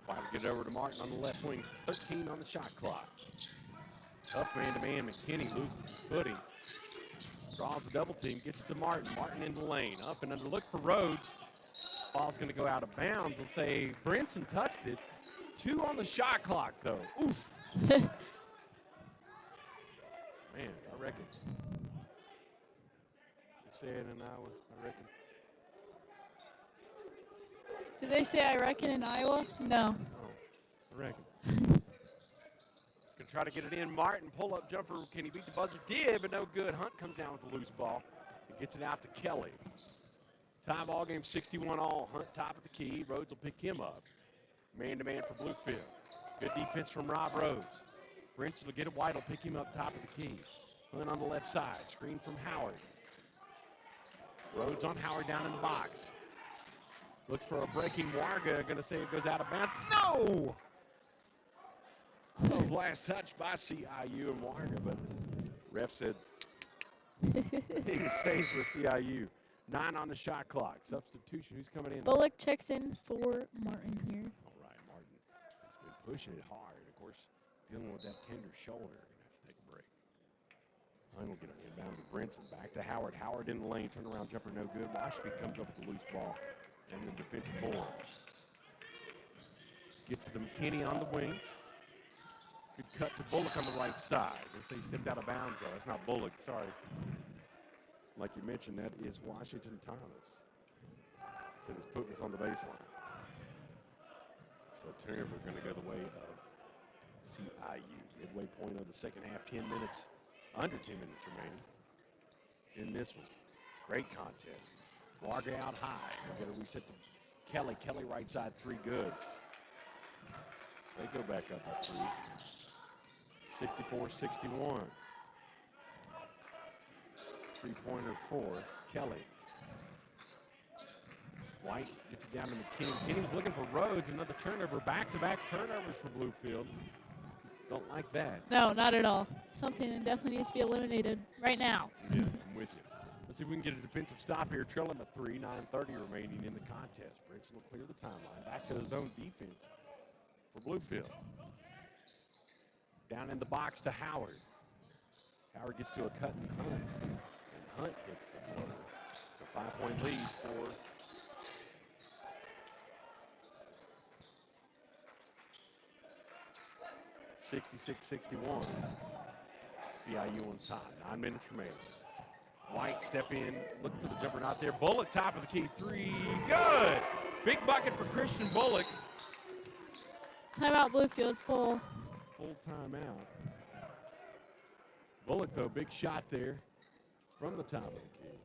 White will get it over to Martin on the left wing. 13 on the shot clock. Tough man-to-man. McKinney loses his footing. Draws the double team. Gets it to Martin. Martin in the lane. Up and under. Look for Rhodes. Ball's going to go out of bounds. They'll say Brinson touched it. 2 on the shot clock, though. Oof. Man, I reckon. They say it in Iowa, I reckon. Did they say I reckon in Iowa? No. Oh, I reckon. Gonna try to get it in. Martin, pull-up jumper. Can he beat the buzzer? Did, but no good. Hunt comes down with the loose ball. He gets it out to Kelly. Tie ball game, 61 all. Hunt top of the key. Rhodes will pick him up. Man-to-man for Bluefield. Good defense from Rob Rhodes. Brinson will get it. White will pick him up top of the key. Hunt on the left side. Screen from Howard. Rhodes on Howard down in the box. Looks for a breaking Warga. Going to say it goes out of bounds. No! That was last touch by CIU and Warga, but ref said he stays with CIU. 9 on the shot clock. Substitution. Who's coming in? Bullock checks in for Martin here. All right, Martin has been pushing it hard. Of course, dealing with that tender shoulder. Going to have to take a break. Hunt will get it inbound to Brinson. Back to Howard. Howard in the lane. Turnaround jumper no good. Washby comes up with the loose ball and the defensive board. Gets to McKinney on the wing. Good cut to Bullock on the right side. They say he stepped out of bounds, though. That's not Bullock. Sorry. Like you mentioned, that is Washington Thomas. Said his foot was on the baseline. So turnover going to go the way of CIU. Midway point of the second half, 10 minutes, under 10 minutes remaining in this one. Great contest. Warga out high. We're going to reset to Kelly. Kelly right side, 3 good. They go back up at 3. 64-61. 3-pointer for Kelly. White gets it down to McKinney. McKinney was looking for Rhodes. Another turnover. Back-to-back turnovers for Bluefield. Don't like that. No, not at all. Something that definitely needs to be eliminated right now. Yeah, I'm with you. Let's see if we can get a defensive stop here. Trailing at 3, 9:30 remaining in the contest. Brinson will clear the timeline. Back to his own defense for Bluefield. Down in the box to Howard. Howard gets to a cut and Hunt. And Hunt hits the floater. The 5-point lead for (66-61). CIU on top. 9 minutes remaining. White step in, look for the jumper, not there. Bullock, top of the key, 3, good! Big bucket for Christian Bullock. Timeout Bluefield, full. Full timeout. Bullock, though, big shot there from the top of the key.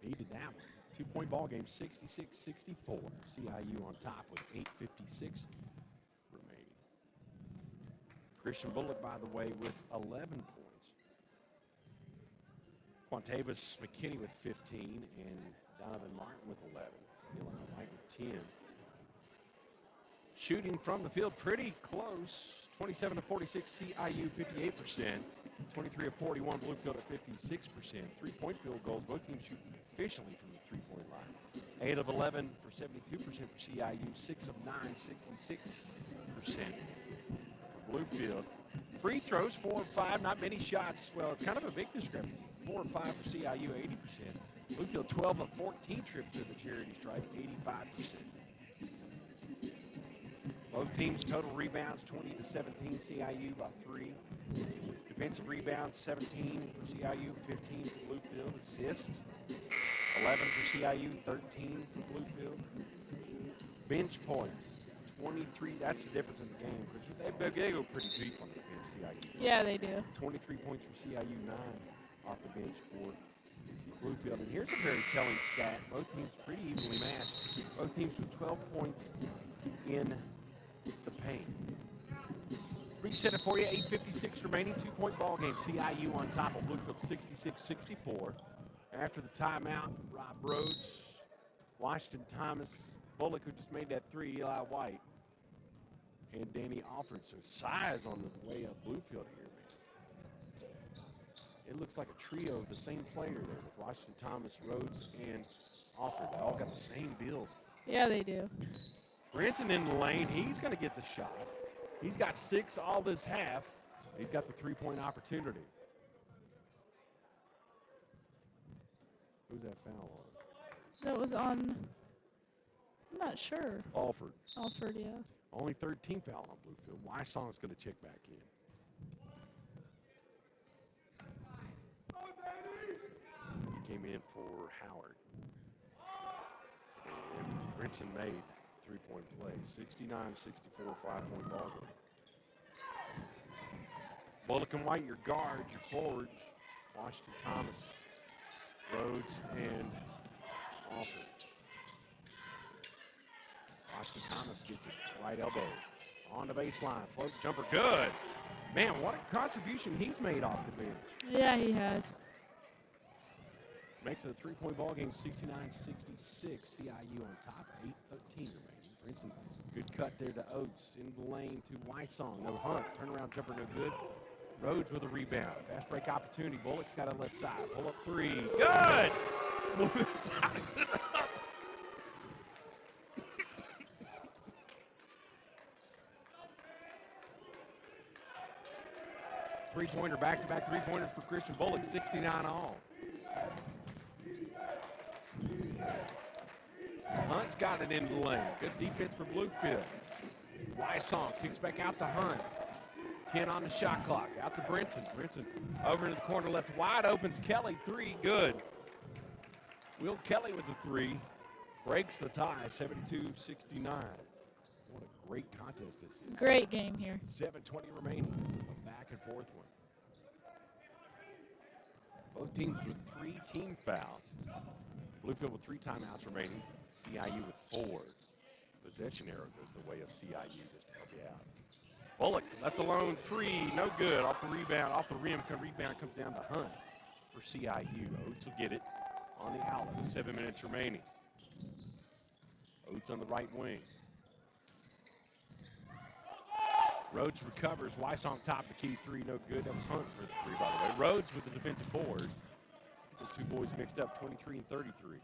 Needed that one. 2-point ball game, 66-64. CIU on top with 8:56 remaining. Christian Bullock, by the way, with 11 points. Quantavis McKinney with 15 and Donovan Martin with 11. Eli White with 10. Shooting from the field pretty close. 27 to 46, CIU 58%. 23 of 41, Bluefield at 56%. 3-point field goals, both teams shooting efficiently from the 3-point line. 8 of 11 for 72% for CIU. 6 of 9, 66% for Bluefield. Free throws, 4 of 5, not many shots. Well, it's kind of a big discrepancy. 4 of 5 for CIU, 80%. Bluefield 12 of 14 trips to the charity stripe, 85%. Both teams total rebounds 20 to 17, CIU by 3. Defensive rebounds 17 for CIU, 15 for Bluefield. Assists 11 for CIU, 13 for Bluefield. Bench points 23. That's the difference in the game because they go pretty deep on the bench. CIU. Yeah, they do. 23 points for CIU, 9 off the bench for Bluefield. And here's a very telling stat. Both teams pretty evenly matched. Both teams with 12 points in the paint. Reset it for you, 8:56 remaining, 2-point ball game. CIU on top of Bluefield 66-64. After the timeout, Rob Rhodes, Washington Thomas, Bullock, who just made that 3, Eli White, and Danny Alford. So size on the way up Bluefield here, man. It looks like a trio of the same player there with Washington Thomas, Rhodes, and Alford. They all got the same build. Yeah, they do. Branson in the lane. He's going to get the shot. He's got 6 all this half. He's got the 3-point opportunity. Who's that foul on? That was on, I'm not sure. Alford. Alford, yeah. Only 13 foul on Bluefield. Wysong's going to check back in. He came in for Howard. And Brinson made 3-point play. 69-64, 5-point ball game. Bullock and White, your guards, your forwards. Washington Thomas, Rhodes, and Alford. Washington Thomas gets it right elbow on the baseline. Float jumper, good. Man, what a contribution he's made off the bench. Yeah, he has. Makes it a 3-point ball game, 69-66. CIU on top, 8:13 remaining. Brinson, good cut there to Oates. In the lane to Wysong. No Hunt. Turnaround jumper, no good. Rhodes with a rebound. Fast break opportunity. Bullock's got a left side. Pull up 3. Good! 3-pointer, back-to-back 3-pointers for Christian Bullock, 69 all. Hunt's got it in the lane. Good defense for Bluefield. Wysong kicks back out to Hunt. 10 on the shot clock. Out to Brinson. Brinson over into the corner left. Wide opens Kelly. 3. Good. Will Kelly with the 3. Breaks the tie. 72-69. What a great contest this is. Great game here. 7:20 remaining. This is a back and forth one. Both teams with 3 team fouls. Bluefield with 3 timeouts remaining. CIU with 4. Possession arrow goes the way of CIU just to help you out. Bullock left alone. 3. No good. Off the rebound. Off the rim. Rebound comes down to Hunt for CIU. Oates will get it on the outlet with 7 minutes remaining. Oates on the right wing. Rhodes recovers. Wysong top the key 3. No good. That was Hunt for the 3, by the way. Rhodes with the defensive board. Those two boys mixed up, 23 and 33.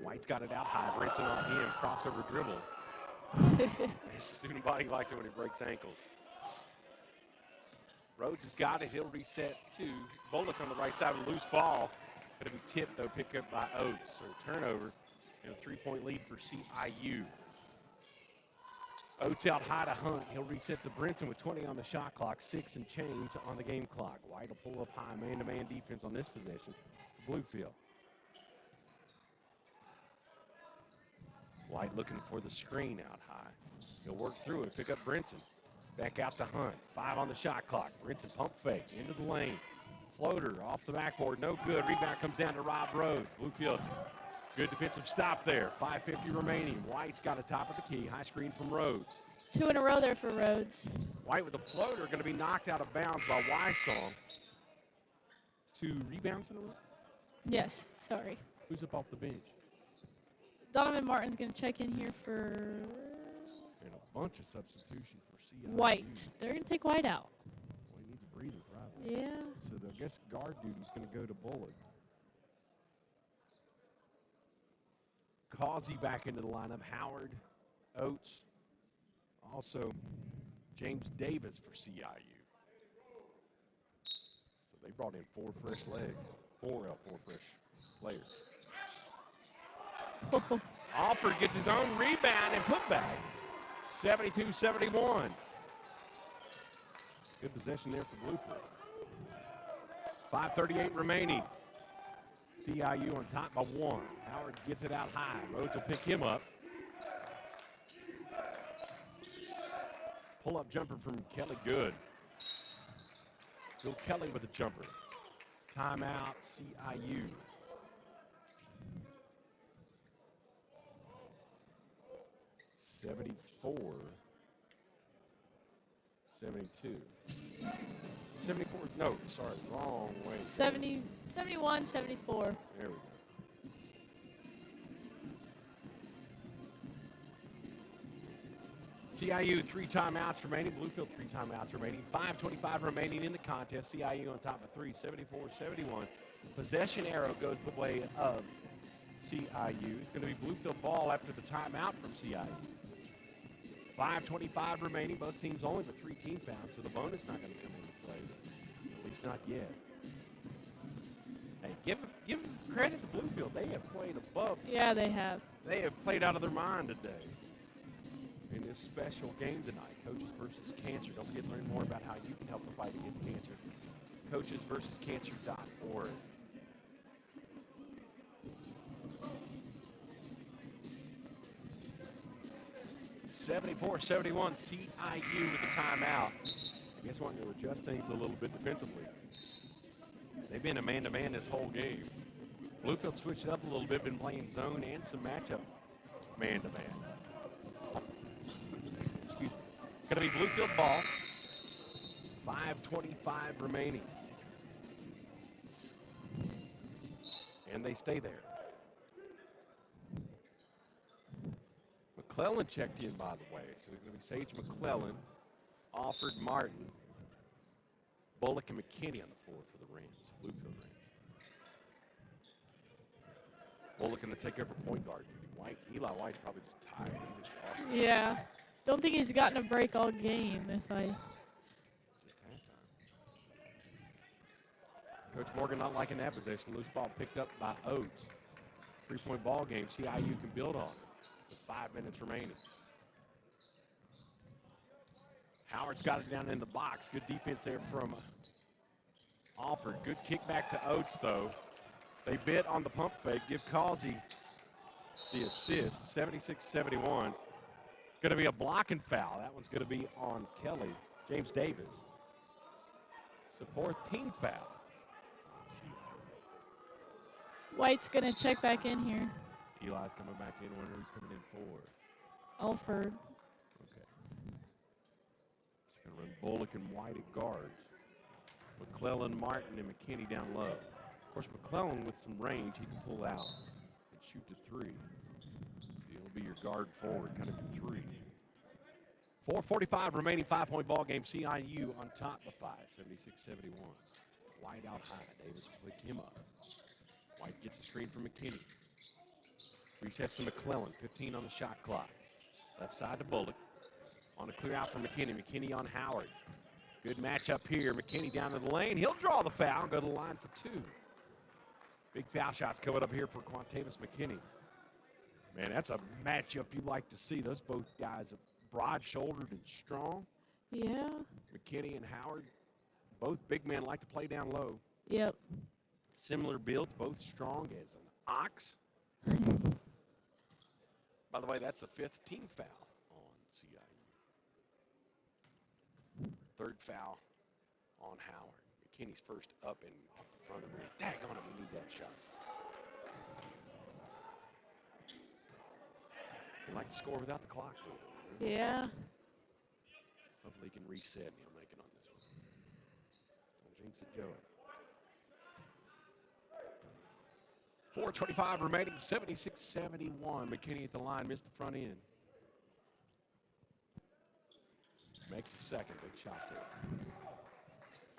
White's got it out high. Brinson on him. Crossover dribble. His student body likes it when he breaks ankles. Rhodes has got it. He'll reset to Bullock on the right side with a loose ball. Going to be tipped, though, picked up by Oates. So turnover and a 3-point lead for CIU. Oates out high to Hunt. He'll reset to Brinson with 20 on the shot clock, 6 and change on the game clock. White will pull up high, man-to-man defense on this possession for Bluefield. White looking for the screen out high. He'll work through it, pick up Brinson. Back out to Hunt. 5 on the shot clock. Brinson pump fake into the lane. Floater off the backboard, no good. Rebound comes down to Rob Rhodes. Bluefield, good defensive stop there. 5:50 remaining. White's got a top of the key. High screen from Rhodes. 2 in a row there for Rhodes. White with the floater, going to be knocked out of bounds by Wysong. 2 rebounds in a row? Yes, sorry. Who's up off the bench? Donovan Martin's going to check in here for And a bunch of substitution for CIU. White. They're going to take White out. Well, he needs a breather, probably. Yeah. So I guess guard duty's going to go to Bullock. Causey back into the lineup. Howard, Oates, also James Davis for CIU. So they brought in 4 fresh legs. 4 fresh players. Alford gets his own rebound and putback. 72-71. Good possession there for Bluefield. 5:38 remaining. CIU on top by 1. Howard gets it out high. Rhodes will pick him up. Pull-up jumper from Kelly good. Bill Kelly with a jumper. Timeout, CIU. (74) 72. 74, no, sorry, wrong way. 71, 74. There we go. CIU 3 timeouts remaining. Bluefield 3 timeouts remaining. 5:25 remaining in the contest. CIU on top of 3, 74-71. Possession arrow goes the way of CIU. It's going to be Bluefield ball after the timeout from CIU. 5:25 remaining. Both teams only with 3 team fouls, so the bonus not going to come into play. At least not yet. Hey, give credit to Bluefield. They have played above. Yeah, they have. They have played out of their mind today in this special game tonight. Coaches versus Cancer. Don't forget to learn more about how you can help the fight against cancer. CoachesVersusCancer.org. (74-71) CIU with the timeout. I guess wanting to adjust things a little bit defensively. They've been a man-to-man this whole game. Bluefield switched it up a little bit, been playing zone and some matchup man-to-man. Excuse me. Going to be Bluefield ball. 5:25 remaining. And they stay there. McClellan checked in, by the way. So it's going to be Sage McClellan, Alford Martin, Bullock, and McKinney on the floor for the Rams, Bluefield Rams. Bullock going to take over point guard duty. Eli White's probably just tired. He's exhausted. Yeah. Don't think he's gotten a break all game. Just halftime. Coach Morgan not liking that possession. Loose ball picked up by Oates. 3-point ball game. CIU can build on it. With 5 minutes remaining. Howard's got it down in the box. Good defense there from Alford. Good kick back to Oates, though. They bit on the pump fake. Give Causey the assist. 76-71. Going to be a blocking foul. That one's going to be on Kelly. James Davis. It's the 4th team foul. White's going to check back in here. Eli's coming back in. Wonder who's coming in for. Alford. Okay. Just going to run Bullock and White at guards. McClellan, Martin, and McKinney down low. Of course, McClellan with some range, he can pull out and shoot to 3. So he'll be your guard forward, kind of your 3. 4:45 remaining, 5-point ball game. CIU on top of 5, 76-71. White out high. Davis will pick him up. White gets the screen from McKinney. Resets to McClellan, 15 on the shot clock. Left side to Bullock. On a clear out from McKinney. McKinney on Howard. Good matchup here. McKinney down to the lane. He'll draw the foul, go to the line for 2. Big foul shots coming up here for Quantavis McKinney. Man, that's a matchup you like to see. Those both guys are broad-shouldered and strong. Yeah. McKinney and Howard, both big men, like to play down low. Yep. Similar builds, both strong as an ox. By the way, that's the 5th team foul on CIU. 3rd foul on Howard. McKinney's first up and off the front of the rim. Daggone it, we need that shot. They like to score without the clock. Yeah. Hopefully he can reset and he'll make it on this one. Don't jinx it, Joey. 4:25 remaining, 76-71. McKinney at the line, missed the front end. Makes the second, big shot there.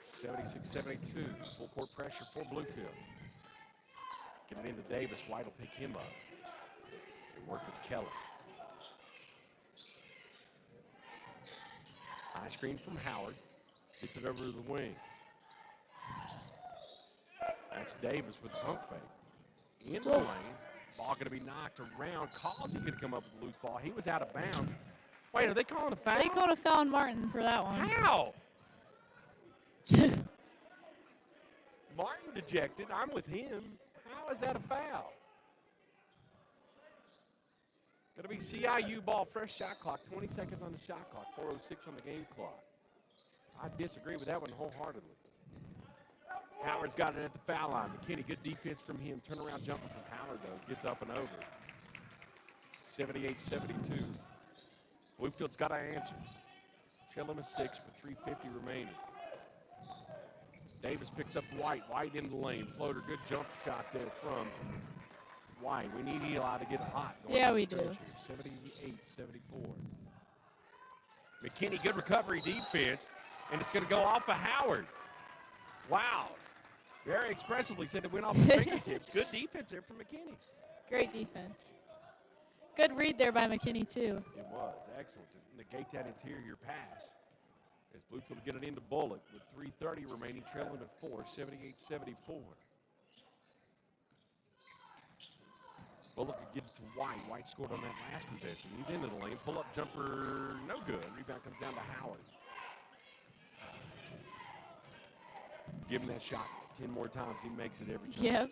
76-72, full court pressure for Bluefield. Get it into Davis, White will pick him up. And work with Keller. High screen from Howard, gets it over to the wing. That's Davis with the pump fake. In the lane, ball going to be knocked around. Causey going to come up with a loose ball. He was out of bounds. Wait, are they calling a foul? They called a foul on Martin for that one. How? Martin dejected. I'm with him. How is that a foul? Going to be CIU ball, fresh shot clock, 20 seconds on the shot clock, 4:06 on the game clock. I disagree with that one wholeheartedly. Howard's got it at the foul line. McKinney, good defense from him. Turnaround jumper from Howard, though. Gets up and over. 78-72. Bluefield's got to answer. Trail him a 6 with 3:50 remaining. Davis picks up White. White into the lane. Floater, good jump shot there from White. We need Eli to get hot. Yeah, we do. 78-74. McKinney, good recovery defense. And it's going to go off of Howard. Wow. Very expressively said it went off his fingertips. Good defense there from McKinney. Great defense. Good read there by McKinney, too. It was excellent to negate that interior pass. As Bluefield get it into Bullock with 3:30 remaining, trailing at 4, 78-74. Bullock could get it to White. White scored on that last possession. He's into the lane. Pull-up jumper, no good. Rebound comes down to Howard. Give him that shot 10 more times. He makes it every time. Yep.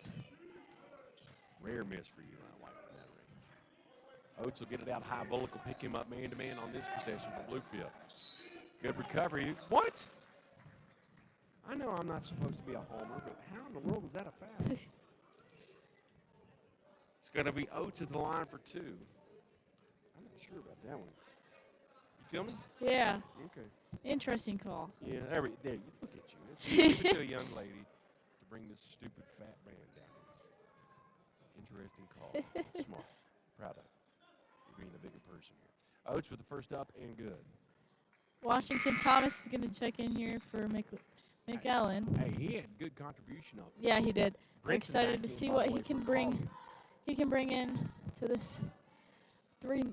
Rare miss for you, I like from that range. Oates will get it out high. Bullock will pick him up man-to-man on this possession for Bluefield. Good recovery. What? I know I'm not supposed to be a homer, but how in the world was that a foul? It's going to be Oates at the line for 2. I'm not sure about that one. You feel me? Yeah. Okay. Interesting call. Yeah, there you look at you. Give it to a young lady to bring this stupid fat man down. Interesting call. Smart. Proud of you being a bigger person here. Oates with the first up and good. Washington Thomas is going to check in here for McAllen. Hey, he had good contribution off. Yeah, he did. I'm Brinson excited back to in, see by what the way, he can for bring. Boston. He can bring in to this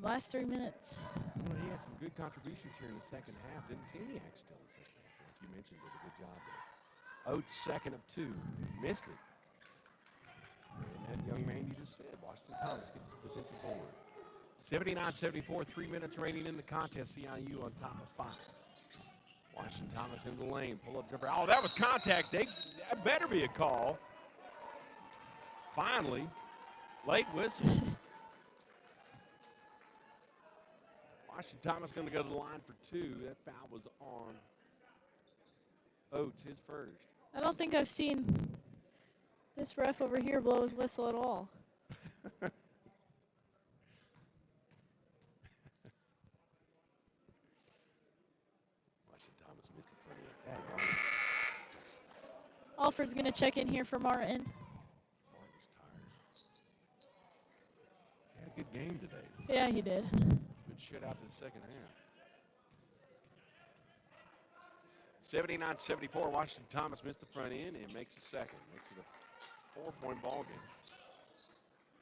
last 3 minutes. Well, he had some good contributions here in the second half. Didn't see any action until the second half. Like you mentioned, did a good job there. Oates, second of 2. Missed it. And that young man you just said, Washington Thomas, gets the defensive board. 79-74, 3 minutes remaining in the contest. CIU on top of 5. Washington Thomas in the lane, pull-up jumper. Oh, that was contact. That better be a call. Finally, late whistle. Washington Thomas going to go to the line for 2. That foul was on Oates, his first. I don't think I've seen this ref over here blow his whistle at all. Washington Thomas missed the front end. Alfred's going to check in here for Martin. Martin's tired. He had a good game today. Yeah, he did. Good shut out to the second half. 79-74, Washington Thomas missed the front end and makes the second. Makes it a 4-point ball game.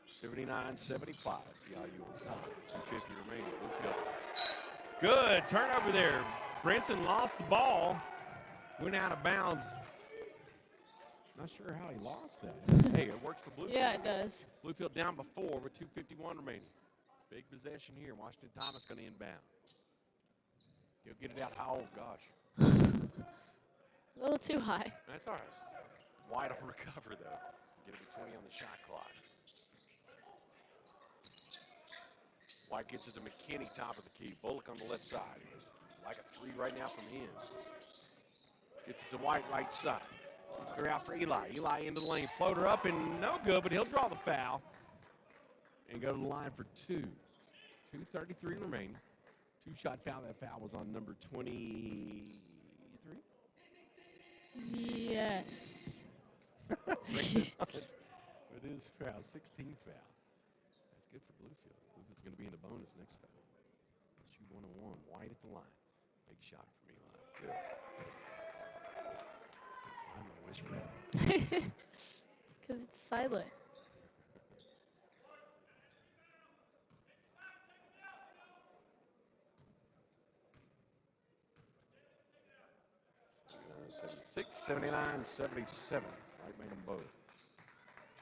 79-75, CIU on top. 2:50 remaining. Bluefield. Good turnover there. Brinson lost the ball. Went out of bounds. Not sure how he lost that. Hey, it works for Bluefield. Yeah, it does. Bluefield down before with 2:51 remaining. Big possession here. Washington Thomas going to inbound. He'll get it out. Oh, gosh. A little too high. That's all right. White will recover, though. Get it to 20 on the shot clock. White gets it to McKinney, top of the key. Bullock on the left side. Like a three right now from him. Gets it to White, right side. Clear out for Eli. Eli into the lane. Floater up and no good, but he'll draw the foul. And go to the line for two. 2:33 remaining. Two-shot foul. That foul was on number 23. Yes. It is foul. 16 foul. That's good for Bluefield. Bluefield's going to be in the bonus next foul. Shoot 1-on-1. White at the line. Big shot from Eli. Good. I'm going to whisper. Because it's silent. Six, 79, 77. White made them both.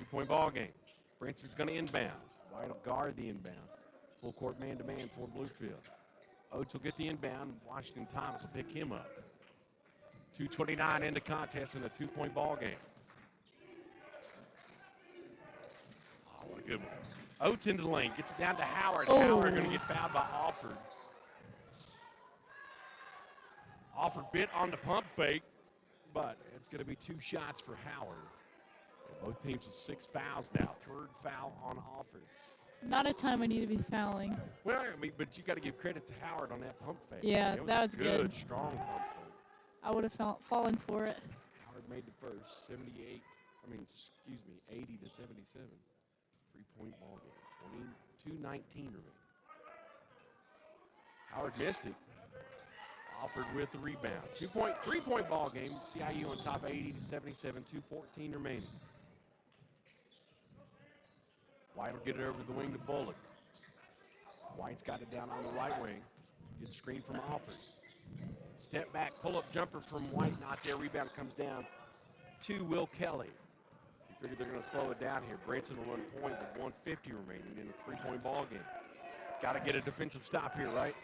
2-point ball game. Brinson's going to inbound. White will guard the inbound. Full court man-to-man for Bluefield. Oates will get the inbound. Washington Thomas will pick him up. 2:29 into contest in a 2-point ball game. Oh, what a good one. Oates into the lane. Gets it down to Howard. Oh. Howard going to get fouled by Alford. Alford bit on the pump fake, but it's going to be 2 shots for Howard. Both teams with 6 fouls now. 3rd foul on Alford. Not a time I need to be fouling. Well, I mean, but you got to give credit to Howard on that pump fake. Yeah, It that was a good. Strong pump fake. I would have fallen for it. Howard made the first, 80 to 77. 3-point ball game. 22:19 remaining. Howard missed it. Alford with the rebound. 3-point ball game. CIU on top 80 to 77. 2:14 remaining. White will get it over the wing to Bullock. White's got it down on the right wing. Good screen from Alford. Step back, pull-up jumper from White. Not there. Rebound comes down to Will Kelly. You figure they're going to slow it down here. Branson will run point with 150 remaining in a 3-point ball game. Got to get a defensive stop here, right?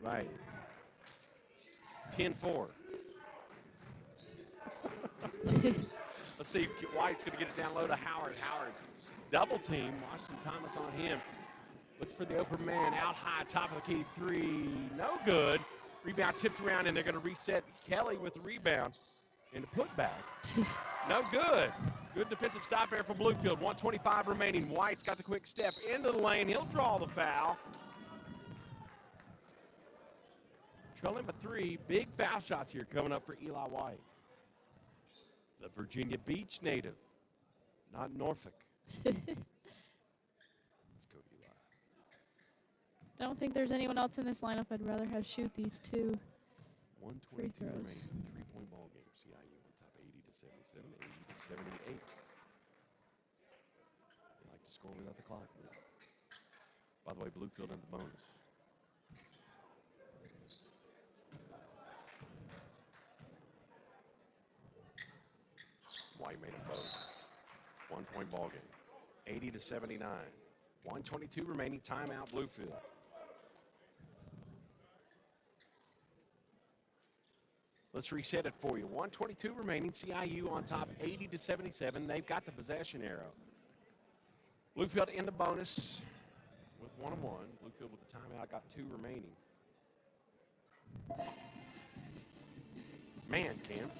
Right. 10-4. Let's see if White's going to get it down low to Howard. Howard double team. Washington Thomas on him. Looks for the open man. Out high, top of the key. 3. No good. Rebound tipped around, and they're going to reset Kelly with the rebound. And the putback. No good. Good defensive stop there for Bluefield. 1:25 remaining. White's got the quick step into the lane. He'll draw the foul. Trailing by 3. Big foul shots here coming up for Eli White. The Virginia Beach native, not Norfolk. Let's go, Eli. Don't think there's anyone else in this lineup I'd rather have shoot these 2. 1:22 Free throws. remaining. 3-point ball game. CIU on top 80 to 77, 80 to 78. They like to score without the clock. By the way, Bluefield in the bonus. White made them both. 1-point ball game. 80 to 79. 1:22 remaining. Timeout, Bluefield. Let's reset it for you. 1:22 remaining. CIU on top 80 to 77. They've got the possession arrow. Bluefield in the bonus with 1-1. Bluefield with the timeout. Got 2 remaining. Man, Cam.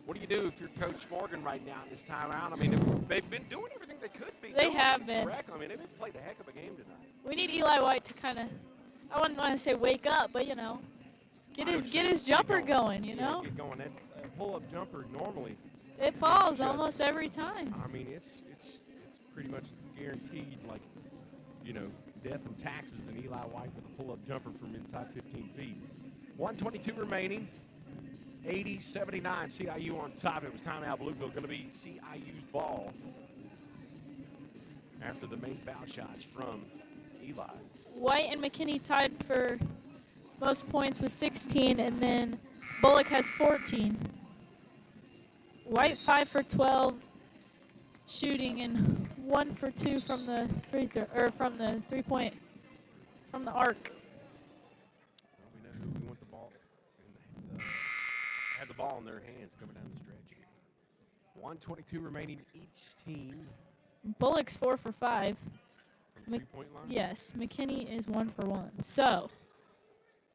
What do you do if you're Coach Morgan right now in this timeout? I mean, they've been doing everything they could be. They doing have been. correctly. I mean, they've played a heck of a game tonight. We need Eli White to kind of, I wouldn't want to say wake up, but, you know, get his jumper going, you know? Get going. That pull-up jumper normally, It falls Just- almost every time. I mean, it's pretty much guaranteed, like, you know, death and taxes, and Eli White with a pull-up jumper from inside 15 feet. 1:22 remaining. 80-79. CIU on top. It was timeout. Bluefield going to be CIU's ball after the main foul shots from Eli. White and McKinney tied for most points with 16, and then Bullock has 14. White 5 for 12 shooting and 1 for 2 from the from the 3-point from the arc. Well, we know who we want the ball, and they had the ball in their hands coming down the stretch here. 1:22 remaining each team. Bullock's 4 for 5. From the 3-point line? Yes, McKinney is 1 for 1. So,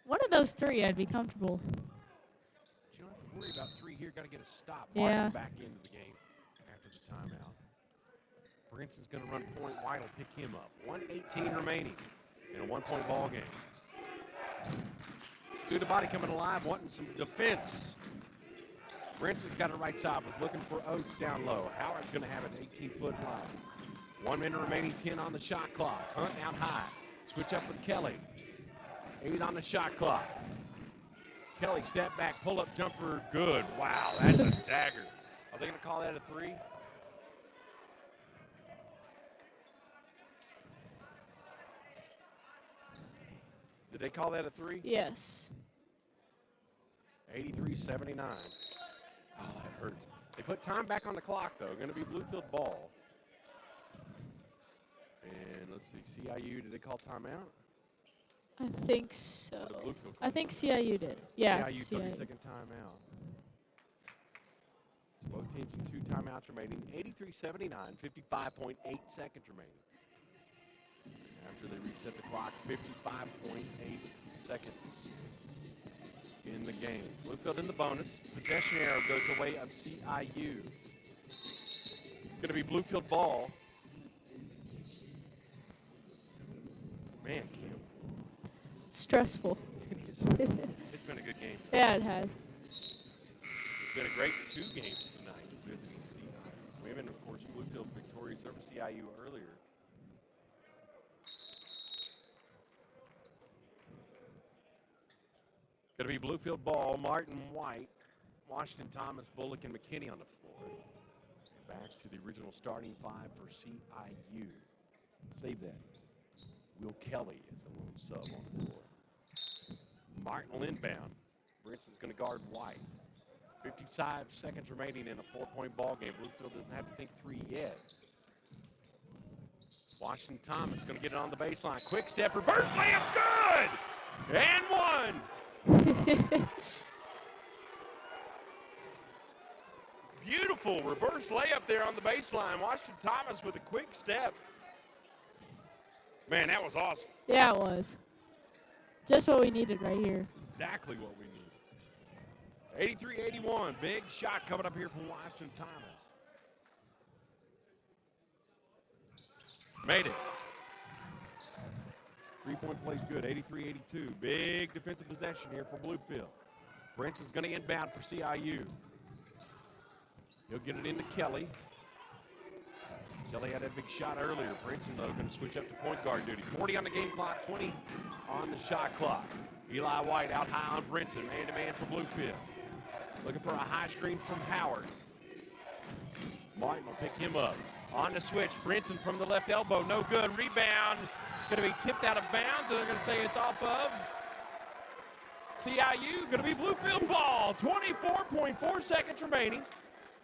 one of those three, I'd be comfortable. You don't have to worry about three here. Got to get a stop. Yeah. Martin back into the game after the timeout. Brinson's going to run point. White will pick him up. 1:18 remaining in a 1-point ball game. Studabody coming alive, wanting some defense. Brinson's got it right side. Was looking for Oates down low. Howard's going to have an 18-foot line. 1 minute remaining, 10 on the shot clock. Hunt out high. Switch up with Kelly. 8 on the shot clock. Kelly step back, pull up jumper, good. Wow, that's a dagger. Are they going to call that a three? Did they call that a three? Yes. 83-79. Oh, that hurts. They put time back on the clock, though. Going to be Bluefield ball. And let's see, CIU, did they call timeout? I think so. Or did Bluefield I call think timeout? CIU did. Yeah, CIU CIU. 30-second timeout. So both teams with 2 timeouts remaining. 83-79, 55.8 seconds remaining. After they reset the clock, 55.8 seconds in the game. Bluefield in the bonus. Possession arrow goes the way of CIU. Going to be Bluefield ball. Man, Cam. Stressful. It's been a good game. Yeah, it has. It's been a great 2 games tonight visiting CIU. Women, of course, Bluefield victorious over CIU earlier. Going to be Bluefield ball, Martin White, Washington Thomas, Bullock, and McKinney on the floor. Back to the original starting 5 for CIU. Save that. Will Kelly is the lone sub on the floor. Martin will inbound. Brinson's going to guard White. 55 seconds remaining in a 4-point ball game. Bluefield doesn't have to think 3 yet. Washington Thomas going to get it on the baseline. Quick step, reverse layup, good! And 1! Beautiful reverse layup there on the baseline. Washington Thomas with a quick step. Man, that was awesome. Yeah, it was. Just what we needed right here. Exactly what we need. 83-81. Big shot coming up here from Washington Thomas. Made it. 3-point play's good. 83-82. Big defensive possession here for Bluefield. Brinson's going to inbound for CIU. He'll get it into Kelly. Kelly had that big shot earlier. Brinson, though, going to switch up to point guard duty. 40 on the game clock, 20 on the shot clock. Eli White out high on Brinson, man-to-man for Bluefield. Looking for a high screen from Howard. Martin will pick him up. On the switch, Brinson from the left elbow, no good. Rebound, going to be tipped out of bounds, and they're going to say it's off of CIU. Going to be Bluefield ball. 24.4 seconds remaining.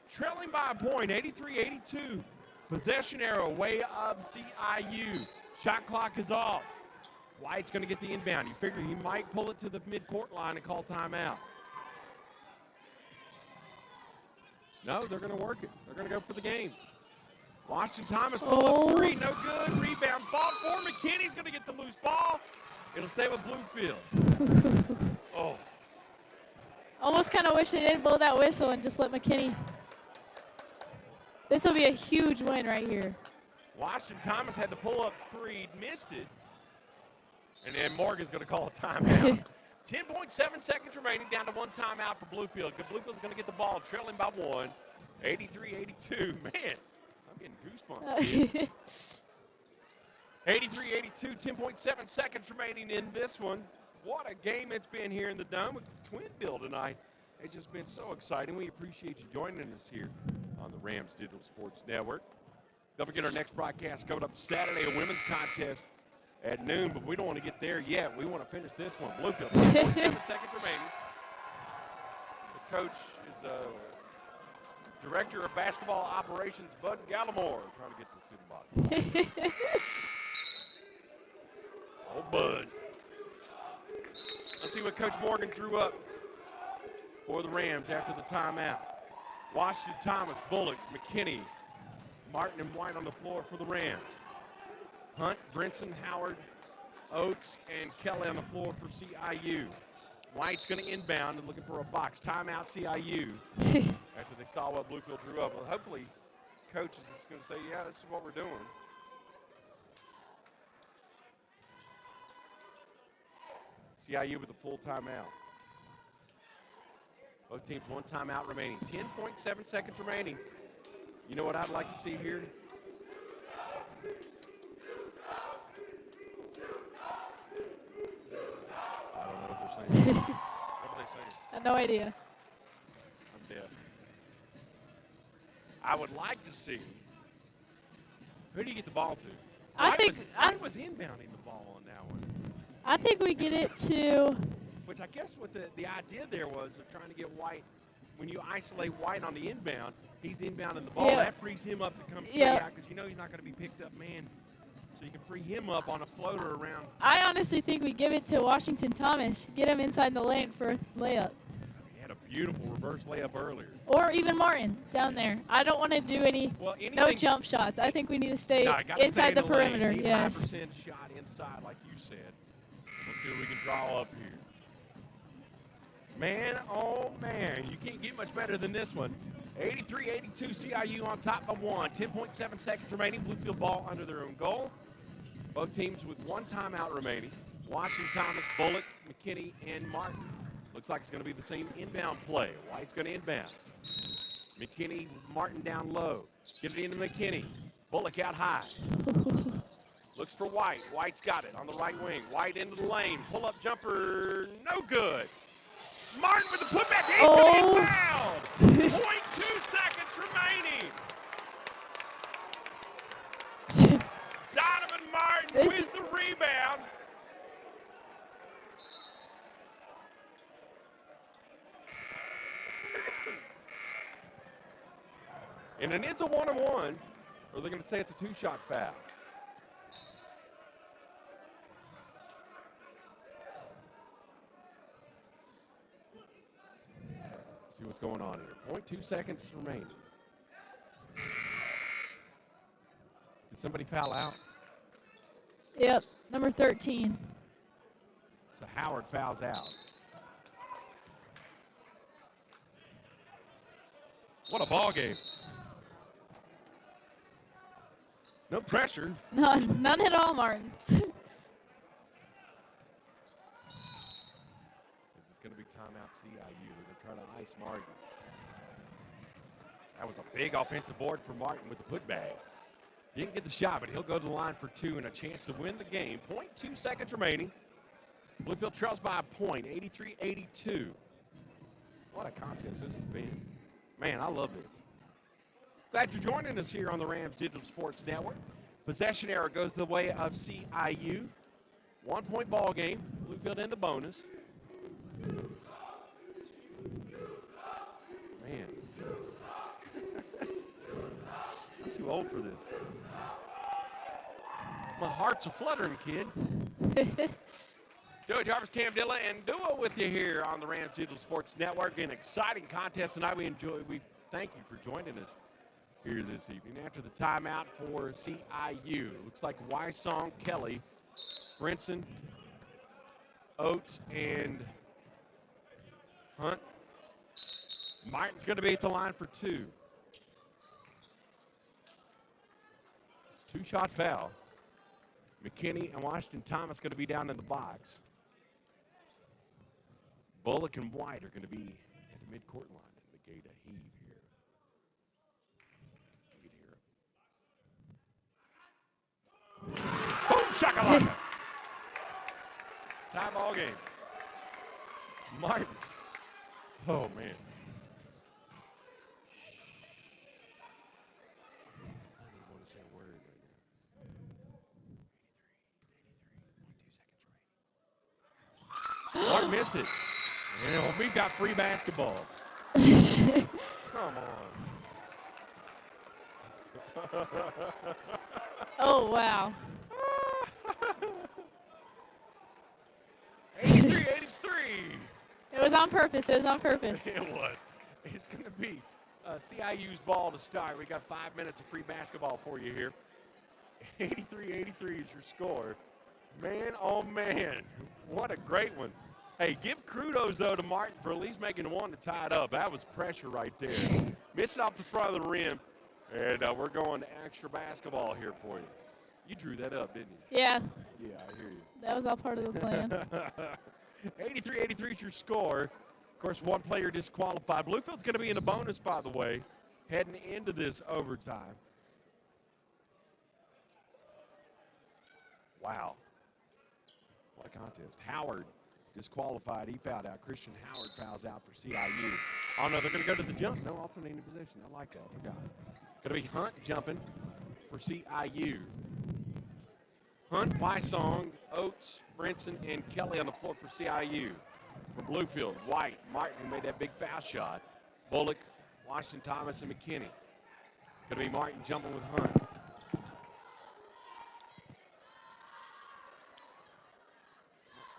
Trailing by a point, 83-82. Possession arrow way of CIU. Shot clock is off. White's going to get the inbound. You figure he might pull it to the midcourt line and call timeout. No, they're going to work it. They're going to go for the game. Washington Thomas pull up 3, no good. Rebound fought for. McKinney's going to get the loose ball. It'll stay with Bluefield. Oh. Almost kind of wish they didn't blow that whistle and just let McKinney. This will be a huge win right here. Washington Thomas had to pull up 3, missed it. And then Morgan's going to call a timeout. 10.7 seconds remaining, down to 1 timeout for Bluefield. Bluefield's going to get the ball, trailing by 1. 83-82. Man, I'm getting goosebumps. 83-82, 10.7 seconds remaining in this one. What a game it's been here in the Dome with Twinville tonight. It's just been so exciting. We appreciate you joining us here on the Rams Digital Sports Network. Don't forget our next broadcast coming up Saturday, a women's contest at noon, but we don't want to get there yet. We want to finish this one. Bluefield, 10.7 seconds remaining. coach is Director of Basketball Operations, Bud Gallimore, trying to get this to the bottom. Oh, Bud. Let's see what Coach Morgan drew up for the Rams after the timeout. Washington, Thomas, Bullock, McKinney, Martin, and White on the floor for the Rams. Hunt, Brinson, Howard, Oates, and Kelly on the floor for CIU. White's going to inbound and looking for a box. Timeout CIU after they saw what Bluefield drew up. Well, hopefully, coach is just going to say, yeah, this is what we're doing. CIU with a full timeout. Both teams one timeout remaining. 10.7 seconds remaining. You know what I'd like to see here? I don't know what they're saying. What are they saying? I have no idea. I'm deaf. I would like to see. Who do you get the ball to? I think White was inbounding the ball on that one. I think we get it to. Which I guess what the idea there was of trying to get White. When you isolate White on the inbound, he's inbounding the ball. Yeah. That frees him up to come free Yeah. out because you know he's not going to be picked up man. So you can free him up on a floater around. I honestly think we give it to Washington Thomas. Get him inside the lane for a layup. He had a beautiful reverse layup earlier. Or even Martin down there. I don't want to do Well, no jump shots. I think we need to stay No, gotta inside stay the in lane. perimeter. Need Yes. 5% shot inside, like you said. Let's see what we can draw up here. Man, oh man, you can't get much better than this one. 83-82, CIU on top by one. 10.7 seconds remaining. Bluefield ball under their own goal. Both teams with one timeout remaining. Washington, Thomas, Bullock, McKinney, and Martin. Looks like it's going to be the same inbound play. White's going to inbound. McKinney, Martin down low. Get it into McKinney. Bullock out high. Looks for White. White's got it on the right wing. White into the lane. Pull-up jumper, no good. Martin with the putback. He's going to get fouled. 0.2 seconds remaining. Donovan Martin with the rebound. And it is a one-on-one, or they're going to say it's a two-shot foul. See what's going on here. 0.2 seconds remaining. Did somebody foul out? Yep. Number 13. So Howard fouls out. What a ball game. No pressure. None at all, Martin. This is going to be timeout CIU. They're going to try to ice Martin. That was a big offensive board for Martin with the putback. Didn't get the shot, but he'll go to the line for two and a chance to win the game. 0.2 seconds remaining. Bluefield trails by a point, 83-82. What a contest this has been. Man, I love this. Glad you're joining us here on the Rams Digital Sports Network. Possession error goes the way of CIU. 1 point ball game. Bluefield in the bonus. Man. I'm too old for this. My heart's a fluttering, kid. Joey Jarvis, Cam Dilla, and Duo with you here on the Rams Digital Sports Network. An exciting contest tonight. We thank you for joining us here this evening. After the timeout for CIU, looks like Wysong, Kelly, Brinson, Oates, and Hunt. Martin's going to be at the line for two. It's a two-shot foul. McKinney and Washington Thomas going to be down in the box. Bullock and White are going to be at the midcourt line and negate a heave here. You can hear it. Boom, shakalaka. Tie ball game. Martin. Oh, man. I don't want to say a word right now. Martin missed it. And we've got free basketball. Come on. Oh, wow. 83-83. It was on purpose. It was on purpose. It was. It's going to be CIU's ball to start. We got 5 minutes of free basketball for you here. 83-83 is your score. Man, oh man, what a great one. Hey, give kudos, though, to Martin for at least making one to tie it up. That was pressure right there. Missed it off the front of the rim, and we're going to extra basketball here for you. You drew that up, didn't you? Yeah, Yeah, I hear you. that was all part of the plan. 83-83 is your score. Of course, one player disqualified. Bluefield's going to be in the bonus, by the way, heading into this overtime. Wow. What a contest. Howard disqualified. He fouled out. Christian Howard fouls out for CIU. Oh, no, they're going to go to the jump. No alternating position. I like that. I forgot. Going to be Hunt jumping for CIU. Hunt, Wysong, Oates, Brinson, and Kelly on the floor for CIU. For Bluefield, White, Martin, who made that big foul shot. Bullock, Washington Thomas, and McKinney. Going to be Martin jumping with Hunt.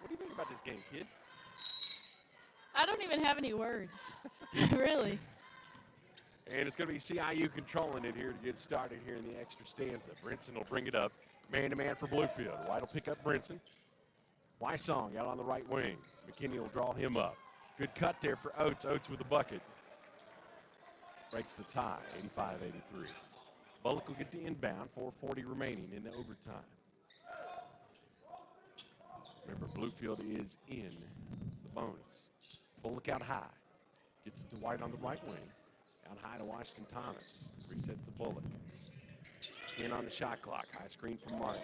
What do you think about this game, kid? I don't even have any words. Really. And it's going to be CIU controlling it here to get started here in the extra stanza. Brinson will bring it up. Man-to-man for Bluefield. White will pick up Brinson. Wysong out on the right wing. McKinney will draw him up. Good cut there for Oates. Oates with the bucket. Breaks the tie, 85-83. Bullock will get the inbound, 4:40 remaining in the overtime. Remember, Bluefield is in the bonus. Bullock out high. Gets it to White on the right wing. Out high to Washington Thomas. Resets to Bullock. In on the shot clock. High screen from Martin.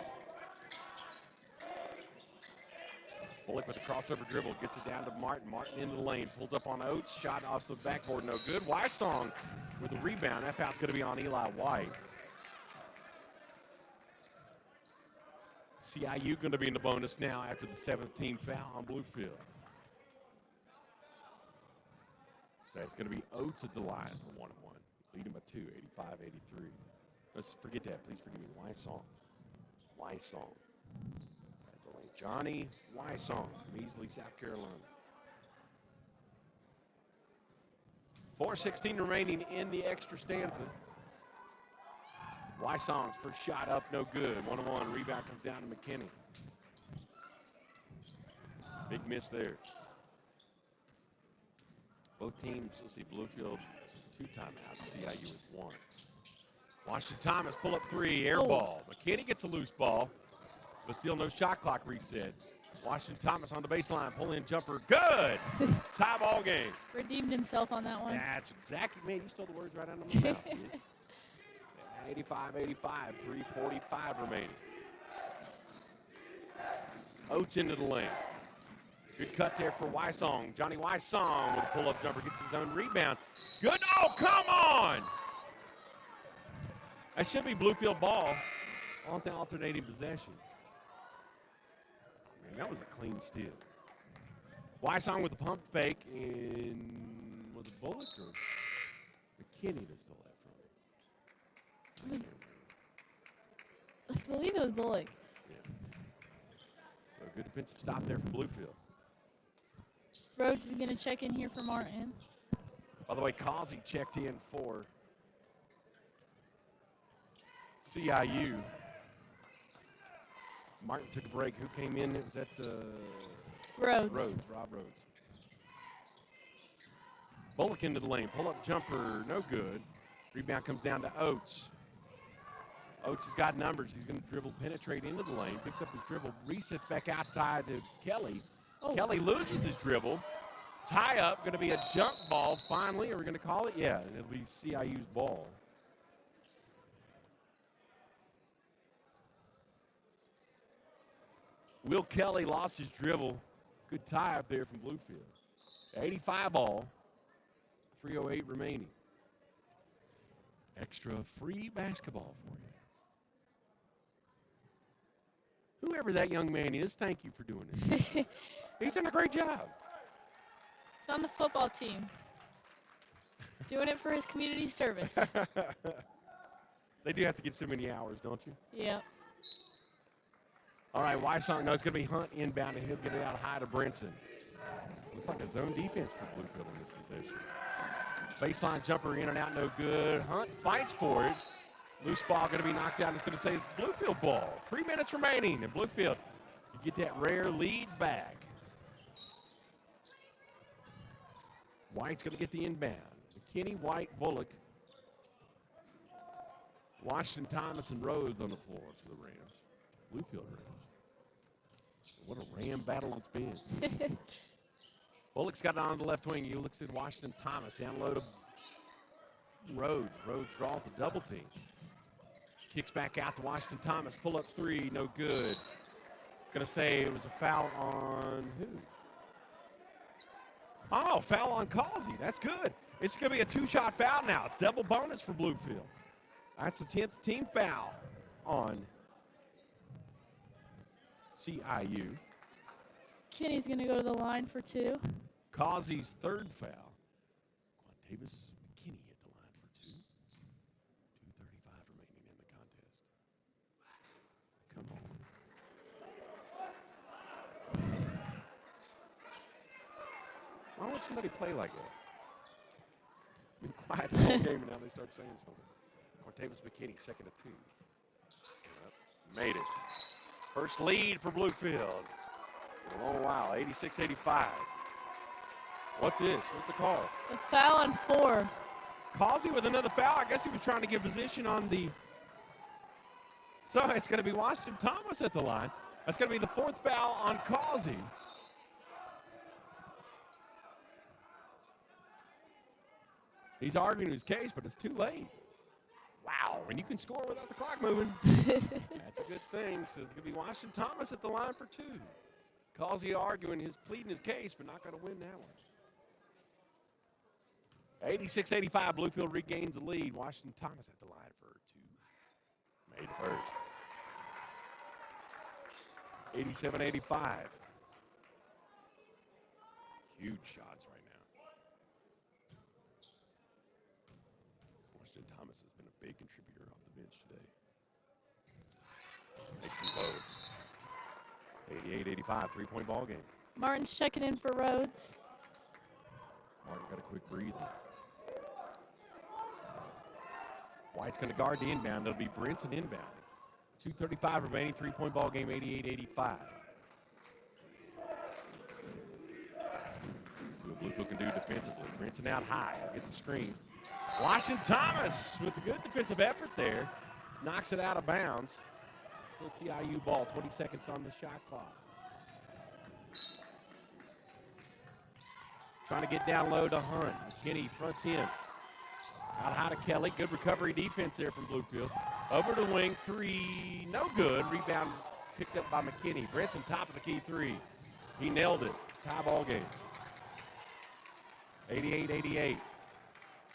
Bullock with a crossover dribble. Gets it down to Martin. Martin into the lane. Pulls up on Oates. Shot off the backboard. No good. Wysong with the rebound. That foul's going to be on Eli White. CIU going to be in the bonus now after the 7th team foul on Bluefield. So it's going to be Oates at the line for 1-1. Lead him by 2, 85-83. Let's forget that. Please forgive me. Wysong. At the lane. Johnny Wysong from Easley, South Carolina. 4:16 remaining in the extra stanza. Wysong's first shot up, no good. 1-1. Rebound comes down to McKinney. Big miss there. Both teams, let's see, Bluefield 2 timeouts, CIU with 1. Washington Thomas pull up 3, air ball. McKinney gets a loose ball, but still no shot clock reset. Washington Thomas on the baseline, pull in jumper, good. Tie ball game. Redeemed himself on that one. That's exactly, man, you stole the words right out of my mouth, dude. 85-85, 3:45 remaining. Oates into the lane. Good cut there for Wysong. Johnny Wysong with a pull-up jumper, gets his own rebound. Good, oh, come on! That should be Bluefield ball on the alternating possession. Man, that was a clean steal. Wysong with the pump fake, and was it Bullock or McKinney that stole that from him? I believe it was Bullock. Yeah. So good defensive stop there for Bluefield. Rhodes is going to check in here for Martin. By the way, Causey checked in for CIU. Martin took a break. Who came in? Was that Rhodes. Rob Rhodes. Bullock into the lane. Pull-up jumper, no good. Rebound comes down to Oates. Oates has got numbers. He's going to dribble, penetrate into the lane, picks up his dribble, resets back outside to Kelly. Oh. Kelly loses his dribble. Tie up, going to be a jump ball finally. Are we going to call it? Yeah, and it'll be CIU's ball. Will Kelly lost his dribble. Good tie up there from Bluefield. 85 all. 3:08 remaining. Extra free basketball for you. Whoever that young man is, thank you for doing it. He's done a great job. It's on the football team. Doing it for his community service. They do have to get so many hours, don't you? Yep. All right, Wysong, no, it's going to be Hunt inbound, and he'll get it out high to Brinson. Looks like a zone defense for Bluefield in this position. Baseline jumper in and out, no good. Hunt fights for it. Loose ball going to be knocked out. It's going to say it's Bluefield ball. 3 minutes remaining, and Bluefield, you get that rare lead back. White's going to get the inbound. McKinney, White, Bullock, Washington, Thomas, and Rhodes on the floor for the Rams. Bluefield Rams. What a Ram battle it's been. Bullock's got it on the left wing. He looks at Washington, Thomas. Down low to Rhodes. Rhodes draws a double team. Kicks back out to Washington, Thomas. Pull up three, no good. Going to say it was a foul on who? Oh, foul on Causey. That's good. It's going to be a two-shot foul now. It's double bonus for Bluefield. That's the 10th team foul on CIU. Kenny's going to go to the line for 2. Causey's third foul. Quantavis McKinney hit the line for 2. 2:35 remaining in the contest. Come on. Why would somebody play like that? Been quiet the whole game, and now they start saying something. Quantavis McKinney, second to 2. Made it. First lead for Bluefield. In a long while, 86-85. What's this? What's the call? A foul on 4. Causey with another foul. I guess he was trying to get position on the. So it's going to be Washington Thomas at the line. That's going to be the 4th foul on Causey. He's arguing his case, but it's too late. Wow, and you can score without the clock moving. That's a good thing. So it's going to be Washington Thomas at the line for 2. Causey arguing pleading his case, but not going to win that one. 86-85, Bluefield regains the lead. Washington Thomas at the line for 2. Made it first. 87-85. Huge shots right now. Washington Thomas has been a big contributor off the bench today. Makes them both. 88-85, 3-point ball game. Martin's checking in for Rhodes. Martin got a quick breather. White's going to guard the inbound. It'll be Brinson inbound. 2:35 remaining, 3-point ball game, 88-85. See what Bluefield can do defensively. Brinson out high, gets the screen. Washington Thomas with a good defensive effort there. Knocks it out of bounds. Still CIU ball, 20 seconds on the shot clock. Trying to get down low to Hunt. McKinney fronts him. Out high to Kelly. Good recovery defense there from Bluefield. Over to wing, 3, no good. Rebound picked up by McKinney. Brinson, top of the key 3. He nailed it. Tie ball game. 88-88.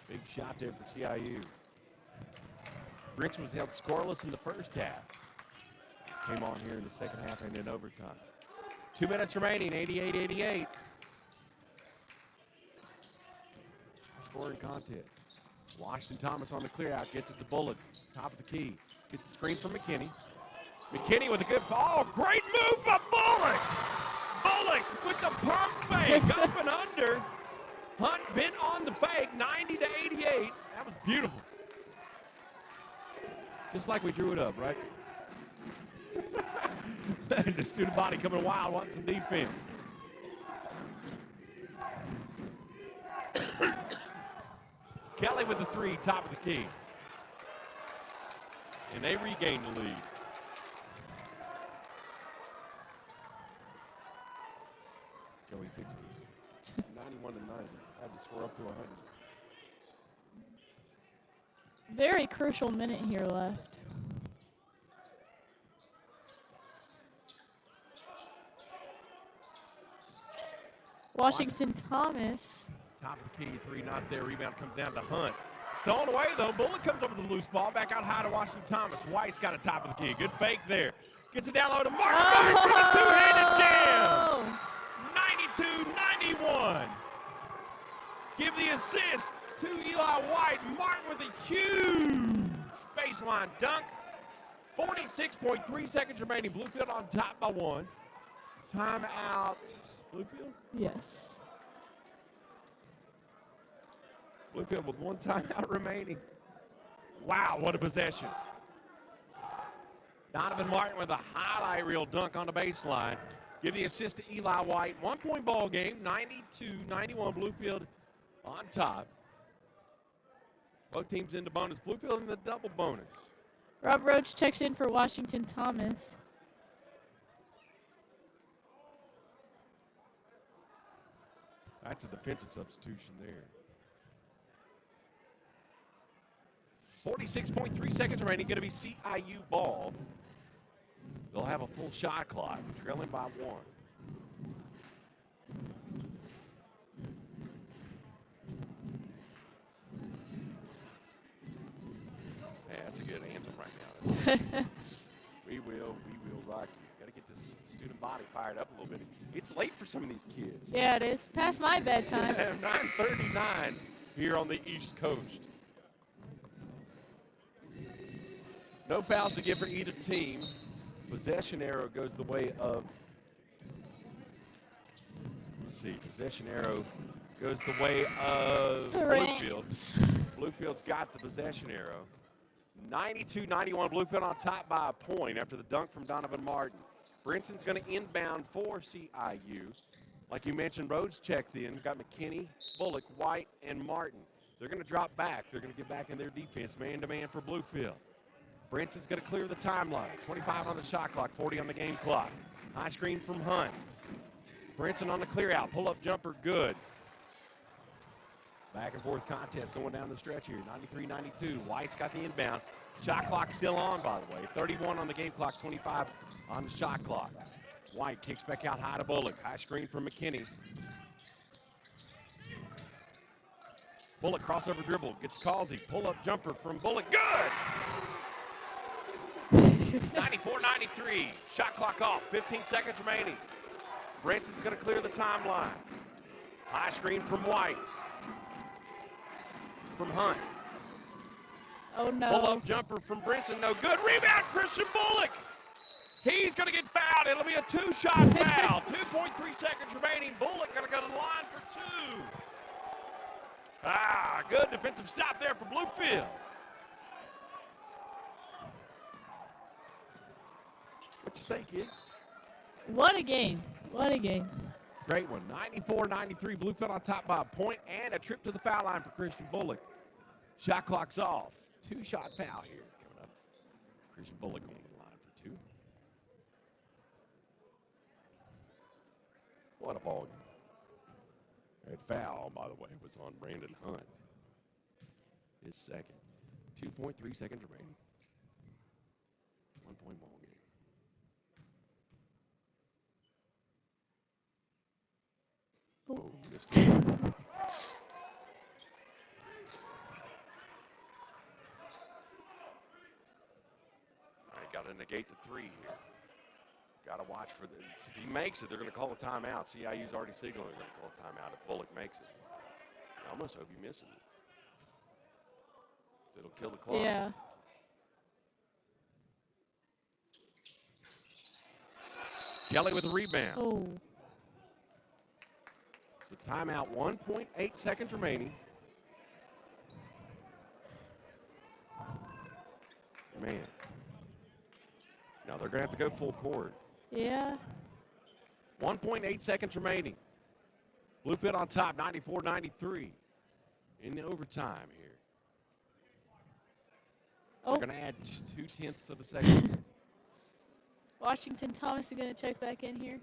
Big shot there for CIU. Brinson was held scoreless in the first half. Came on here in the second half and in overtime. 2 minutes remaining, 88-88. Scoring contest. Washington Thomas on the clear out, gets it to Bullock, top of the key. Gets the screen from McKinney. McKinney with a good ball. Great move by Bullock. Bullock with the pump fake, up and under. Hunt bent on the fake, 90-88. That was beautiful. Just like we drew it up, right? The student body coming wild, wants some defense. Kelly with the 3, top of the key. And they regain the lead. Joey fixes 91-90. Had to score up to 100. Very crucial minute here left. Washington Thomas. Top of the key, 3 not there. Rebound comes down to Hunt. Stolen away, though. Bullock comes up with a loose ball. Back out high to Washington Thomas. White's got a top of the key. Good fake there. Gets it down low to Martin White for the two-handed jam. 92-91. Give the assist to to Eli White. Martin with a huge baseline dunk. 46.3 seconds remaining. Bluefield on top by 1. Timeout. Bluefield? Yes. Bluefield with 1 timeout remaining. Wow, what a possession. Donovan Martin with a highlight reel dunk on the baseline. Give the assist to Eli White. 1-point ball game, 92-91. Bluefield on top. Both teams in the bonus. Bluefield in the double bonus. Rob Roach checks in for Washington Thomas. That's a defensive substitution there. 46.3 seconds remaining. Going to be CIU ball. They'll have a full shot clock, trailing by 1. Yeah, that's a good anthem right now. We will rock you. Got to get this student body fired up a little bit. It's late for some of these kids. Yeah, it is. Past my bedtime. 9:39 here on the East Coast. No fouls to give for either team. Possession arrow goes the way of, let's see, possession arrow goes the way of The Bluefield. Rams. Bluefield's got the possession arrow. 92-91, Bluefield on top by a point after the dunk from Donovan Martin. Brinson's going to inbound for CIU. Like you mentioned, Rhodes checked in. Got McKinney, Bullock, White, and Martin. They're going to drop back. They're going to get back in their defense, man-to-man for Bluefield. Brinson's going to clear the timeline. 25 on the shot clock, 40 on the game clock. High screen from Hunt. Brinson on the clear out. Pull-up jumper, good. Back and forth contest going down the stretch here. 93-92. White's got the inbound. Shot clock still on, by the way. 31 on the game clock, 25 on the shot clock. White kicks back out high to Bullock. High screen from McKinney. Bullock crossover dribble. Gets Causey. Pull-up jumper from Bullock. Good! 94-93. Shot clock off. 15 seconds remaining. Brinson's going to clear the timeline. High screen from White. From Hunt. Oh, no. Pull-up jumper from Brinson. No good. Rebound, Christian Bullock. He's going to get fouled. It'll be a 2-shot foul. 2.3 seconds remaining. Bullock going to go to the line for 2. Good defensive stop there for Bluefield. What you say, kid? What a game. What a game. Great one. 94-93. Bluefield on top by a point and a trip to the foul line for Christian Bullock. Shot clock's off. 2-shot foul here coming up. Christian Bullock on the line for 2. What a ball game. That foul, by the way, was on Brandon Hunt. His second. 2.3 seconds remaining. 1-point ball game. Oh, missed it. All right, got to negate the 3 here. Got to watch for this. If he makes it, they're going to call a timeout. CIU's already signaling they're going to call a timeout if Bullock makes it. I almost hope he misses it. It'll kill the clock. Yeah. Kelly with a rebound. Oh. So timeout, 1.8 seconds remaining. Man. Now they're going to have to go full court. Yeah. 1.8 seconds remaining. Bluefield on top, 94-93. In the overtime here. Oh. They're going to add 0.2 of a second. Washington Thomas is going to check back in here.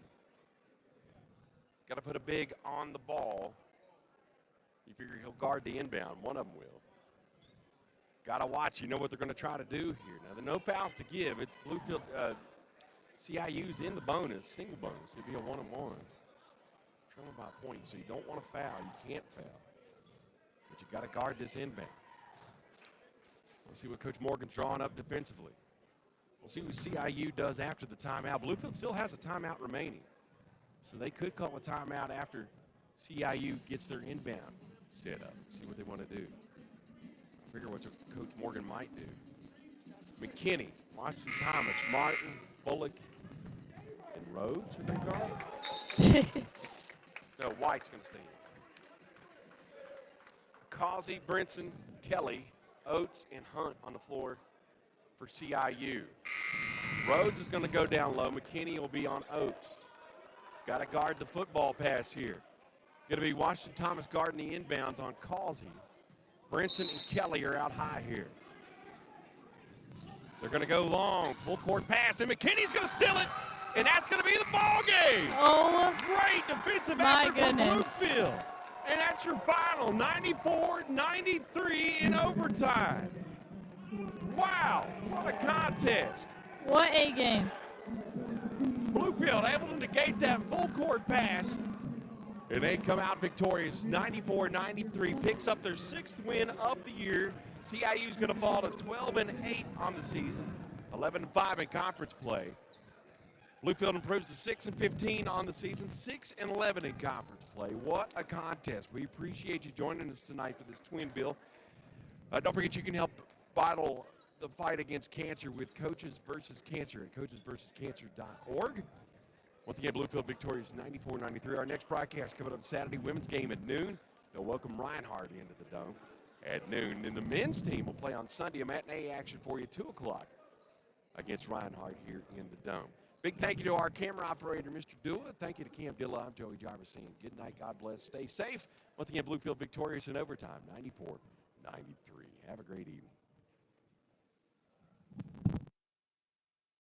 Got to put a big on the ball. You figure he'll guard the inbound. One of them will. Got to watch. You know what they're going to try to do here. Now, there are no fouls to give. It's Bluefield. CIU's in the bonus, single bonus. It'd be a 1-on-1. Trailing by a point, so you don't want to foul. You can't foul. But you got to guard this inbound. Let's see what Coach Morgan's drawing up defensively. We'll see what CIU does after the timeout. Bluefield still has a timeout remaining. So they could call a timeout after CIU gets their inbound. set up. See what they want to do. I figure what Coach Morgan might do. McKinney, Washington Thomas, Martin, Bullock, and Rhodes are going to guard. No, White's going to stay in. Causey, Brinson, Kelly, Oates, and Hunt on the floor for CIU. Rhodes is going to go down low. McKinney will be on Oates. Got to guard the football pass here. Going to be Washington Thomas guarding the inbounds on Causey. Brinson and Kelly are out high here. They're going to go long, full court pass, and McKinney's going to steal it, and that's going to be the ball game. Oh, Great defensive my effort goodness. from Bluefield. And that's your final, 94-93 in overtime. Wow, what a contest. what a game. Bluefield able to negate that full court pass. And they come out victorious, 94-93, picks up their 6th win of the year. CIU's going to fall to 12-8 on the season, 11-5 in conference play. Bluefield improves to 6-15 on the season, 6-11 in conference play. What a contest. We appreciate you joining us tonight for this twin bill. Don't forget you can help battle the fight against cancer with Coaches vs. Cancer at coachesversuscancer.org. Once again, Bluefield victorious 94-93. Our next broadcast coming up Saturday, women's game at noon. They'll welcome Reinhardt into the Dome at noon. And the men's team will play on Sunday, a matinee action for you, 2 o'clock against Reinhardt here in the Dome. Big thank you to our camera operator, Mr. Dua. Thank you to Cam Dilla. I'm Joey Jarvis saying good night, God bless, stay safe. Once again, Bluefield victorious in overtime, 94-93. Have a great evening.